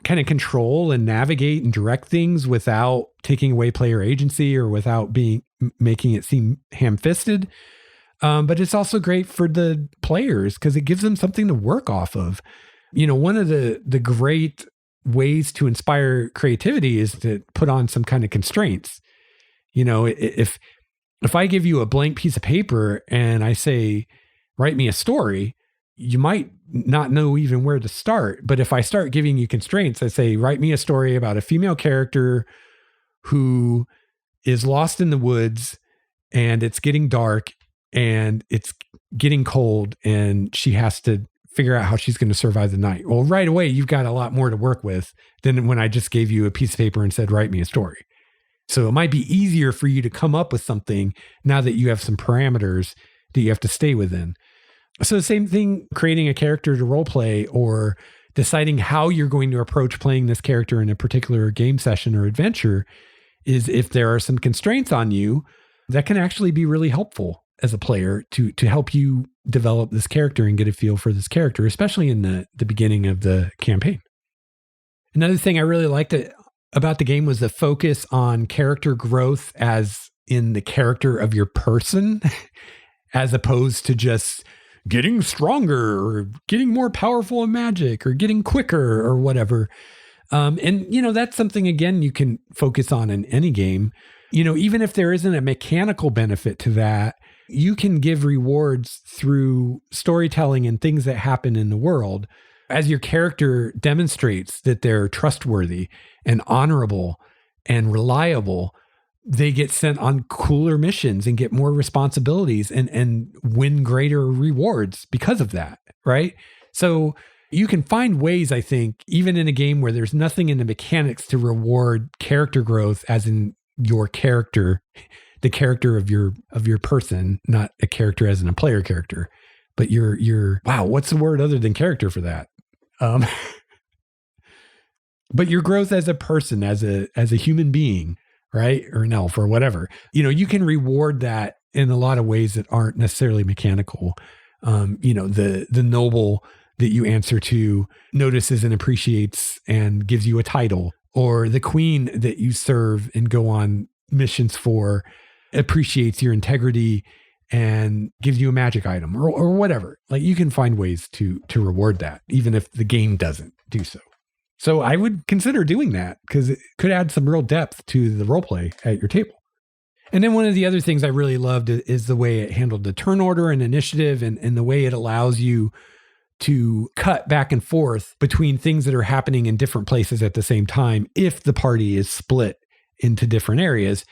kind of control and navigate and direct things without taking away player agency or without making it seem ham-fisted. But it's also great for the players because it gives them something to work off of. One of the great ways to inspire creativity is to put on some kind of constraints. If I give you a blank piece of paper and I say, write me a story, you might not know even where to start. But if I start giving you constraints, I say, write me a story about a female character who is lost in the woods and it's getting dark and it's getting cold and she has to figure out how she's going to survive the night. Well, right away, you've got a lot more to work with than when I just gave you a piece of paper and said, write me a story. So it might be easier for you to come up with something now that you have some parameters that you have to stay within. So the same thing, creating a character to role play or deciding how you're going to approach playing this character in a particular game session or adventure is if there are some constraints on you, that can actually be really helpful as a player to help you develop this character and get a feel for this character, especially in the beginning of the campaign. Another thing I really liked about the game was the focus on character growth as in the character of your person, as opposed to just getting stronger or getting more powerful in magic or getting quicker or whatever. And, that's something, again, you can focus on in any game. Even if there isn't a mechanical benefit to that, you can give rewards through storytelling and things that happen in the world. As your character demonstrates that they're trustworthy and honorable and reliable, they get sent on cooler missions and get more responsibilities and win greater rewards because of that, right? So you can find ways, I think, even in a game where there's nothing in the mechanics to reward character growth, as in your character, the character of your person, not a character as in a player character, but your wow, what's the word other than character for that? But your growth as a person, as a human being, right? Or an elf or whatever, you can reward that in a lot of ways that aren't necessarily mechanical. The noble that you answer to notices and appreciates and gives you a title, or the queen that you serve and go on missions for appreciates your integrity and gives you a magic item or whatever. Like, you can find ways to reward that, even if the game doesn't do so. So I would consider doing that because it could add some real depth to the role play at your table. And then one of the other things I really loved is the way it handled the turn order and initiative, and the way it allows you to cut back and forth between things that are happening in different places at the same time if the party is split into different areas.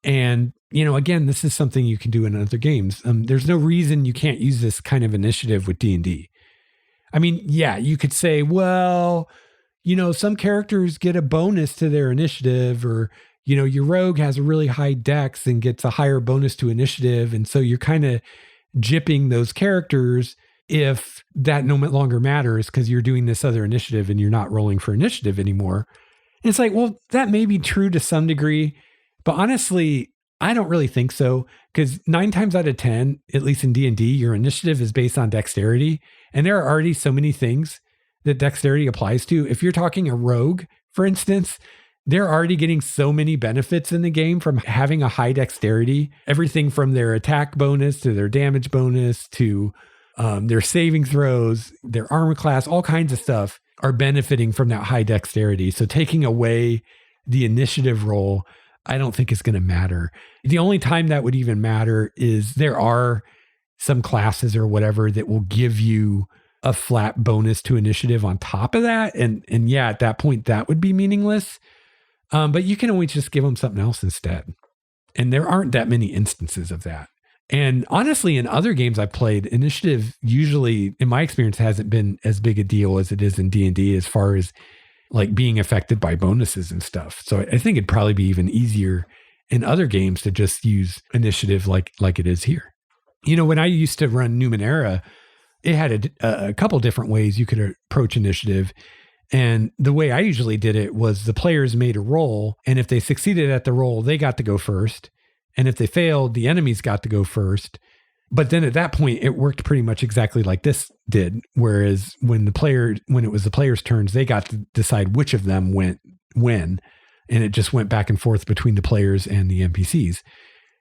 And, again, this is something you can do in other games. There's no reason you can't use this kind of initiative with D&D. I mean, yeah, you could say, well, some characters get a bonus to their initiative, or, your rogue has a really high dex and gets a higher bonus to initiative. And so you're kind of gypping those characters if that no longer matters because you're doing this other initiative and you're not rolling for initiative anymore. And it's like, well, that may be true to some degree, but honestly, I don't really think so, because 9 times out of 10, at least in D&D, your initiative is based on dexterity. And there are already so many things that dexterity applies to. If you're talking a rogue, for instance, they're already getting so many benefits in the game from having a high dexterity, everything from their attack bonus to their damage bonus to their saving throws, their armor class, all kinds of stuff are benefiting from that high dexterity. So taking away the initiative roll, I don't think is going to matter. The only time that would even matter is there are some classes or whatever that will give you a flat bonus to initiative on top of that. And yeah, at that point, that would be meaningless. But you can always just give them something else instead. And there aren't that many instances of that. And honestly, in other games I've played, initiative usually, in my experience, hasn't been as big a deal as it is in D&D as far as like being affected by bonuses and stuff. So I think it'd probably be even easier in other games to just use initiative like it is here. When I used to run Numenera, it had a couple different ways you could approach initiative. And the way I usually did it was the players made a roll, and if they succeeded at the roll, they got to go first. And if they failed, the enemies got to go first. But then at that point, it worked pretty much exactly like this did. Whereas when it was the players' turns, they got to decide which of them went when. And it just went back and forth between the players and the NPCs.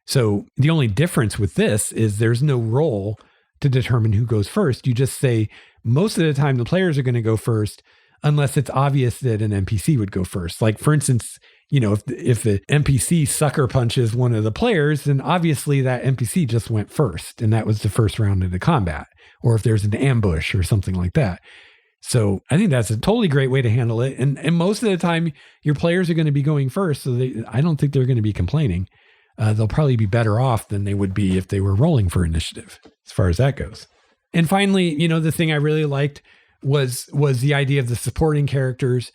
So the only difference with this is there's no roll to determine who goes first. You just say most of the time the players are going to go first, unless it's obvious that an NPC would go first. Like, for instance, if the NPC sucker punches one of the players, then obviously that NPC just went first, and that was the first round of the combat. Or if there's an ambush or something like that. So I think that's a totally great way to handle it. And most of the time, your players are going to be going first, so I don't think they're going to be complaining. They'll probably be better off than they would be if they were rolling for initiative, as far as that goes. And finally, the thing I really liked was the idea of the supporting characters.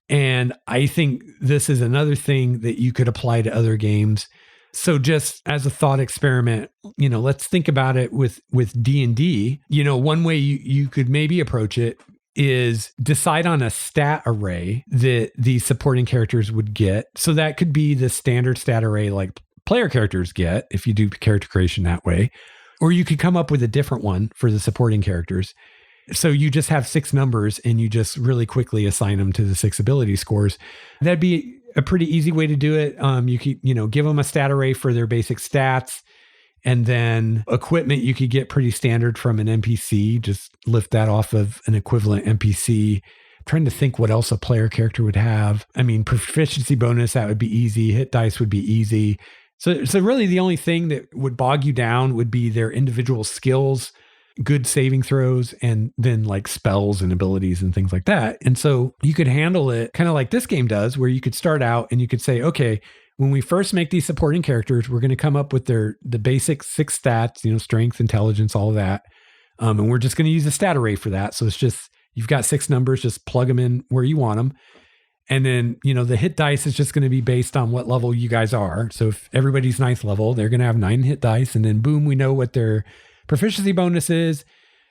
And I think this is another thing that you could apply to other games. So just as a thought experiment, let's think about it with D&D. One way you could maybe approach it is decide on a stat array that the supporting characters would get. So that could be the standard stat array like player characters get if you do character creation that way. Or you could come up with a different one for the supporting characters. So you just have 6 numbers and you just really quickly assign them to the 6 ability scores. That'd be a pretty easy way to do it. You could, give them a stat array for their basic stats, And then equipment you could get pretty standard from an NPC, just lift that off of an equivalent NPC. I'm trying to think what else a player character would have. I mean, proficiency bonus, that would be easy. Hit dice would be easy. So really the only thing that would bog you down would be their individual skills, good saving throws, and then like spells and abilities and things like that. And so you could handle it kind of like this game does, where you could start out and you could say, okay, when we first make these supporting characters, we're going to come up with the basic 6 stats, strength, intelligence, all of that. And we're just going to use a stat array for that. So it's just, you've got 6 numbers, just plug them in where you want them. And then, the hit dice is just going to be based on what level you guys are. So if everybody's 9th level, they're going to have 9 hit dice. And then boom, we know what their proficiency bonus is.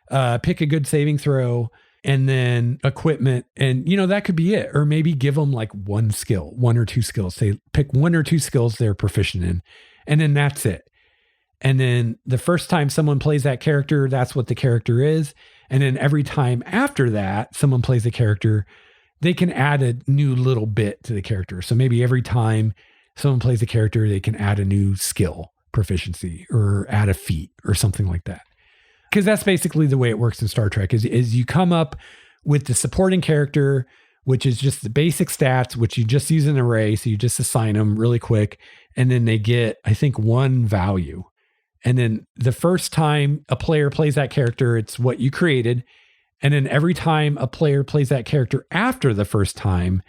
Pick a good saving throw. And then equipment, and that could be it. Or maybe give them like 1 skill, 1 or 2 skills. Say pick 1 or 2 skills they're proficient in, and then that's it. And then the first time someone plays that character, that's what the character is. And then every time after that, someone plays a character, they can add a new little bit to the character. So maybe every time someone plays a character, they can add a new skill proficiency or add a feat or something like that. Because that's basically the way it works in Star Trek is you come up with the supporting character, which is just the basic stats, which you just use an array. So you just assign them really quick. And then they get, I think, 1 value. And then the first time a player plays that character, it's what you created. And then every time a player plays that character after the first time,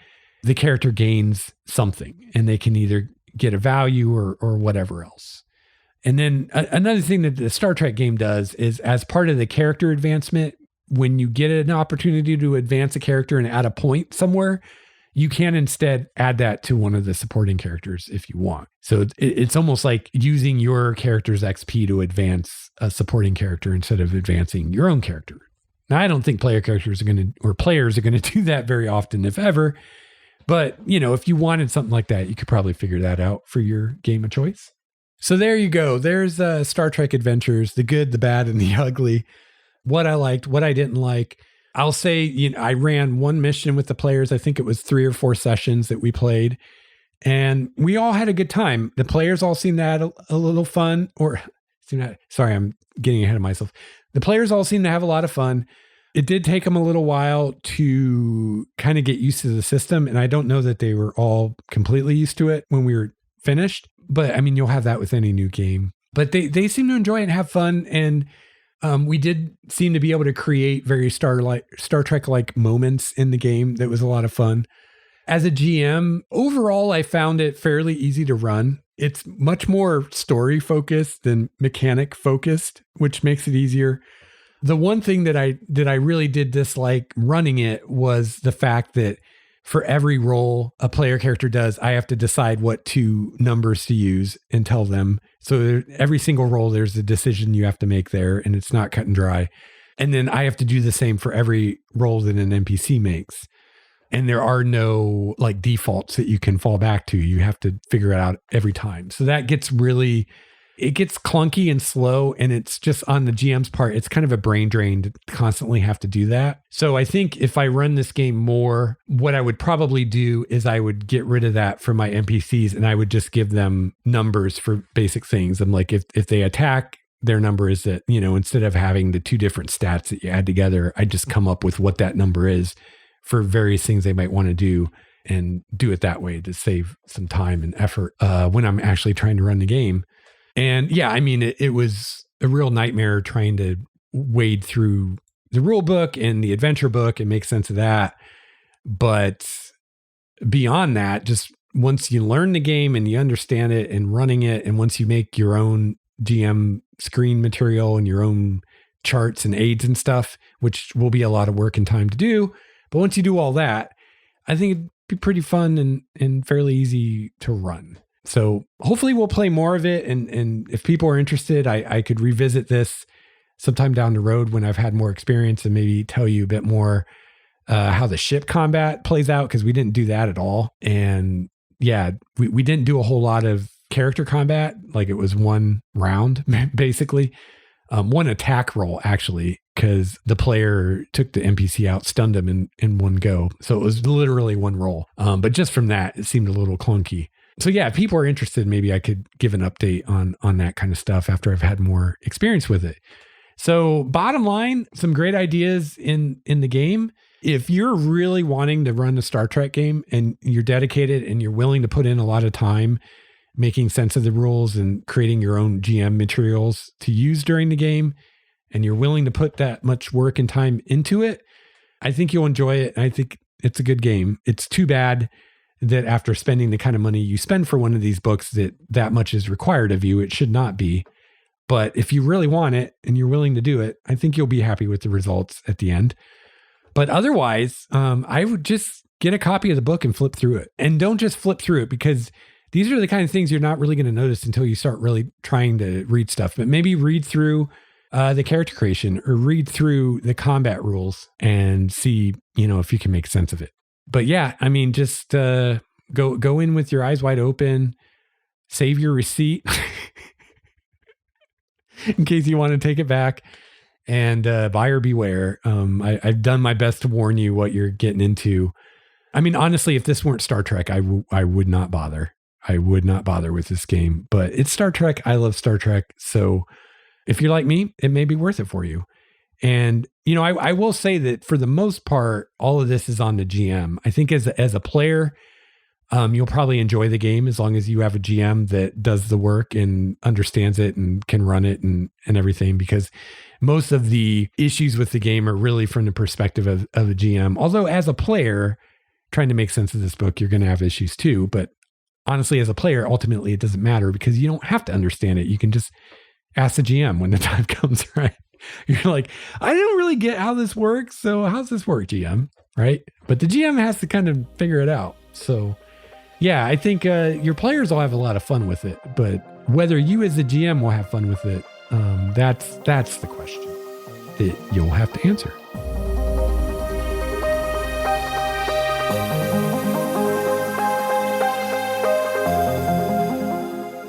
the character gains something. And they can either get a value or whatever else. And then another thing that the Star Trek game does is, as part of the character advancement, when you get an opportunity to advance a character and add a point somewhere, you can instead add that to one of the supporting characters if you want. So it's almost like using your character's XP to advance a supporting character instead of advancing your own character. Now, I don't think players are going to do that very often, if ever. But, if you wanted something like that, you could probably figure that out for your game of choice. So there you go. There's Star Trek Adventures, the good, the bad, and the ugly. What I liked, what I didn't like. I'll say, I ran 1 mission with the players. I think it was 3 or 4 sessions that we played. And we all had a good time. The players all seemed to have a little fun. Sorry, I'm getting ahead of myself. The players all seemed to have a lot of fun. It did take them a little while to kind of get used to the system. And I don't know that they were all completely used to it when we were finished. But I mean, you'll have that with any new game. But they seem to enjoy it and have fun. And we did seem to be able to create very Star Trek-like moments in the game. That was a lot of fun. As a GM, overall, I found it fairly easy to run. It's much more story-focused than mechanic-focused, which makes it easier. The one thing that I really did dislike running it was the fact that for every roll a player character does, I have to decide what 2 numbers to use and tell them. So every single roll, there's a decision you have to make there, and it's not cut and dry. And then I have to do the same for every roll that an NPC makes. And there are no like defaults that you can fall back to. You have to figure it out every time. So that gets clunky and slow. And it's just on the GM's part, it's kind of a brain drain to constantly have to do that. So I think if I run this game more, what I would probably do is I would get rid of that for my NPCs and I would just give them numbers for basic things. I'm like, if they attack, their number is that, instead of having the 2 different stats that you add together, I just come up with what that number is for various things they might want to do and do it that way to save some time and effort when I'm actually trying to run the game. And yeah, I mean, it was a real nightmare trying to wade through the rule book and the adventure book and make sense of that. But beyond that, just once you learn the game and you understand it and running it, and once you make your own GM screen material and your own charts and aids and stuff, which will be a lot of work and time to do. But once you do all that, I think it'd be pretty fun and fairly easy to run. So hopefully we'll play more of it. And if people are interested, I could revisit this sometime down the road when I've had more experience and maybe tell you a bit more how the ship combat plays out, because we didn't do that at all. And yeah, we didn't do a whole lot of character combat. Like it was 1 round, basically. 1 attack roll, actually, because the player took the NPC out, stunned him in 1 go. So it was literally 1 roll. But just from that, it seemed a little clunky. So yeah, if people are interested, maybe I could give an update on that kind of stuff after I've had more experience with it. So bottom line, some great ideas in the game. If you're really wanting to run a Star Trek game and you're dedicated and you're willing to put in a lot of time making sense of the rules and creating your own GM materials to use during the game, and you're willing to put that much work and time into it, I think you'll enjoy it. I think it's a good game. It's too bad that after spending the kind of money you spend for one of these books that much is required of you. It should not be. But if you really want it and you're willing to do it, I think you'll be happy with the results at the end. But otherwise, I would just get a copy of the book and flip through it. And don't just flip through it, because these are the kind of things you're not really going to notice until you start really trying to read stuff. But maybe read through the character creation or read through the combat rules and see, if you can make sense of it. But yeah, I mean, just go in with your eyes wide open, save your receipt in case you want to take it back, and buyer beware. I've done my best to warn you what you're getting into. I mean, honestly, if this weren't Star Trek, I would not bother. I would not bother with this game, but it's Star Trek. I love Star Trek. So if you're like me, it may be worth it for you. And, I will say that for the most part, all of this is on the GM. I think as a player, you'll probably enjoy the game as long as you have a GM that does the work and understands it and can run it and everything, because most of the issues with the game are really from the perspective of a GM. Although as a player, trying to make sense of this book, you're going to have issues too. But honestly, as a player, ultimately, it doesn't matter because you don't have to understand it. You can just ask the GM when the time comes, right? You're like, I don't really get how this works. So how's this work, GM? Right? But the GM has to kind of figure it out. So yeah, I think your players will have a lot of fun with it. But whether you as the GM will have fun with it, that's the question that you'll have to answer.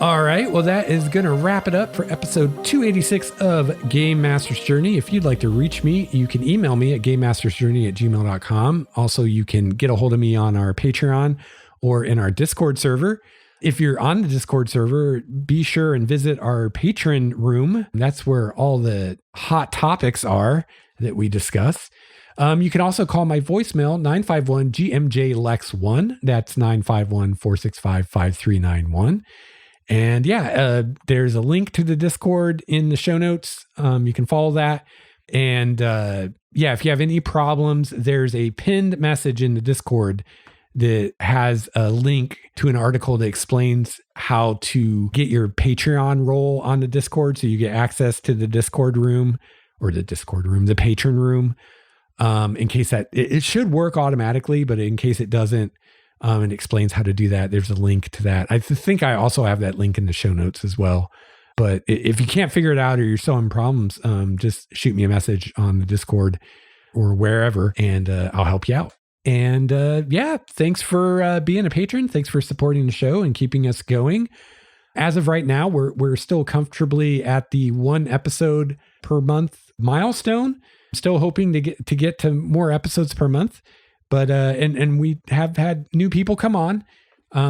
All right, well, that is going to wrap it up for episode 286 of Game Master's Journey. If you'd like to reach me, you can email me at gamemastersjourney@gmail.com. Also, you can get a hold of me on our Patreon or in our Discord server. If you're on the Discord server, be sure and visit our patron room. That's where all the hot topics are that we discuss. You can also call my voicemail, 951-GMJ-LEX1. That's 951-465-5391. And yeah, there's a link to the Discord in the show notes. You can follow that. And yeah, if you have any problems, there's a pinned message in the Discord that has a link to an article that explains how to get your Patreon role on the Discord. So you get access to the Discord room the patron room. In case that it should work automatically, but in case it doesn't, it explains how to do that. There's a link to that. I think I also have that link in the show notes as well. But if you can't figure it out or you're still having problems, just shoot me a message on the Discord or wherever, and I'll help you out. And yeah, thanks for being a patron. Thanks for supporting the show and keeping us going. As of right now, we're still comfortably at the 1 episode per month milestone. Still hoping to get to more episodes per month. But and we have had new people come on,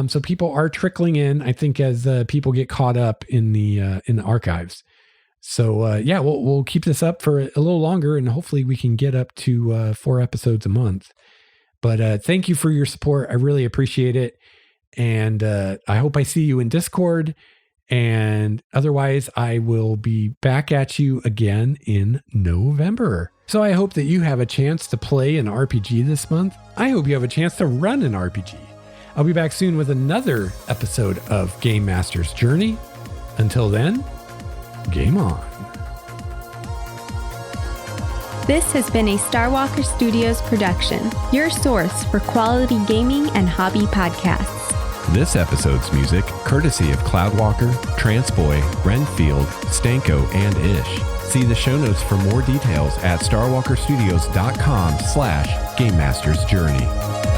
so people are trickling in. I think as people get caught up in the archives. So yeah, we'll keep this up for a little longer, and hopefully we can get up to 4 episodes a month. But thank you for your support. I really appreciate it, and I hope I see you in Discord. And otherwise, I will be back at you again in November. So I hope that you have a chance to play an RPG this month. I hope you have a chance to run an RPG. I'll be back soon with another episode of Game Master's Journey. Until then, game on. This has been a Starwalker Studios production, your source for quality gaming and hobby podcasts. This episode's music, courtesy of Cloudwalker, Transboy, Renfield, Stanko, and Ish. See the show notes for more details at starwalkerstudios.com/GameMastersJourney.